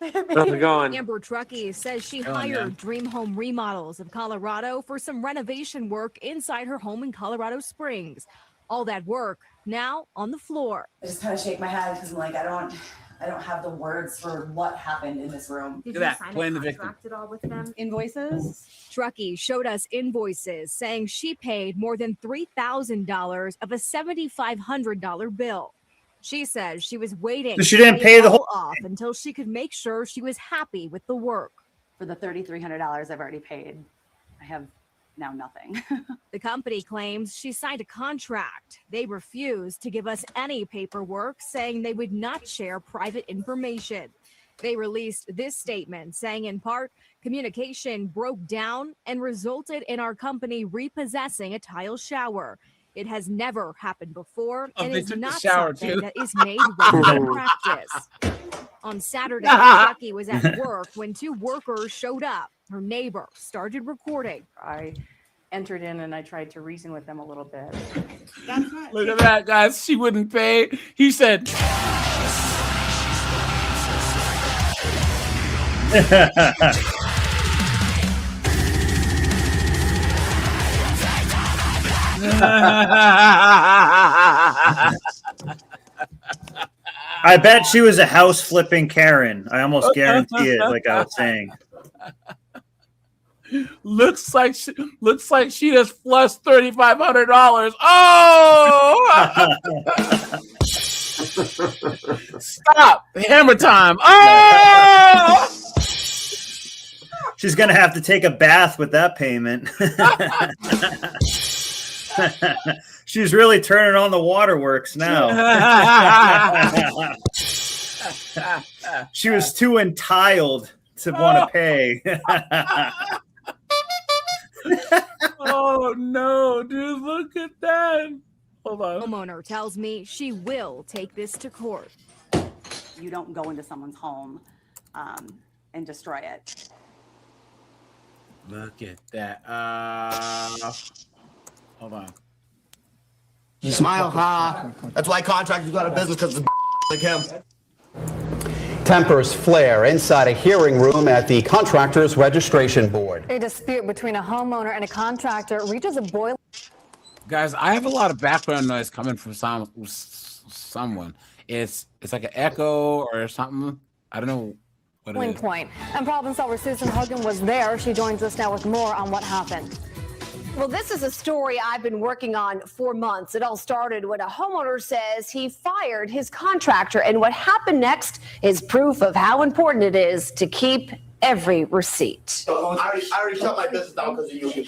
How's it going? Amber Truckee says she Oh, hired man. Dream Home Remodels of Colorado for some renovation work inside her home in Colorado Springs. All that work now on the floor. I just kind of shake my head because I'm like, I don't have the words for what happened in this room. Did Look at that, playing the victim. At all with them? Invoices? Truckee showed us invoices saying she paid more than $3,000 of a $7,500 bill. She says she was waiting So she didn't pay it the all whole off until she could make sure she was happy with the work. For the $3,300 I've already paid, I have now nothing. The company claims she signed a contract. They refused to give us any paperwork, saying they would not share private information. They released this statement saying, in part, communication broke down and resulted in our company repossessing a tile shower. It has never happened before and they is took the not shower, something too. that is made regular practice. On Saturday, Becky was at work when two workers showed up. Her neighbor started recording. I entered in and I tried to reason with them a little bit. Look at that, guys. She wouldn't pay. He said. I bet she was a house flipping Karen. I almost guarantee it, like I was saying. Looks like she just flushed $3,500. Oh! Stop! Hammer time! Oh! She's gonna have to take a bath with that payment. She's really turning on the waterworks now. She was too entiled to want to pay. Oh no, dude, look at that. Hold on. Homeowner tells me she will take this to court. you don't go into someone's home and destroy it. Look at that. Hold on. Smile, ha. That's why contractors go out of business, because of like him. Tempers flare inside a hearing room at the Contractors Registration Board. A dispute between a homeowner and a contractor reaches a boiling. Guys, I have a lot of background noise coming from someone. It's like an echo or something. I don't know what it is. Point. And problem solver Susan Hogan was there. She joins us now with more on what happened. Well, this is a story I've been working on for months. It all started when a homeowner says he fired his contractor, and what happened next is proof of how important it is to keep every receipt. I already shut my business down because of you.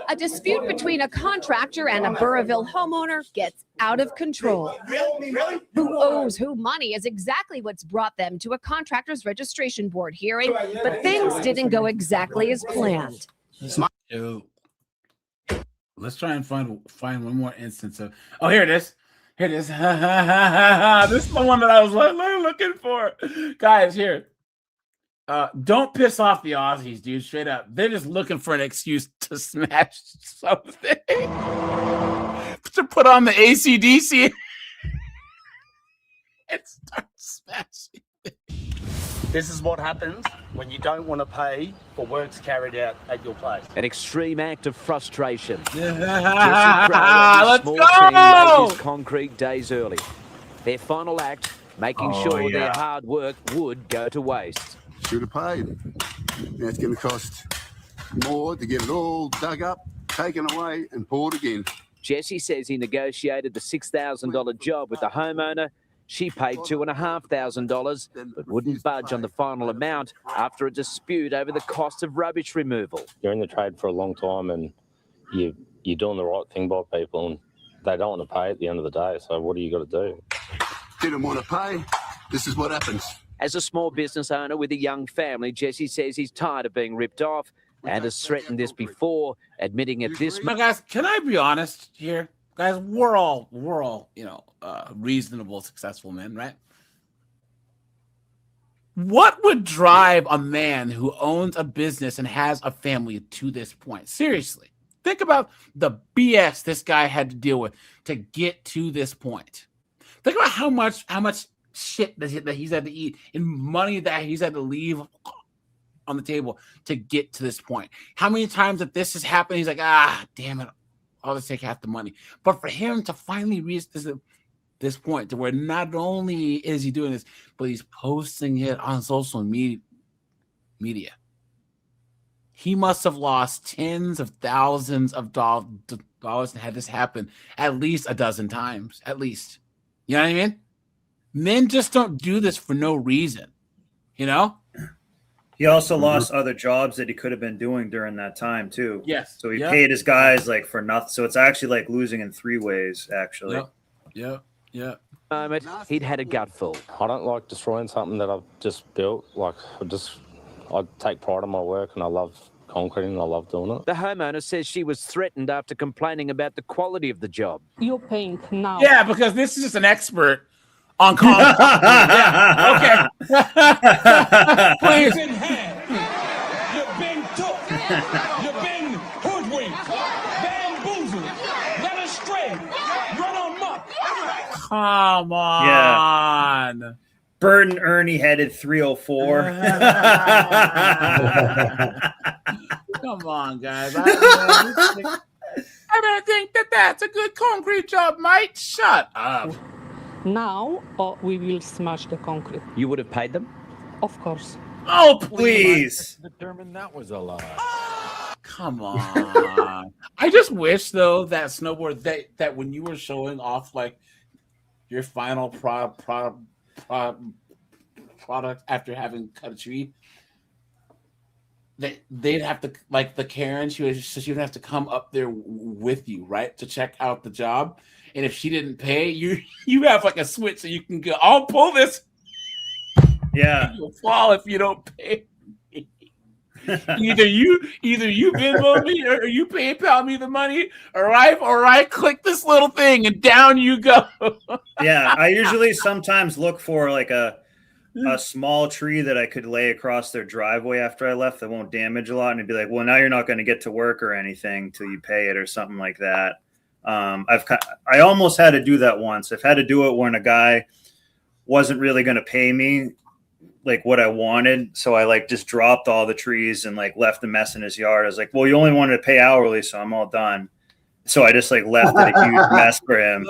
A dispute between a contractor and a Burrillville homeowner gets out of control. Really? Who owes who money is exactly what's brought them to a Contractors Registration Board hearing, but things didn't go exactly as planned. Ew. Let's try and find one more instance of. Oh, here it is. Here it is. This is the one that I was looking for, guys. Here. Don't piss off the Aussies, dude. Straight up, they're just looking for an excuse to smash something. To put on the AC/DC and start smashing. This is what happens when you don't want to pay for works carried out at your place. An extreme act of frustration. Let's small go! team laid his concrete days early. Their final act, making sure their hard work would go to waste. Should have paid. Now it's going to cost more to get it all dug up, taken away, and poured again. Jesse says he negotiated the $6,000 job with the homeowner. She paid $2,500, but wouldn't budge on the final amount after a dispute over the cost of rubbish removal. You're in the trade for a long time, and you're doing the right thing by people, and they don't want to pay at the end of the day. So what do you got to do? Didn't want to pay. This is what happens. As a small business owner with a young family, Jesse says he's tired of being ripped off and has threatened this before, admitting at this Now, guys, can I be honest here? Guys, we're all, reasonable, successful men, right? What would drive a man who owns a business and has a family to this point? Seriously, think about the BS this guy had to deal with to get to this point. Think about how much shit that he's had to eat and money that he's had to leave on the table to get to this point. How many times that this has happened, he's like, damn it, I'll just take half the money. But for him to finally reach this point to where not only is he doing this, but he's posting it on social media. He must have lost tens of thousands of dollars and had this happen at least a dozen times, at least. You know what I mean? Men just don't do this for no reason, you know? He also lost other jobs that he could have been doing during that time too. Yes. So he paid his guys like for nothing. So it's actually like losing in three ways, actually. Yep. moment, he'd had a gutful. I don't like destroying something that I've just built. Like, I take pride in my work, and I love concrete and I love doing it. The homeowner says she was threatened after complaining about the quality of the job. You're paying now. Yeah, because this is just an expert on concrete. Yeah, okay. Please. You've been took. You've been hoodwinked, bamboozled, led astray, run amok. Come on. Yeah. Bird and Ernie headed 304. Come on, guys. I don't think that's a good concrete job, mate. Shut up. Now we will smash the concrete. You would have paid them? Of course. Oh, please. Determined that was a lie. Come on. I just wish, though, that snowboard, that when you were showing off, like, your final product after having cut a tree, they'd have to, like, the Karen, she would have to come up there with you, right, to check out the job. And if she didn't pay, you have like a switch so you can go, I'll pull this. Yeah, you'll fall if you don't pay me. either you Venmo me or you PayPal me the money, or I click this little thing and down you go. Yeah, I usually sometimes look for like a a small tree that I could lay across their driveway after I left that won't damage a lot, and it'd be like, well, now you're not going to get to work or anything till you pay it or something like that. I almost had to do that once. I've had to do it when a guy wasn't really going to pay me like what I wanted, so I like just dropped all the trees and like left a mess in his yard. I was like, well, you only wanted to pay hourly, so I'm all done. So I just like left it a huge mess for him.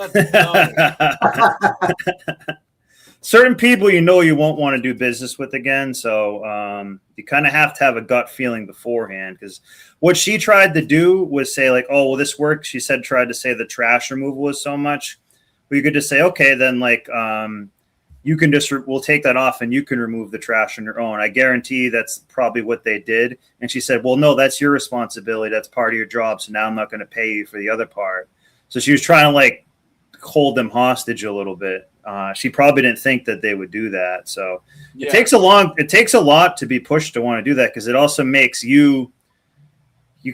Certain people you won't want to do business with again, so you kind of have to have a gut feeling beforehand, because what she tried to do was say like, oh, well, this worked. She tried to say the trash removal was so much. Well, you could just say, okay, then like you can just we'll take that off and you can remove the trash on your own. I guarantee that's probably what they did. And she said, well, no, that's your responsibility. That's part of your job. So now I'm not going to pay you for the other part. So she was trying to like hold them hostage a little bit. She probably didn't think that they would do that. So it takes a lot to be pushed to want to do that, because it also makes you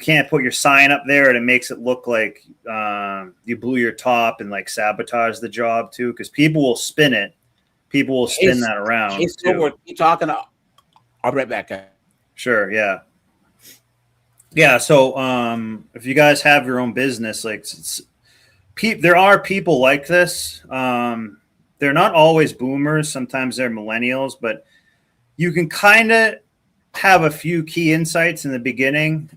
can't put your sign up there, and it makes it look like you blew your top and like sabotage the job too, because people will spin it. People will spin that around. Keep talking. I'll be right back, guys. Sure. Yeah. Yeah. So if you guys have your own business, like there are people like this. They're not always boomers. Sometimes they're millennials, but you can kind of have a few key insights in the beginning.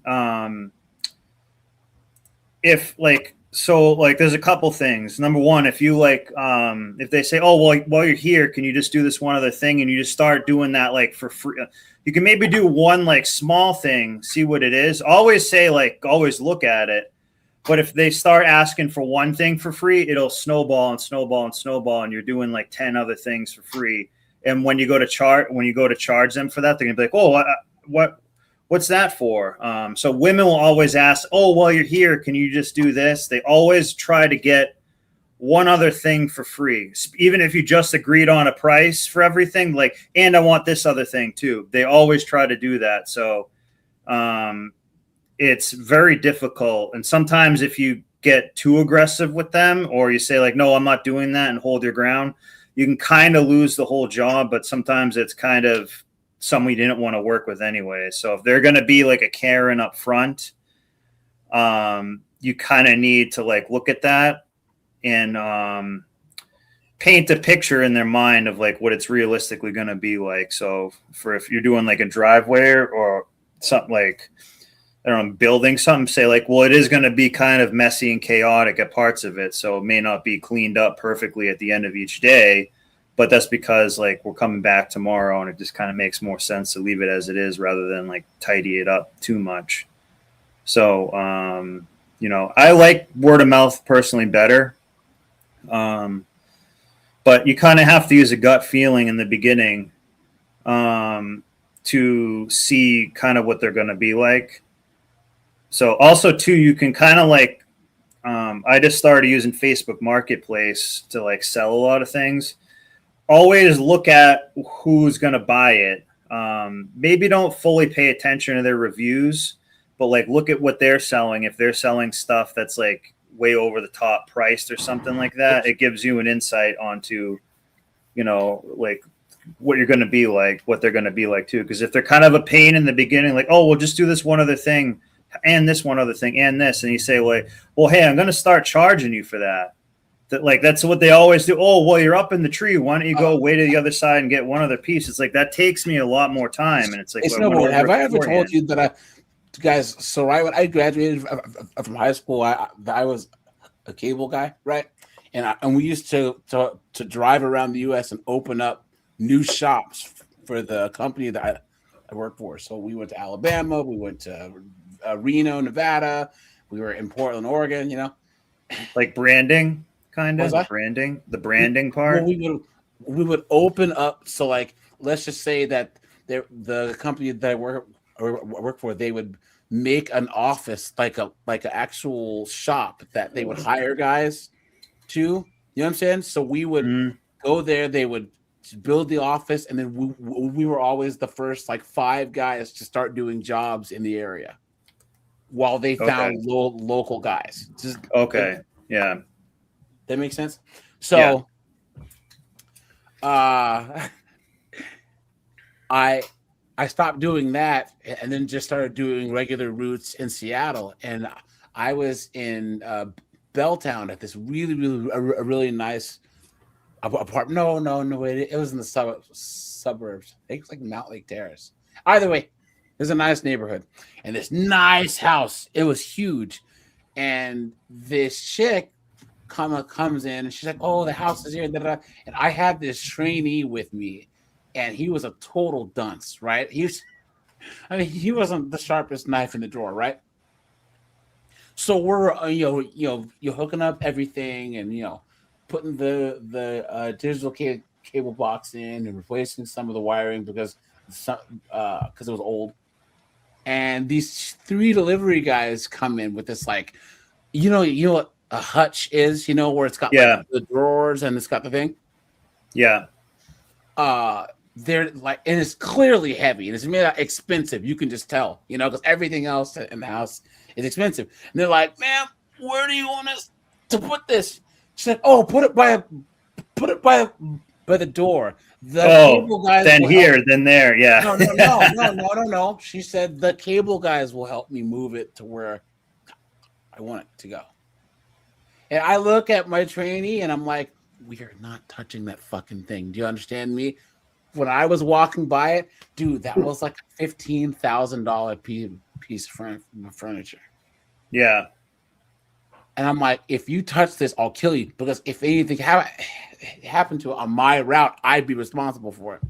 There's a couple things. Number one, if you if they say, oh, well, while you're here, can you just do this one other thing? And you just start doing that like for free. You can maybe do one like small thing, see what it is. Always say always look at it. But if they start asking for one thing for free, it'll snowball and snowball and snowball, and you're doing like 10 other things for free. And when you go to charge them for that, they're gonna be like, oh, what's that for? So women will always ask, oh, while you're here, can you just do this? They always try to get one other thing for free, even if you just agreed on a price for everything. Like, and I want this other thing too. They always try to do that. So it's very difficult. And sometimes if you get too aggressive with them, or you say like, no, I'm not doing that, and hold your ground, you can kind of lose the whole job. But sometimes it's kind of someone you didn't want to work with anyway. So if they're going to be like a Karen up front, you kind of need to like look at that and paint a picture in their mind of like what it's realistically going to be like. So if you're doing like a driveway or something like, I don't know, building something, say like, well, it is going to be kind of messy and chaotic at parts of it. So it may not be cleaned up perfectly at the end of each day, but that's because like we're coming back tomorrow, and it just kind of makes more sense to leave it as it is rather than like tidy it up too much. So, I like word of mouth personally better. But you kind of have to use a gut feeling in the beginning to see kind of what they're going to be like. So also too, you can kind of like, I just started using Facebook Marketplace to like sell a lot of things. Always look at who's going to buy it. Maybe don't fully pay attention to their reviews, but like look at what they're selling. If they're selling stuff that's like way over the top priced or something like that, it gives you an insight onto, like what you're going to be like, what they're going to be like too. Because if they're kind of a pain in the beginning, like, oh, we'll just do this one other thing and this one other thing and this, and you say, well, hey, I'm going to start charging you for that. That's what they always do. Oh, well, you're up in the tree. Why don't you go way to the other side and get one other piece? It's like that takes me a lot more time, and it's like, have I ever told you that guys? So right when I graduated from high school, I was a cable guy, right? And we used to drive around the U.S. and open up new shops for the company that I worked for. So we went to Alabama, we went to Reno, Nevada, we were in Portland, Oregon. Like branding. Kind of the branding part. Well, we would open up. So like, let's just say that the company that I work for, they would make an office like an actual shop that they would hire guys to. You know what I'm saying? So we would go there. They would build the office, and then we were always the first like 5 guys to start doing jobs in the area while they found local guys. Yeah. That makes sense. So, I stopped doing that and then just started doing regular routes in Seattle. And I was in Belltown at this really nice apartment. No, wait, it was in the suburbs. I think it's like Mount Lake Terrace. Either way, it was a nice neighborhood and this nice house. It was huge. And this chick comes in and she's like, "Oh, the house is here." And I had this trainee with me, and he was a total dunce, right? He wasn't the sharpest knife in the drawer, right? So we're you're hooking up everything and putting the digital cable box in and replacing some of the wiring because it was old. And these 3 delivery guys come in with this like, you know what a hutch is, where it's got like the drawers and it's got the thing. Yeah. They're like, and it's clearly heavy and it's made out expensive. You can just tell, because everything else in the house is expensive. And they're like, "Ma'am, where do you want us to put this?" She said, "Oh, put it by the door. The cable guys then will here, help." then there, yeah. No. She said the cable guys will help me move it to where I want it to go. And I look at my trainee and I'm like, "We are not touching that fucking thing. Do you understand me?" When I was walking by it, dude, that was like a $15,000 piece of furniture. Yeah. And I'm like, if you touch this, I'll kill you. Because if anything happened to it on my route, I'd be responsible for it.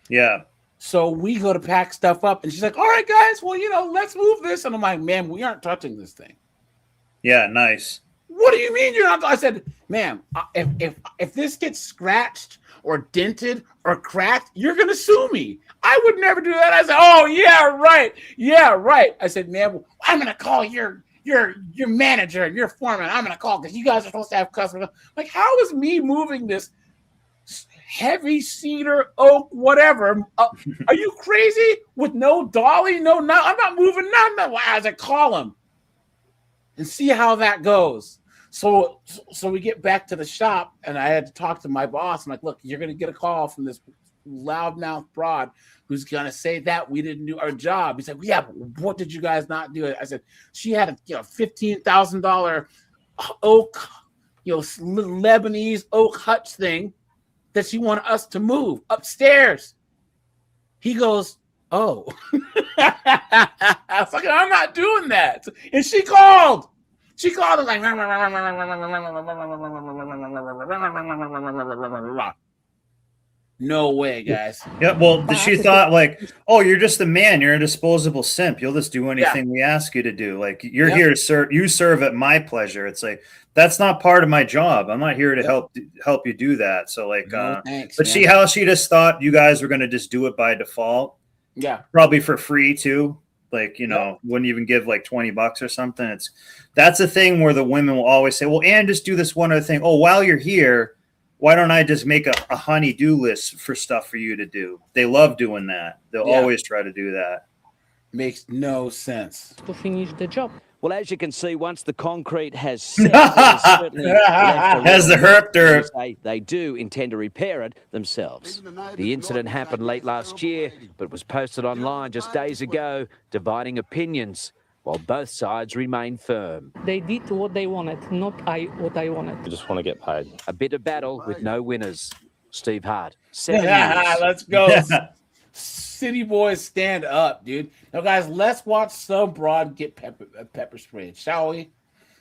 Yeah. So we go to pack stuff up, and she's like, "All right, guys, well, let's move this." And I'm like, "Ma'am, we aren't touching this thing." Yeah, nice. "What do you mean you're not?" I said, "Ma'am, if this gets scratched or dented or cracked, you're gonna sue me. I would never do that." I said, "Oh, yeah, right. I said, "Ma'am, I'm gonna call your manager and your foreman. I'm gonna call because you guys are supposed to have customers." Like, how is me moving this heavy cedar, oak, whatever? Are you crazy? With no dolly, no, I'm not moving nothing. I said, "Call him and see how that goes." So we get back to the shop, and I had to talk to my boss. I'm like, "Look, you're going to get a call from this loudmouth broad who's going to say that we didn't do our job." He's like, "Yeah, but what did you guys not do?" I said, "She had a $15,000 oak, Lebanese oak hutch thing that she wanted us to move upstairs." He goes, "Oh." I was like, "I'm not doing that." And she called. She called and like, no way, guys. Yeah, well, she thought like, "Oh, you're just a man. You're a disposable simp. You'll just do anything we ask you to do. Like, you're here to serve. You serve at my pleasure." It's like, that's not part of my job. I'm not here to help you do that. So like, thanks, but man. see how she just thought you guys were going to just do it by default. Yeah, probably for free too. Like, wouldn't even give like $20 or something. That's a thing where the women will always say, "Well, and just do this one other thing. Oh, while you're here, why don't I just make a honey-do list for stuff for you to do?" They love doing that. They'll always try to do that. Makes no sense. To finish the job. Well, as you can see, once the concrete has set, certainly has the herp they do intend to repair it themselves. The incident happened late last year, but was posted online just days ago, dividing opinions, while both sides remain firm. They did what they wanted, not what I wanted. I just want to get paid. A bitter battle with no winners. Steve Hart, 7 years. Let's go. City boys, stand up, dude. Now, guys, let's watch some broad get pepper sprayed, shall we?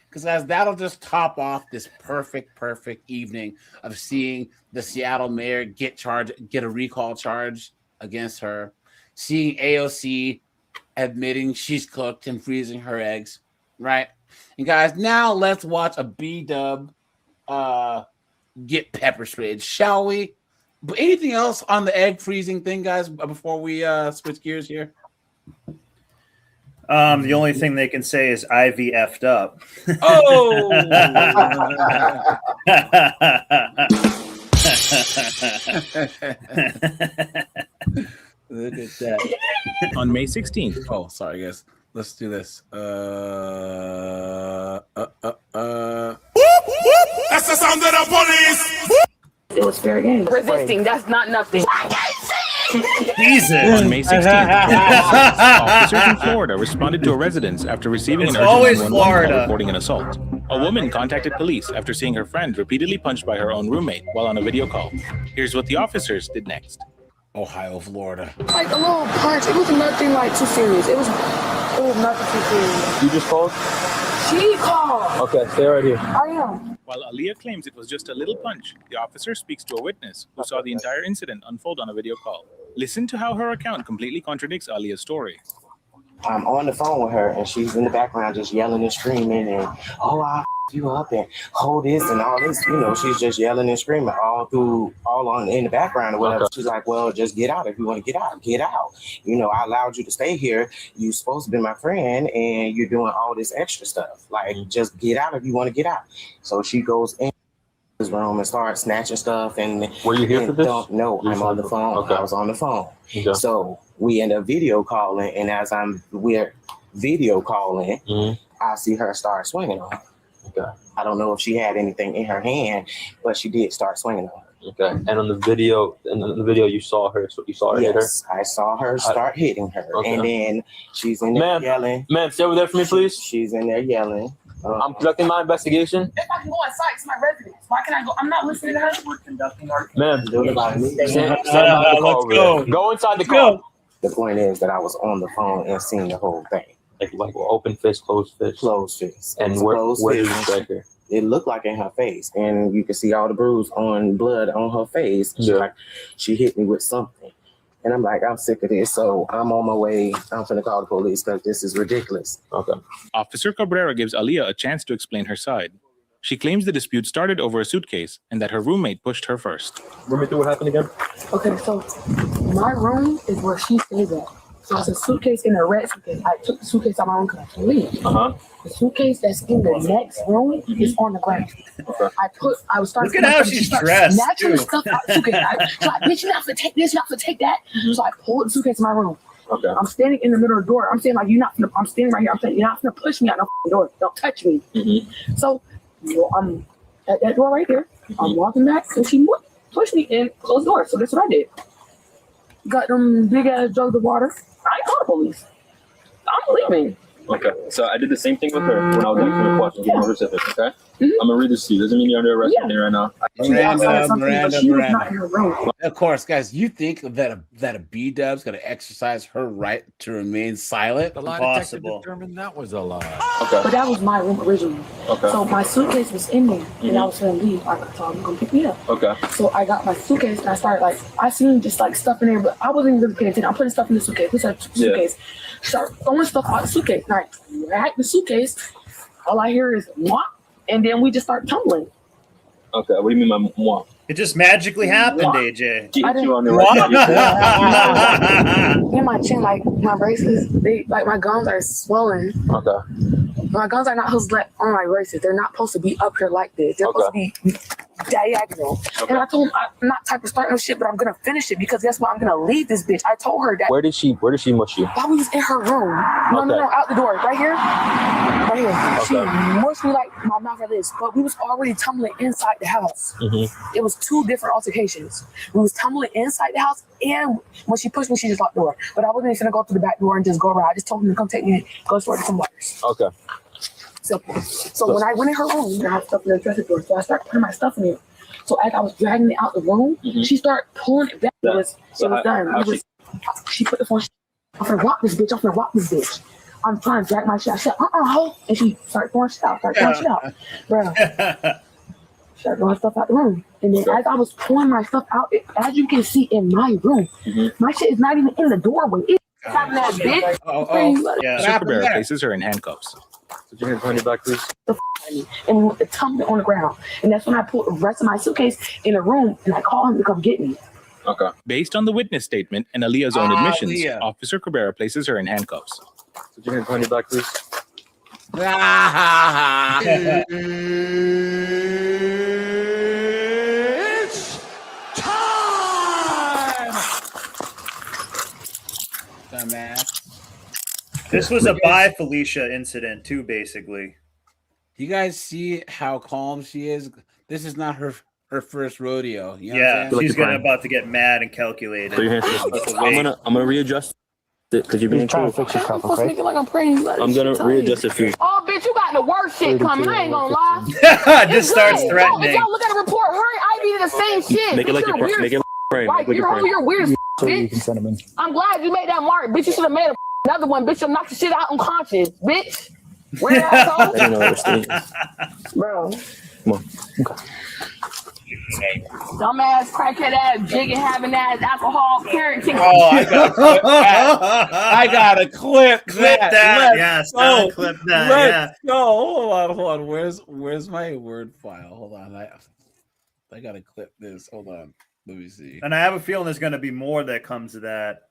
Because, guys, that'll just top off this perfect evening of seeing the Seattle mayor get a recall charge against her, seeing AOC admitting she's cooked and freezing her eggs, right? And, guys, now let's watch a B-dub get pepper sprayed, shall we? But anything else on the egg freezing thing, guys, before we switch gears here? The only thing they can say is IVF'd up. Oh! Look at that. On May 16th. Oh, sorry, guys. Let's do this. That's the sound of the police. It was fair game. Resisting, that's not nothing. Jesus. On May 16th, officers in Florida responded to a residence after receiving It's an urgent always 911 call Florida. reporting an assault. A woman contacted police after seeing her friend repeatedly punched by her own roommate while on a video call. Here's what the officers did next. Ohio, Florida. Like a little punch. It was nothing like too serious. It was nothing too serious. You just called? She called. Okay, stay right here. I am. While Aaliyah claims it was just a little punch, the officer speaks to a witness who saw the entire incident unfold on a video call. Listen to how her account completely contradicts Aaliyah's story. I'm on the phone with her, and she's in the background just yelling and screaming, and I'll f you up and hold this and all this. You know, she's just yelling and screaming in the background or whatever. Okay. She's like, well, just get out. If you want to get out, get out. You know, I allowed you to stay here. You're supposed to be my friend, and you're doing all this extra stuff. Like, just get out if you want to get out. So she goes in his room and starts snatching stuff. And were you here for this? No, I'm on the phone. Okay. I was on the phone. Okay. So we end up video calling, and as we're video calling, I see her start swinging on her. Okay. I don't know if she had anything in her hand, but she did start swinging on her. Okay. And on the video, you saw her. So you saw her hit her. Yes, I saw her start hitting her, and then she's in there yelling. Ma'am, stay over there for me, please. She's in there yelling. I'm conducting my investigation. If I can go inside, it's my residence. Why can I go? I'm not listening to her. We're conducting our. Ma'am, let's go. Go inside the car. The point is that I was on the phone and seeing the whole thing. Like open fist, closed fist. Closed fist. And where did you strike her? It looked like in her face, and you can see all the blood on her face. Yeah. Like she hit me with something, and I'm like, I'm sick of this. So I'm on my way. I'm gonna call the police because this is ridiculous. Okay. Officer Cabrera gives Aaliyah a chance to explain her side. She claims the dispute started over a suitcase and that her roommate pushed her first. Run me through what happened again. Okay, so my room is where she stays at. So it's a suitcase in a red suitcase. I took the suitcase out my room because I can leave. The suitcase that's in the next room is on the ground. Okay. I was starting. Look at how she's dressed. Snatching stuff out the suitcase. So I, bitch, you're not gonna take this. You're not gonna take that. So I pulled the suitcase in my room. Okay. I'm standing in the middle of the door. I'm saying like, I'm standing right here. I'm saying you're not gonna push me out the door. Don't touch me. So I'm at that door right there. I'm walking back, and she pushed me and closed the door. So that's what I did. Got them big ass jugs of water. I called the police. I'm leaving. Okay, so I did the same thing with her when I was asking her questions on her specific, okay? I'm gonna read this to you. Doesn't mean you're under arrest right now. Miranda. Of course, guys, you think that a B-dub's gonna exercise her right to remain silent? The lie detector determined that was a lie. Okay. But that was my room originally. Okay. So my suitcase was in there, and I was gonna leave. I thought I'm gonna pick me up. Okay. So I got my suitcase, and I started I seen just stuff in there, but I wasn't even really paying attention. I'm putting stuff in the suitcase. This is a suitcase. Start throwing stuff out the suitcase. And I drag the suitcase. All I hear is "mwah," and then we just start tumbling. Okay, what do you mean by "mwah"? It just magically happened, AJ. She hit you on the In my chin, my braces, my gums are swollen. Okay. My gums are not supposed to on my braces. They're not supposed to be up here like this. They're supposed to be diagonal. Okay. And I told him I'm not type of start no shit, but I'm gonna finish it because guess what? I'm gonna leave this bitch. I told her that. Where did she mush you? While we was in her room. No, out the door. Right here. Right here. Okay. She mushed me my mouth like this. But we was already tumbling inside the house. It was two different altercations. We was tumbling inside the house, and when she pushed me, she just locked the door. But I wasn't even gonna go through the back door and just go around. I just told him to come take me and go straight to some waters. Okay. Simple. So when I went in her room, I had stuff in the dresser drawer. So I started putting my stuff in there. So as I was dragging it out the room, she started pulling it back. It was done. She put the phone. I'm gonna rock this bitch. I'm gonna rock this bitch. I'm trying to drag my shit. I said, ho. And she started throwing shit out. Bro. Started throwing stuff out the room. And then as I was pulling my stuff out, as you can see in my room, my shit is not even in the doorway. It's having that bitch. Officer Cabrera places her in handcuffs. Did you hand your back, please? And tumbling on the ground. And that's when I pulled the rest of my suitcase in the room and I called him to come get me. Okay. Based on the witness statement and Aaliyah's own admissions, Officer Cabrera places her in handcuffs. Did you hand your back, please? It's time! Dumbass. This was a by Felicia incident too, basically. You guys see how calm she is? This is not her her first rodeo. You know what I'm Yeah, saying? she's about to get mad and calculated. Put your hands I'm gonna readjust it because you're being trying cool. to fix your cup, okay? Like I'm praying. I'm gonna readjust it for you. Oh, bitch, you got the worst shit coming. I ain't gonna lie. Just starts If threatening. y'all look at the report, her and Ivy did the same shit. Make it like Bitch, you're weird. make it frame. Right, you're weird as So you bitch. can send them in. I'm glad you made that mark. Bitch, you should have made another one. Bitch, you'll knock the shit out unconscious. Bitch. Where asshole? I didn't know that was stingy. Bro. Come on. Okay. Dumbass, crackhead ass, jigging, having ass, alcohol, parenting. Oh, I gotta clip that. that. Let's Yes, go. gotta clip that. Let's go. Hold on. Where's my Word file? Hold on. I gotta clip this. Hold on. Let me see. And I have a feeling there's gonna be more that comes to that.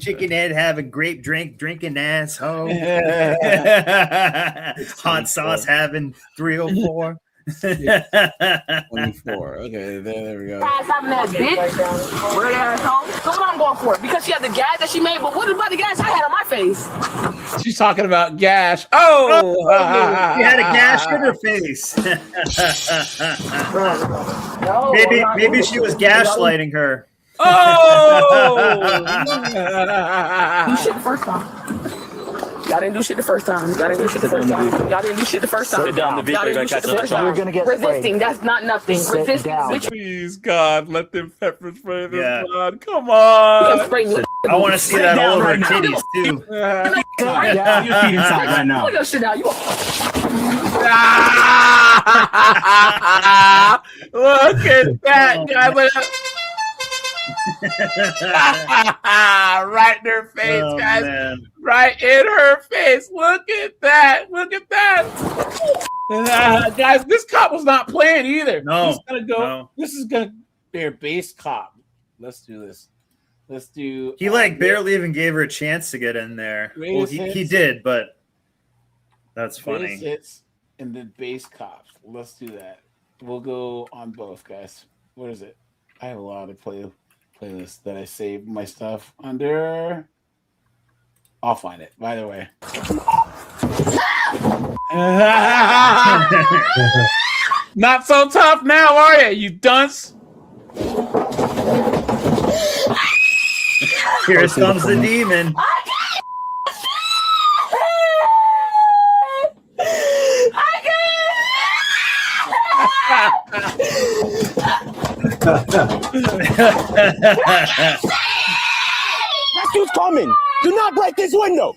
Chicken head having grape drink, drinking asshole. Hot sauce having 304. 24. Okay, there we go. Ass having ass, bitch. Where the asshole? So what I'm going for? Because she had the gas that she made, but what about the gas I had on my face? She's talking about gash. Oh, she had a gash in her face. Maybe she was gaslighting her. Oh! Do shit the first time. Y'all didn't do shit the first time. Y'all didn't do shit the first time. Y'all didn't do shit the first time. Sit down. The vehicle Y'all didn't do shit the first time. You're gonna get resisting. That's not nothing. Resisting. Please, God, let them pepper spray this blood. Come on. I want to see that all over her titties too. Get your feet inside right now. Pull your shit out. Look at that, guys. Right in her face, guys. Man. Right in her face. Look at that. Look at that. Guys, this cop was not playing either. No. He's gonna go. No. This is gonna be a base cop. Let's do this. Let's do. He barely even gave her a chance to get in there. Well, he did, but that's funny. Base hits and then base cops. Let's do that. We'll go on both, guys. What is it? I have a lot of playlists that I save my stuff under. I'll find it. By the way. Not so tough now, are you? You dunce. Here comes the demon. Rescue's coming. Do not break this window.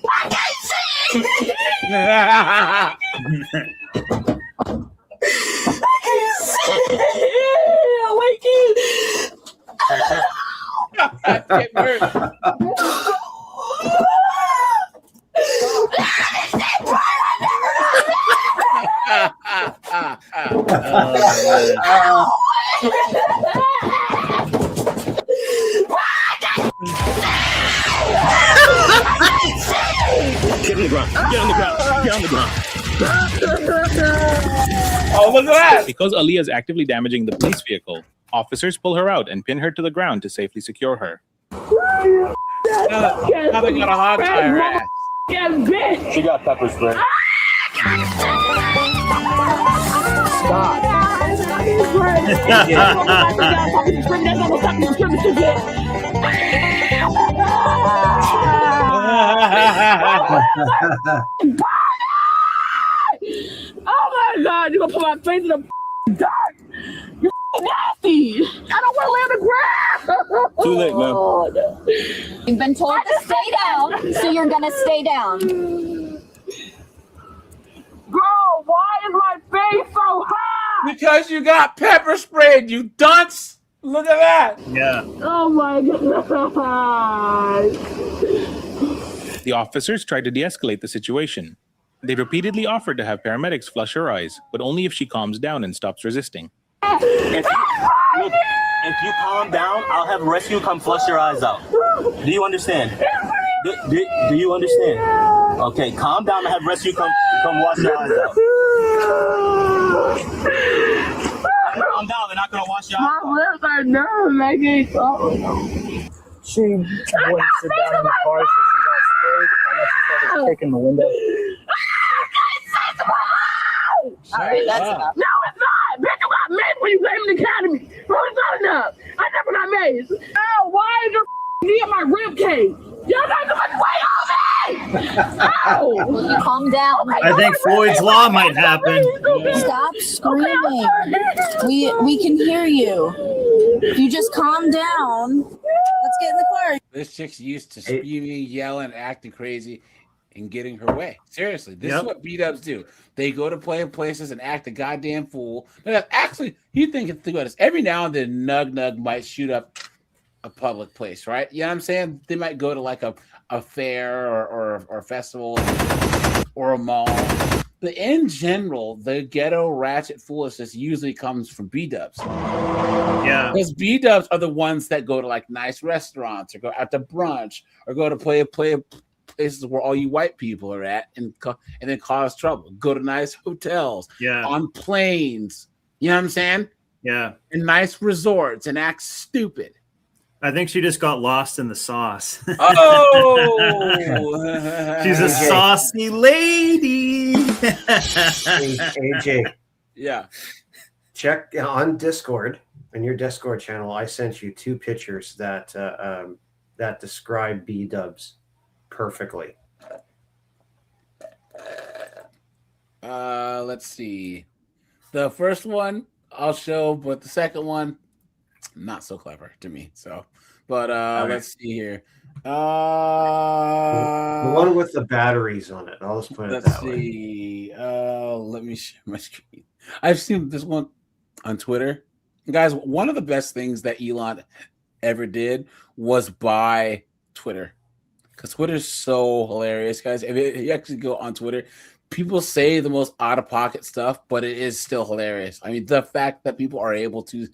Get on the ground. Get on the ground. Get on the ground. Oh, look at that. Because Aaliyah is actively damaging the police vehicle, officers pull her out and pin her to the ground to safely secure her. Now they got a hog tie her ass. Yes, bitch. She got pepper spray. Stop. Oh my God, you gonna put my face in the dark? You nasty. I don't want to lay on the ground. Too late, man. You've been told to stay down, so you're gonna stay down. Girl, why is my face so hot? Because you got pepper sprayed, you dunce. Look at that. Yeah. Oh my God. The officers tried to de-escalate the situation. They repeatedly offered to have paramedics flush her eyes, but only if she calms down and stops resisting. If you calm down, I'll have rescue come flush your eyes out. Do you understand? Do you understand? Okay, calm down and have rescue come wash your eyes out. Calm down, they're not gonna wash your eyes out. My lips are numb, making She wouldn't sit down in the car, so she got sprayed, and then she started kicking the window. All right, that's enough. No, when you came in the academy. Bro, it's not enough. I never got made. Oh, why is your knee in my rib cage? Y'all got too much weight on me! Ow! Calm down. I think Floyd's Law might happen. Stop screaming. We can hear you. If you just calm down, let's get in the car. This chick's used to screaming, yelling, acting crazy, and getting her way. Seriously, this is what beat-ups do. They go to play in places and act a goddamn fool. But actually, you think about this. Every now and then, Nug might shoot up a public place, right? You know what I'm saying? They might go to like a fair or a festival or a mall. But in general, the ghetto ratchet foolishness usually comes from B-dubs. Yeah. Because B-dubs are the ones that go to like nice restaurants or go out to brunch or go to play places where all you white people are at and then cause trouble. Go to nice hotels, on planes. You know what I'm saying? Yeah. In nice resorts and act stupid. I think she just got lost in the sauce. Oh, she's a saucy lady. AJ. Yeah. Check on Discord, in your Discord channel. I sent you 2 pictures that that describe B-dubs perfectly. Let's see. The first one I'll show, but the second one, not so clever to me. So, but let's see here. The one with the batteries on it. I'll just put it that way. Let's see. Let me share my screen. I've seen this one on Twitter. Guys, one of the best things that Elon ever did was buy Twitter. Because Twitter is so hilarious, guys. If you actually go on Twitter, people say the most out-of-pocket stuff, but it is still hilarious. I mean, the fact that people are able to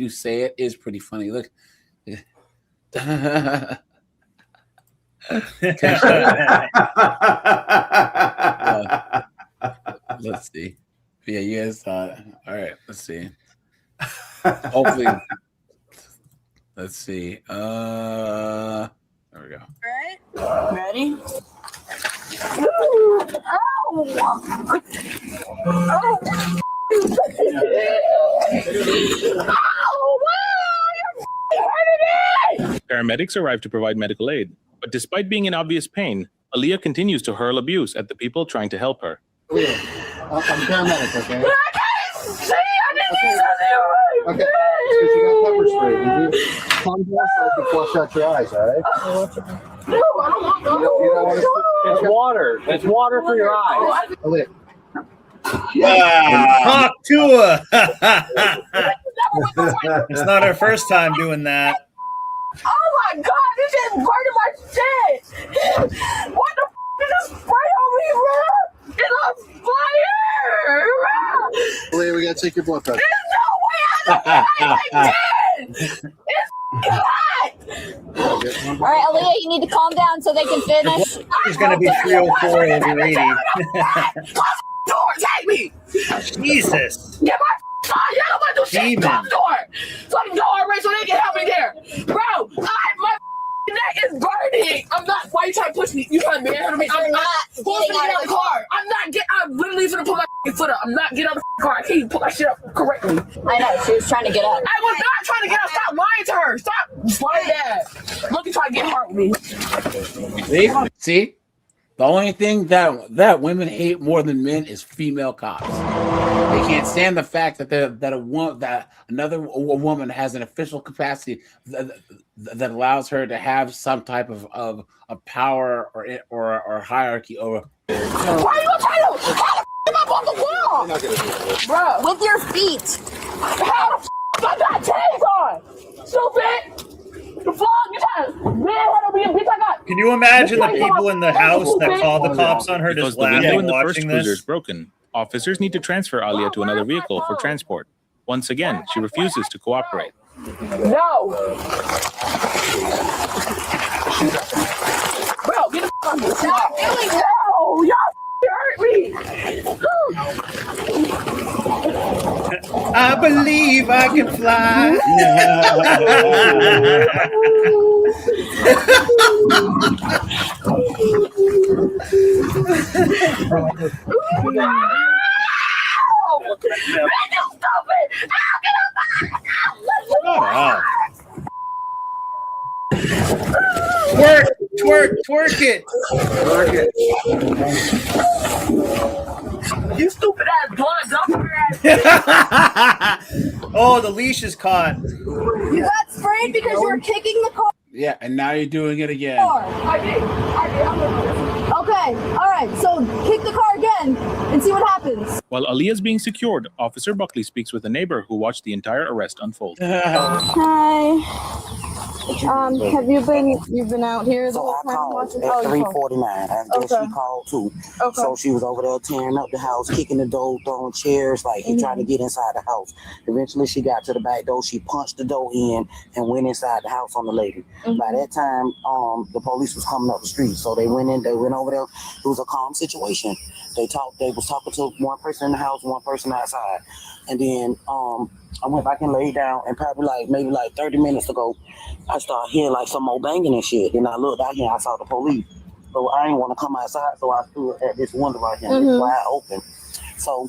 say it is pretty funny. Look. Let's see. Yeah, you guys saw it. All right, let's see. Hopefully. Let's see. There we go. All right. Ready? Paramedics arrive to provide medical aid, but despite being in obvious pain, Aaliyah continues to hurl abuse at the people trying to help her. I'm a paramedic, okay? I can't see. I didn't see something. Okay, because you got pepper spray. You need calm down so I can flush out your eyes, all right? No, I don't want to. It's water. It's water for your eyes. Aaliyah. Talk to her. It's not her first time doing that. Oh my God, this is burning my shit. What the is this spray on me, bro? It's on fire, bro. Aaliyah, we gotta take your blood pressure. There's no way I'm like this. It's hot. All right, Aaliyah, you need to calm down so they can finish. She's gonna be 304 and you're 80. Door, take me. Jesus. Get my y'all about to do shit. Close door. Fucking door, right? So they can help me there. Bro, my neck is burning. I'm not. Why you trying to push me? You trying to manhandle me? I'm not. Who's gonna get out of the car? I'm not. I'm literally gonna put my foot up. I'm not getting out of the car. I can't even put my shit up correctly. I know. She was trying to get up. I was not trying to get up. Stop lying to her. Stop lying that. Look, you trying to get hard with me. See? The only thing that women hate more than men is female cops. They can't stand the fact that another woman has an official capacity that allows her to have some type of power or hierarchy over. Why are you trying to him up on the wall, bro? With your feet. How the I got chains on? Stupid. The fuck you trying to be a bitch? I got. Can you imagine the people in the house that call the cops on her Because just the window laughing in the first watching cruiser is this? broken, officers need to transfer Aaliyah to another vehicle for transport. Once again, she refuses to cooperate. No. Bro, get the fuck out of here. Stop doing that. No, y'all hurt me. I believe I can fly. Twerk it. You stupid ass blood dumper ass. Oh, the leash is caught. You got sprayed because you were kicking the car. Yeah, and now you're doing it again. I did. Okay, all right. So kick the car again and see what happens. While Aaliyah is being secured, Officer Buckley speaks with a neighbor who watched the entire arrest unfold. Hi. Have you've been out here the whole time watching? At 3:49. After Okay. she called too. Okay. So she was over there tearing up the house, kicking the door, throwing chairs, like trying to get inside the house. Eventually she got to the back door, she punched the door in and went inside the house on the lady. By that time, the police was coming up the street. So they went over there. It was a calm situation. They was talking to one person in the house, one person outside. And then I went back and laid down, and probably maybe 30 minutes ago, I started hearing like some more banging and shit. And I looked out here, I saw the police. So I didn't want to come outside, so I stood at this window right here, it's wide open. So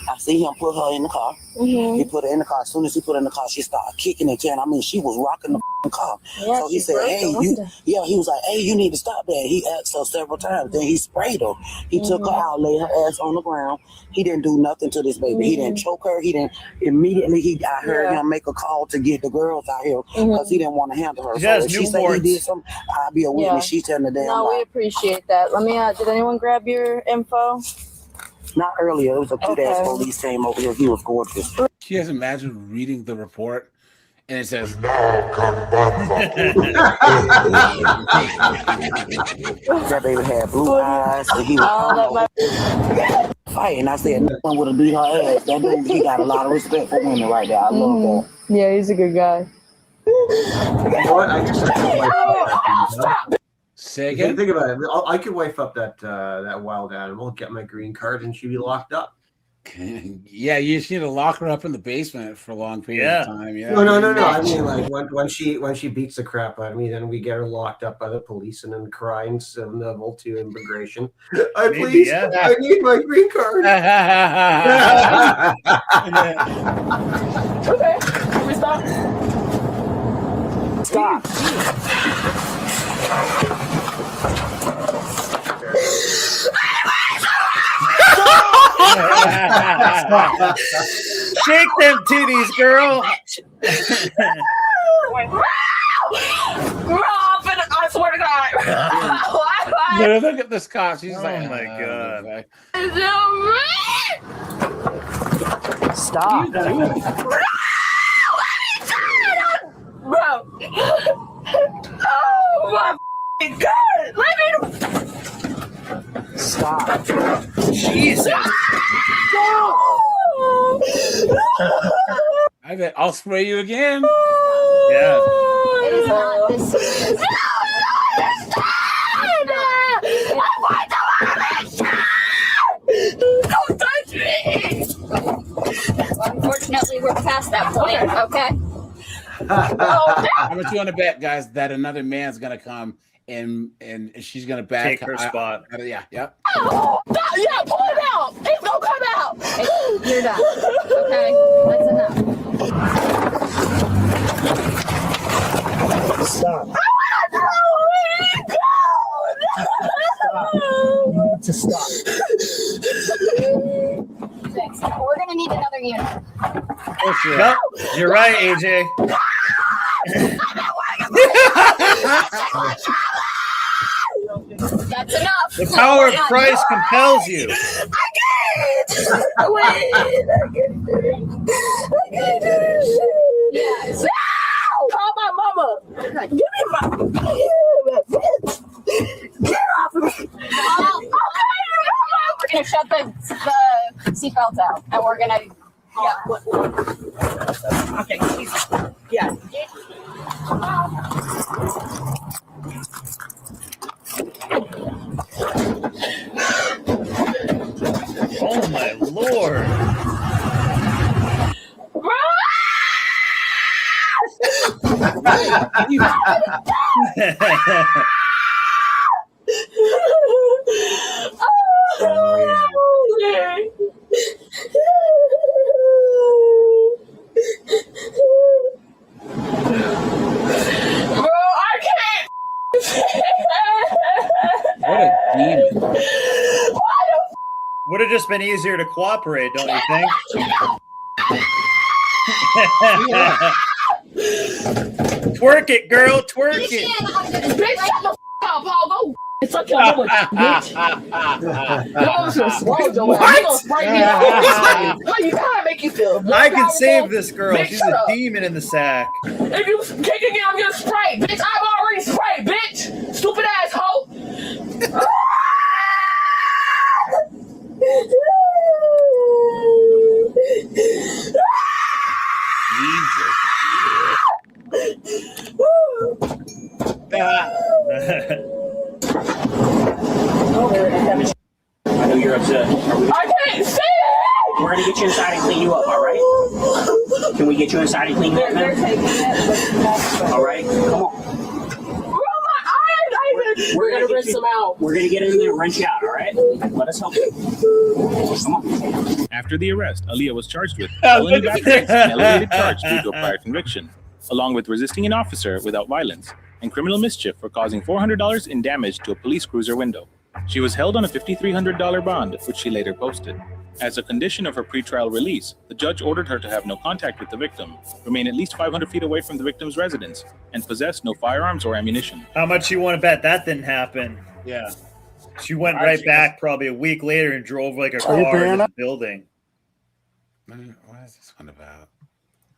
I see him put her in the car. He put her in the car. As soon as he put her in the car, she started kicking and tearing. I mean, she was rocking the car. Yeah, so he said, he was like, hey, you need to stop that. He asked her several times. Then he sprayed her. He took her out, laid her ass on the ground. He didn't do nothing to this baby. He didn't choke her. He didn't. Immediately, I heard him make a call to get the girls out here because he didn't want to handle her. He So has if she said he did something, I'll be a witness. She's telling the damn No, we lie. appreciate that. Let me. Did anyone grab your info? Not earlier. It was a cute-ass police came over here. He was gorgeous. Can you guys imagine reading the report and it says, That baby had blue eyes and he was fighting. I said, no one would have beat her ass. That dude, he got a lot of respect for women right there. I love that. Yeah, he's a good guy. You know what? I guess I could wife up that. Say again? Think about it. I could wife up that wild animal, get my green card, and she'd be locked up. yeah, you just need to lock her up in the basement for a long period of time. Yeah. No. I mean, like when she beats the crap out of me, then we get her locked up by the police and then crying level to immigration. I need my green card. Okay, can we stop? Stop. Shake them titties, girl. I swear to God. Yeah, look at this cop. She's like, oh my God. Stop. Bro. Oh my God. Let me. Stop. Jesus. I bet I'll spray you again. Yeah. It is not this serious. Don't touch me. Unfortunately, we're past that point, okay? How much you want to bet, guys, that another man's gonna come and she's gonna Take her spot. Yeah, yep. Oh, yeah, pull it out. It's gonna come out. You're done. Okay, that's enough. Stop. To stop. We're gonna need another unit. Yep, you're right, AJ. That's enough. The power of Christ compels you. I can't do this. Yes. Call my mama. Give me my. Get off of me. We're gonna shut the seatbelts out, and we're gonna. Yeah. Okay. Yeah. Oh my Lord. just been easier to cooperate, don't you think? Twerk it, girl. Twerk it. Bitch, shut the up, Paul. Go suck your mama, bitch. Your mama's gonna swallow your ass. You gonna spray me off. How I make you feel? I can save this girl. Bitch, She's shut a up. demon in the sack. If you kick again, I'm gonna spray. Bitch, I've already sprayed, bitch. Stupid ass hoe. I know you're upset. I can't see it! We're gonna get you inside and clean you up, all right? Can we get you inside and clean you up, man? All right, come on. We're gonna rinse them out. We're gonna get in there and rinse you out, all right? Let us help you. Come on. After the arrest, Aaliyah was charged with felony battery and elevated charge due to a prior conviction, along with resisting an officer without violence and criminal mischief for causing $400 in damage to a police cruiser window. She was held on a $5,300 bond, which she later posted. As a condition of her pretrial release, the judge ordered her to have no contact with the victim, remain at least 500 feet away from the victim's residence, and possess no firearms or ammunition. How much you want to bet that didn't happen? Yeah. She went right back probably a week later and drove like a Are you car paying in the up? building. What is this one about?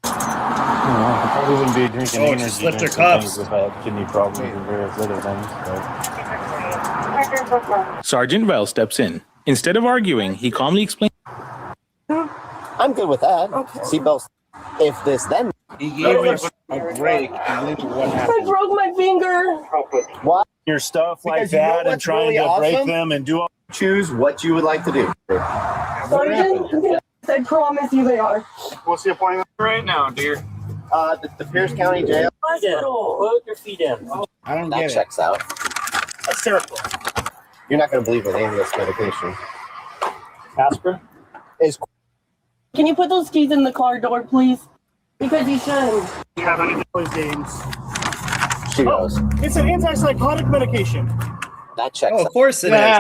I probably wouldn't be drinking Oh, energy she slipped her drinks and cups. things if I had kidney problems and various other things. Sergeant Vell steps in. Instead of arguing, he calmly explains. I'm good with that. Seatbelts. If this then. He gave us a break and look at what I happened. broke my finger. What? Your stuff like Because you know that and what's trying really to break awesome? them and do all. Choose what you would like to do. Sergeant, I promise you they are. What's the appointment right now, dear? The Pierce County Jail. Hospital. Put your feet in. I don't That get checks out. A circle. You're not going to believe the name of this medication. Aspirin. Is Can you put those keys in the car door, please? Because you should. You have any noise games? she goes. It's an antipsychotic medication. That checks Oh, out. of course it is.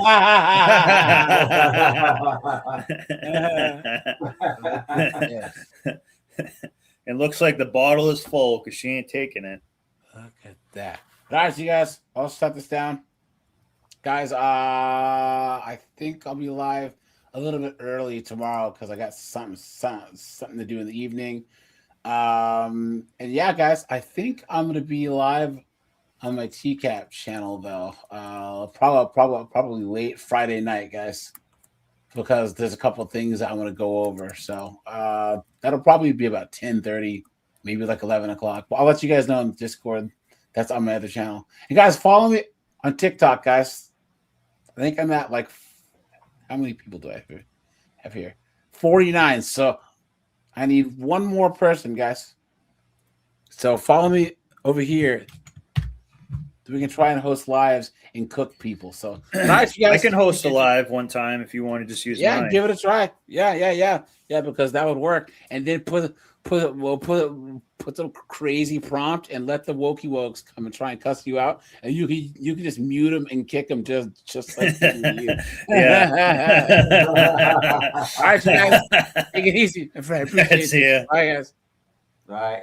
It looks like the bottle is full because she ain't taking it. Look at that. All right, so you guys, I'll shut this down. Guys, I think I'll be live a little bit early tomorrow because I got something to do in the evening. And yeah, guys, I think I'm gonna be live on my TCAP channel though. Probably late Friday night, guys, because there's a couple of things I want to go over. So that'll probably be about 10:30, maybe like 11 o'clock. But I'll let you guys know in Discord. That's on my other channel. And guys, follow me on TikTok, guys. I think I'm at like, how many people do I have here? 49. So I need one more person, guys. So follow me over here. We can try and host lives and cook people. So nice, you guys. I can host a live one time if you want to just use mine. give it a try. Yeah, because that would work. And then put some crazy prompt and let the wokey wokes come and try and cuss you out, and you can just mute them and kick them just like you. Yeah. All right, you guys, take it easy. I appreciate it. See ya. Bye, guys. Right.